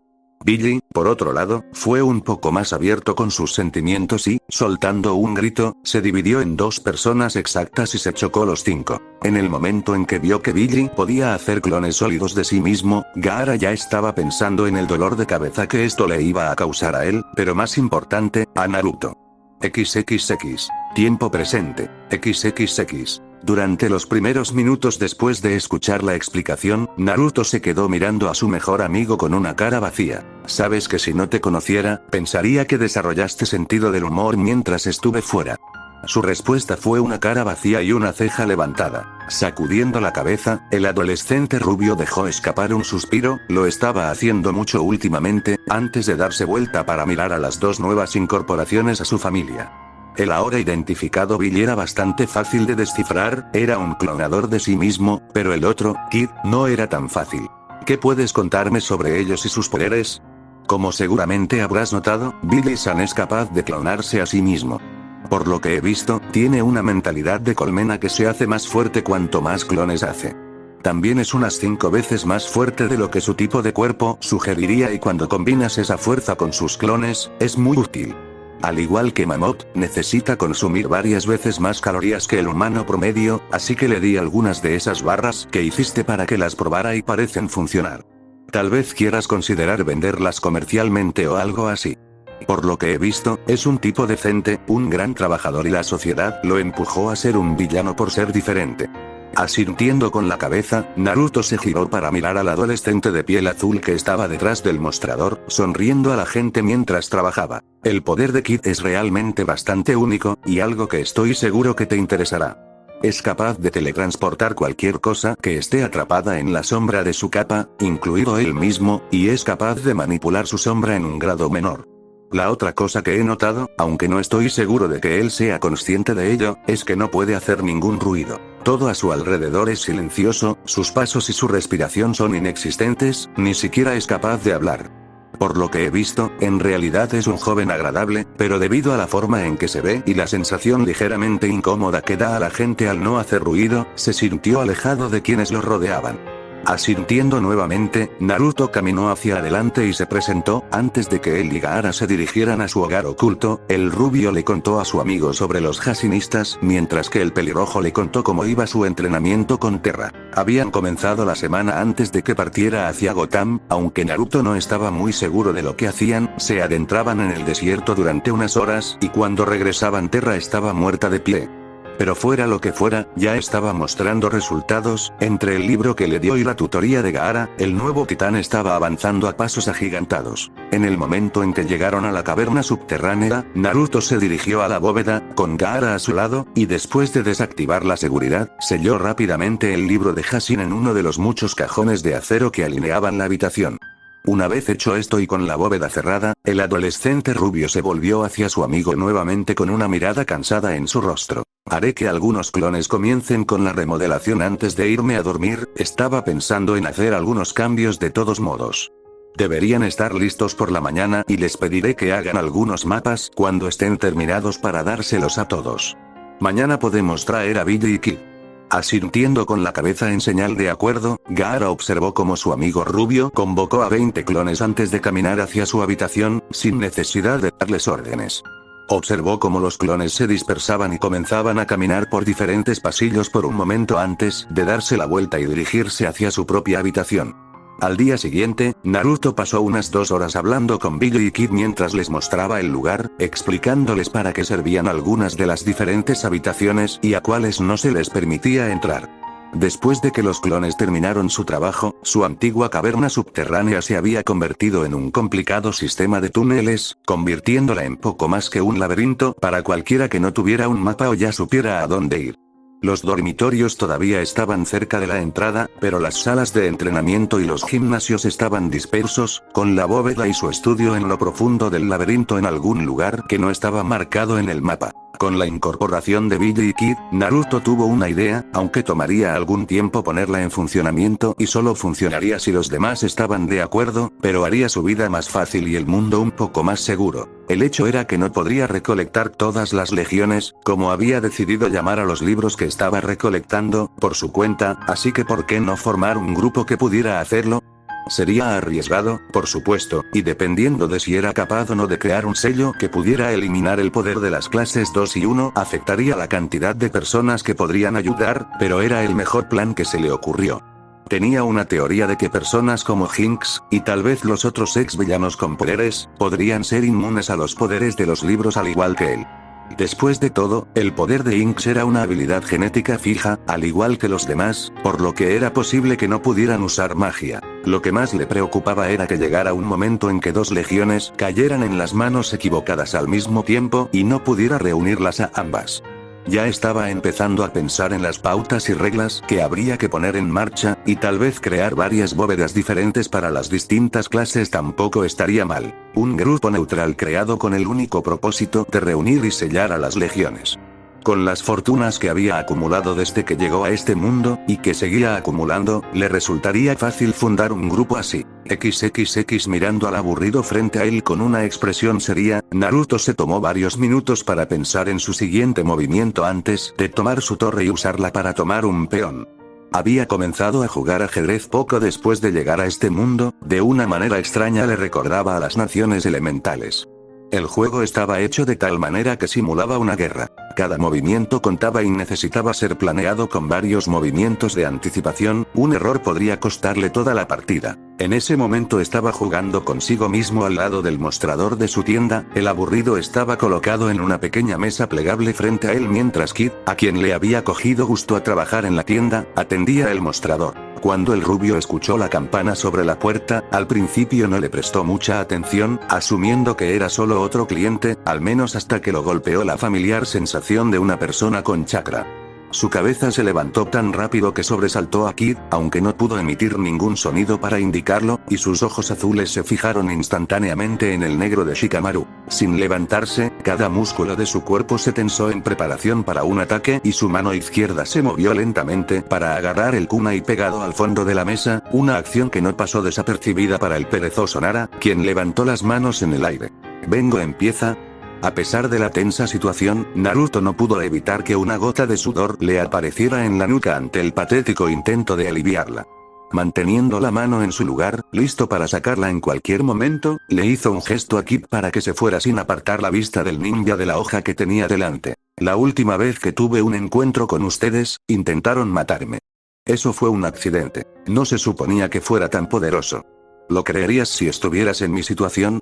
Billy, por otro lado, fue un poco más abierto con sus sentimientos y, soltando un grito, se dividió en dos personas exactas y se chocó los cinco. En el momento en que vio que Billy podía hacer clones sólidos de sí mismo, Gaara ya estaba pensando en el dolor de cabeza que esto le iba a causar a él, pero más importante, a Naruto. XXX. Tiempo presente. XXX. Durante los primeros minutos después de escuchar la explicación, Naruto se quedó mirando a su mejor amigo con una cara vacía. Sabes que si no te conociera, pensaría que desarrollaste sentido del humor mientras estuve fuera. Su respuesta fue una cara vacía y una ceja levantada. Sacudiendo la cabeza, el adolescente rubio dejó escapar un suspiro, lo estaba haciendo mucho últimamente, antes de darse vuelta para mirar a las dos nuevas incorporaciones a su familia. El ahora identificado Billy era bastante fácil de descifrar, era un clonador de sí mismo, pero el otro, Kid, no era tan fácil. ¿Qué puedes contarme sobre ellos y sus poderes? Como seguramente habrás notado, Billy-san es capaz de clonarse a sí mismo. Por lo que he visto, tiene una mentalidad de colmena que se hace más fuerte cuanto más clones hace. También es unas 5 veces más fuerte de lo que su tipo de cuerpo sugeriría y cuando combinas esa fuerza con sus clones, es muy útil. Al igual que Mammoth, necesita consumir varias veces más calorías que el humano promedio, así que le di algunas de esas barras que hiciste para que las probara y parecen funcionar. Tal vez quieras considerar venderlas comercialmente o algo así. Por lo que he visto, es un tipo decente, un gran trabajador y la sociedad lo empujó a ser un villano por ser diferente. Asintiendo con la cabeza, Naruto se giró para mirar al adolescente de piel azul que estaba detrás del mostrador, sonriendo a la gente mientras trabajaba. El poder de Kid es realmente bastante único, y algo que estoy seguro que te interesará. Es capaz de teletransportar cualquier cosa que esté atrapada en la sombra de su capa, incluido él mismo, y es capaz de manipular su sombra en un grado menor. La otra cosa que he notado, aunque no estoy seguro de que él sea consciente de ello, es que no puede hacer ningún ruido. Todo a su alrededor es silencioso, sus pasos y su respiración son inexistentes, ni siquiera es capaz de hablar. Por lo que he visto, en realidad es un joven agradable, pero debido a la forma en que se ve y la sensación ligeramente incómoda que da a la gente al no hacer ruido, se sintió alejado de quienes lo rodeaban. Asintiendo nuevamente, Naruto caminó hacia adelante y se presentó. Antes de que él y Gaara se dirigieran a su hogar oculto, el rubio le contó a su amigo sobre los Hashinistas, mientras que el pelirrojo le contó cómo iba su entrenamiento con Terra. Habían comenzado la semana antes de que partiera hacia Gotham. Aunque Naruto no estaba muy seguro de lo que hacían, se adentraban en el desierto durante unas horas, y cuando regresaban Terra estaba muerta de pie. Pero fuera lo que fuera, ya estaba mostrando resultados. Entre el libro que le dio y la tutoría de Gaara, el nuevo titán estaba avanzando a pasos agigantados. En el momento en que llegaron a la caverna subterránea, Naruto se dirigió a la bóveda, con Gaara a su lado, y después de desactivar la seguridad, selló rápidamente el libro de Hashin en uno de los muchos cajones de acero que alineaban la habitación. Una vez hecho esto y con la bóveda cerrada, el adolescente rubio se volvió hacia su amigo nuevamente con una mirada cansada en su rostro. Haré que algunos clones comiencen con la remodelación antes de irme a dormir. Estaba pensando en hacer algunos cambios de todos modos. Deberían estar listos por la mañana y les pediré que hagan algunos mapas cuando estén terminados para dárselos a todos. Mañana podemos traer a Billy y Kid. Asintiendo con la cabeza en señal de acuerdo, Gaara observó cómo su amigo rubio convocó a 20 clones antes de caminar hacia su habitación, sin necesidad de darles órdenes. Observó cómo los clones se dispersaban y comenzaban a caminar por diferentes pasillos por un momento antes de darse la vuelta y dirigirse hacia su propia habitación. Al día siguiente, Naruto pasó unas 2 horas hablando con Billy y Kid mientras les mostraba el lugar, explicándoles para qué servían algunas de las diferentes habitaciones y a cuáles no se les permitía entrar. Después de que los clones terminaron su trabajo, su antigua caverna subterránea se había convertido en un complicado sistema de túneles, convirtiéndola en poco más que un laberinto para cualquiera que no tuviera un mapa o ya supiera a dónde ir. Los dormitorios todavía estaban cerca de la entrada, pero las salas de entrenamiento y los gimnasios estaban dispersos, con la bóveda y su estudio en lo profundo del laberinto en algún lugar que no estaba marcado en el mapa. Con la incorporación de Billy y Kid, Naruto tuvo una idea, aunque tomaría algún tiempo ponerla en funcionamiento y solo funcionaría si los demás estaban de acuerdo, pero haría su vida más fácil y el mundo un poco más seguro. El hecho era que no podría recolectar todas las legiones, como había decidido llamar a los libros que estaba recolectando, por su cuenta, así que ¿por qué no formar un grupo que pudiera hacerlo? Sería arriesgado, por supuesto, y dependiendo de si era capaz o no de crear un sello que pudiera eliminar el poder de las clases 2 y 1, afectaría la cantidad de personas que podrían ayudar, pero era el mejor plan que se le ocurrió. Tenía una teoría de que personas como Jinx, y tal vez los otros ex villanos con poderes, podrían ser inmunes a los poderes de los libros al igual que él. Después de todo, el poder de Jinx era una habilidad genética fija, al igual que los demás, por lo que era posible que no pudieran usar magia. Lo que más le preocupaba era que llegara un momento en que 2 legiones cayeran en las manos equivocadas al mismo tiempo y no pudiera reunirlas a ambas. Ya estaba empezando a pensar en las pautas y reglas que habría que poner en marcha, y tal vez crear varias bóvedas diferentes para las distintas clases tampoco estaría mal. Un grupo neutral creado con el único propósito de reunir y sellar a las legiones. Con las fortunas que había acumulado desde que llegó a este mundo, y que seguía acumulando, le resultaría fácil fundar un grupo así. XXX mirando al aburrido frente a él con una expresión seria, Naruto se tomó varios minutos para pensar en su siguiente movimiento antes de tomar su torre y usarla para tomar un peón. Había comenzado a jugar ajedrez poco después de llegar a este mundo, de una manera extraña le recordaba a las naciones elementales. El juego estaba hecho de tal manera que simulaba una guerra. Cada movimiento contaba y necesitaba ser planeado con varios movimientos de anticipación. Un error podría costarle toda la partida. En ese momento estaba jugando consigo mismo al lado del mostrador de su tienda. El aburrido estaba colocado en una pequeña mesa plegable frente a él mientras Kid, a quien le había cogido gusto a trabajar en la tienda, atendía el mostrador. Cuando el rubio escuchó la campana sobre la puerta, al principio no le prestó mucha atención, asumiendo que era solo otro cliente, al menos hasta que lo golpeó la familiar sensación de una persona con chakra. Su cabeza se levantó tan rápido que sobresaltó a Kid, aunque no pudo emitir ningún sonido para indicarlo, y sus ojos azules se fijaron instantáneamente en el negro de Shikamaru. Sin levantarse, cada músculo de su cuerpo se tensó en preparación para un ataque y su mano izquierda se movió lentamente para agarrar el kunai pegado al fondo de la mesa, una acción que no pasó desapercibida para el perezoso Nara, quien levantó las manos en el aire. Vengo empieza. A pesar de la tensa situación, Naruto no pudo evitar que una gota de sudor le apareciera en la nuca ante el patético intento de aliviarla. Manteniendo la mano en su lugar, listo para sacarla en cualquier momento, le hizo un gesto a Kid para que se fuera sin apartar la vista del ninja de la hoja que tenía delante. La última vez que tuve un encuentro con ustedes, intentaron matarme. Eso fue un accidente. No se suponía que fuera tan poderoso. ¿Lo creerías si estuvieras en mi situación?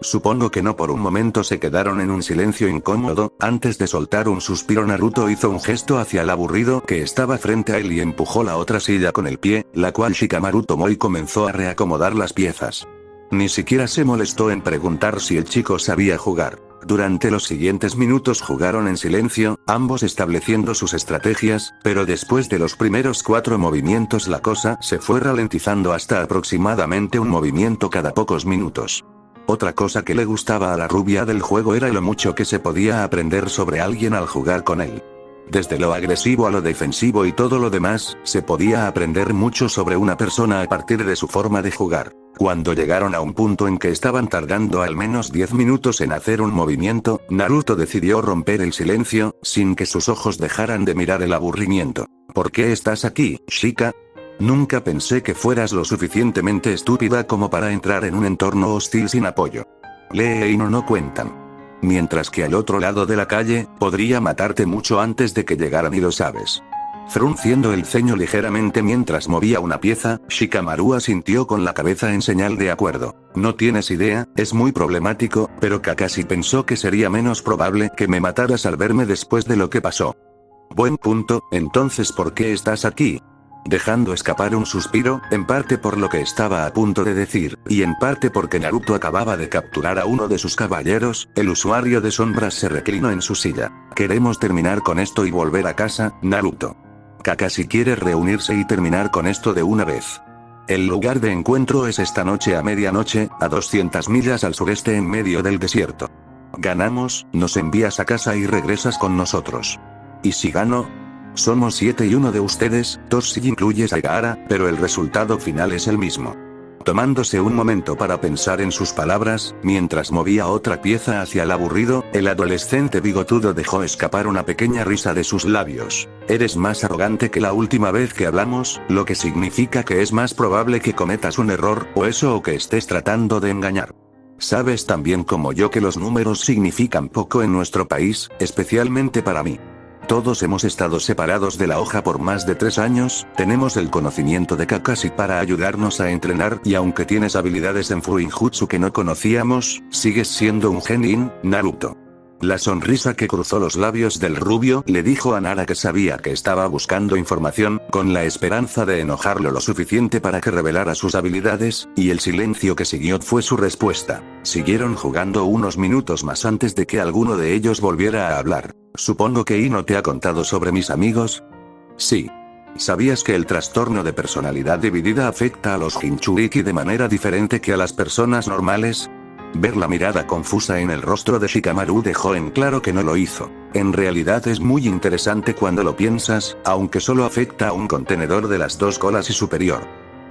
Supongo que no. Por un momento se quedaron en un silencio incómodo. Antes de soltar un suspiro, Naruto hizo un gesto hacia el aburrido que estaba frente a él y empujó la otra silla con el pie, la cual Shikamaru tomó y comenzó a reacomodar las piezas. Ni siquiera se molestó en preguntar si el chico sabía jugar. Durante los siguientes minutos jugaron en silencio, ambos estableciendo sus estrategias, pero después de los primeros 4 movimientos la cosa se fue ralentizando hasta aproximadamente un movimiento cada pocos minutos. Otra cosa que le gustaba a la rubia del juego era lo mucho que se podía aprender sobre alguien al jugar con él. Desde lo agresivo a lo defensivo y todo lo demás, se podía aprender mucho sobre una persona a partir de su forma de jugar. Cuando llegaron a un punto en que estaban tardando al menos 10 minutos en hacer un movimiento, Naruto decidió romper el silencio, sin que sus ojos dejaran de mirar el aburrimiento. ¿Por qué estás aquí, Shika? Nunca pensé que fueras lo suficientemente estúpida como para entrar en un entorno hostil sin apoyo. Lee y no cuentan. Mientras que al otro lado de la calle, podría matarte mucho antes de que llegaran y lo sabes. Frunciendo el ceño ligeramente mientras movía una pieza, Shikamaru asintió con la cabeza en señal de acuerdo. No tienes idea, es muy problemático, pero Kakashi pensó que sería menos probable que me mataras al verme después de lo que pasó. Buen punto. Entonces ¿por qué estás aquí? Dejando escapar un suspiro, en parte por lo que estaba a punto de decir, y en parte porque Naruto acababa de capturar a uno de sus caballeros, el usuario de sombras se reclinó en su silla. Queremos terminar con esto y volver a casa, Naruto. Kakashi quiere reunirse y terminar con esto de una vez. El lugar de encuentro es esta noche a medianoche, a 200 millas al sureste en medio del desierto. Ganamos, nos envías a casa y regresas con nosotros. ¿Y si gano? Somos 7 y uno de ustedes, 2 si incluyes a Gaara, pero el resultado final es el mismo. Tomándose un momento para pensar en sus palabras, mientras movía otra pieza hacia el aburrido, el adolescente bigotudo dejó escapar una pequeña risa de sus labios. Eres más arrogante que la última vez que hablamos, lo que significa que es más probable que cometas un error, o eso o que estés tratando de engañar. Sabes tan bien como yo que los números significan poco en nuestro país, especialmente para mí. Todos hemos estado separados de la hoja por más de 3 años, tenemos el conocimiento de Kakashi para ayudarnos a entrenar y aunque tienes habilidades en Fuinjutsu que no conocíamos, sigues siendo un genin, Naruto. La sonrisa que cruzó los labios del rubio le dijo a Nara que sabía que estaba buscando información, con la esperanza de enojarlo lo suficiente para que revelara sus habilidades, y el silencio que siguió fue su respuesta. Siguieron jugando unos minutos más antes de que alguno de ellos volviera a hablar. Supongo que Ino te ha contado sobre mis amigos. Sí. ¿Sabías que el trastorno de personalidad dividida afecta a los Jinchuriki de manera diferente que a las personas normales? Ver la mirada confusa en el rostro de Shikamaru dejó en claro que no lo hizo. En realidad es muy interesante cuando lo piensas, aunque solo afecta a un contenedor de las 2 colas y superior.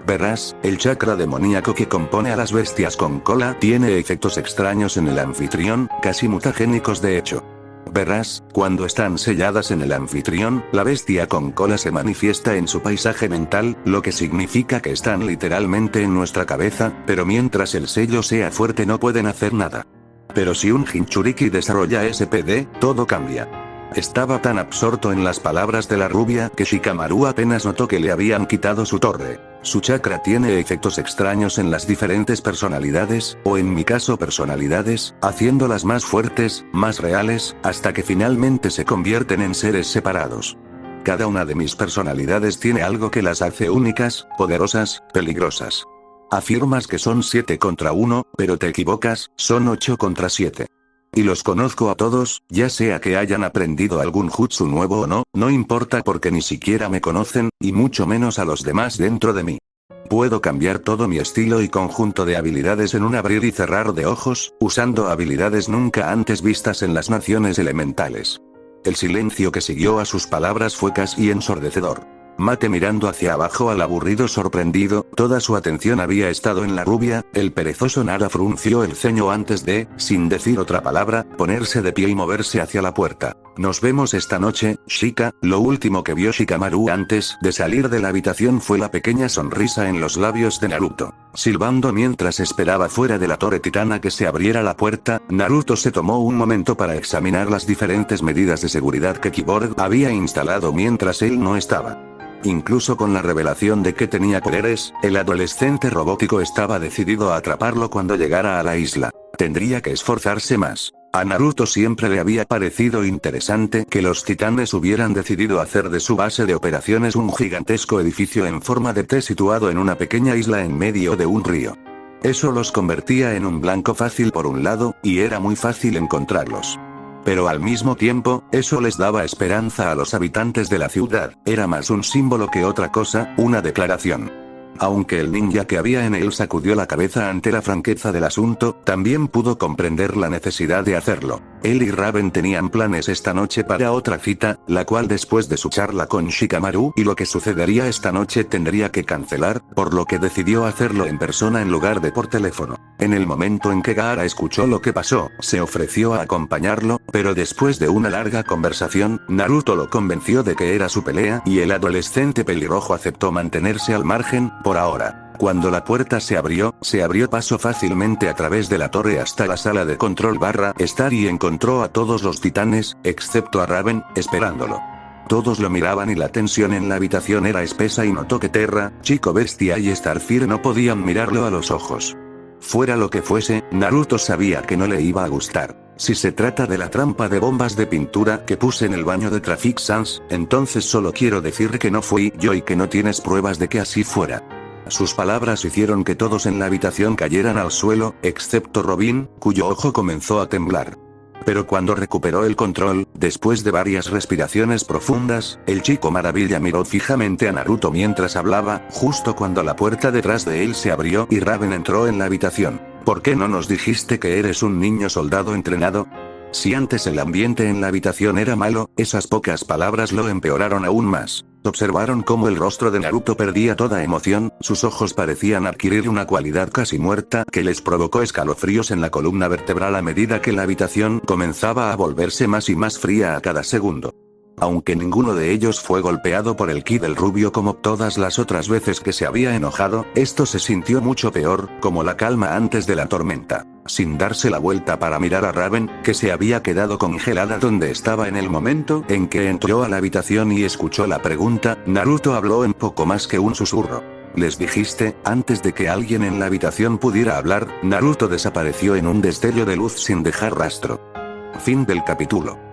Verás, el chakra demoníaco que compone a las bestias con cola tiene efectos extraños en el anfitrión, casi mutagénicos de hecho. Verás, cuando están selladas en el anfitrión, la bestia con cola se manifiesta en su paisaje mental, lo que significa que están literalmente en nuestra cabeza, pero mientras el sello sea fuerte no pueden hacer nada. Pero si un Jinchuriki desarrolla SPD, todo cambia. Estaba tan absorto en las palabras de la rubia que Shikamaru apenas notó que le habían quitado su torre. Su chakra tiene efectos extraños en las diferentes personalidades, o en mi caso personalidades, haciéndolas más fuertes, más reales, hasta que finalmente se convierten en seres separados. Cada una de mis personalidades tiene algo que las hace únicas, poderosas, peligrosas. Afirmas que son 7 contra 1, pero te equivocas, son 8 contra 7. Y los conozco a todos, ya sea que hayan aprendido algún jutsu nuevo o no, no importa porque ni siquiera me conocen, y mucho menos a los demás dentro de mí. Puedo cambiar todo mi estilo y conjunto de habilidades en un abrir y cerrar de ojos, usando habilidades nunca antes vistas en las naciones elementales. El silencio que siguió a sus palabras fue casi ensordecedor. Mate mirando hacia abajo al aburrido sorprendido, toda su atención había estado en la rubia, el perezoso Nara frunció el ceño antes de, sin decir otra palabra, ponerse de pie y moverse hacia la puerta. Nos vemos esta noche, Shika. Lo último que vio Shikamaru antes de salir de la habitación fue la pequeña sonrisa en los labios de Naruto. Silbando mientras esperaba fuera de la torre titana que se abriera la puerta, Naruto se tomó un momento para examinar las diferentes medidas de seguridad que Cyborg había instalado mientras él no estaba. Incluso con la revelación de que tenía poderes, el adolescente robótico estaba decidido a atraparlo cuando llegara a la isla. Tendría que esforzarse más. A Naruto siempre le había parecido interesante que los titanes hubieran decidido hacer de su base de operaciones un gigantesco edificio en forma de T situado en una pequeña isla en medio de un río. Eso los convertía en un blanco fácil por un lado, y era muy fácil encontrarlos. Pero al mismo tiempo, eso les daba esperanza a los habitantes de la ciudad, era más un símbolo que otra cosa, una declaración. Aunque el ninja que había en él sacudió la cabeza ante la franqueza del asunto, también pudo comprender la necesidad de hacerlo. Él y Raven tenían planes esta noche para otra cita, la cual después de su charla con Shikamaru y lo que sucedería esta noche tendría que cancelar, por lo que decidió hacerlo en persona en lugar de por teléfono. En el momento en que Gaara escuchó lo que pasó, se ofreció a acompañarlo, pero después de una larga conversación, Naruto lo convenció de que era su pelea y el adolescente pelirrojo aceptó mantenerse al margen, por ahora. Cuando la puerta se abrió paso fácilmente a través de la torre hasta la sala de control estar y encontró a todos los titanes, excepto a Raven, esperándolo. Todos lo miraban y la tensión en la habitación era espesa y notó que Terra, Chico Bestia y Starfire no podían mirarlo a los ojos. Fuera lo que fuese, Naruto sabía que no le iba a gustar. Si se trata de la trampa de bombas de pintura que puse en el baño de Traffic Sans, entonces solo quiero decir que no fui yo y que no tienes pruebas de que así fuera. Sus palabras hicieron que todos en la habitación cayeran al suelo, excepto Robin, cuyo ojo comenzó a temblar. Pero cuando recuperó el control, después de varias respiraciones profundas, el chico maravilla miró fijamente a Naruto mientras hablaba, justo cuando la puerta detrás de él se abrió y Raven entró en la habitación. ¿Por qué no nos dijiste que eres un niño soldado entrenado? Si antes el ambiente en la habitación era malo, esas pocas palabras lo empeoraron aún más. Observaron cómo el rostro de Naruto perdía toda emoción, sus ojos parecían adquirir una cualidad casi muerta que les provocó escalofríos en la columna vertebral a medida que la habitación comenzaba a volverse más y más fría a cada segundo. Aunque ninguno de ellos fue golpeado por el ki del rubio como todas las otras veces que se había enojado, esto se sintió mucho peor, como la calma antes de la tormenta. Sin darse la vuelta para mirar a Raven, que se había quedado congelada donde estaba en el momento en que entró a la habitación y escuchó la pregunta, Naruto habló en poco más que un susurro. ¿Les dijiste? Antes de que alguien en la habitación pudiera hablar, Naruto desapareció en un destello de luz sin dejar rastro. Fin del capítulo.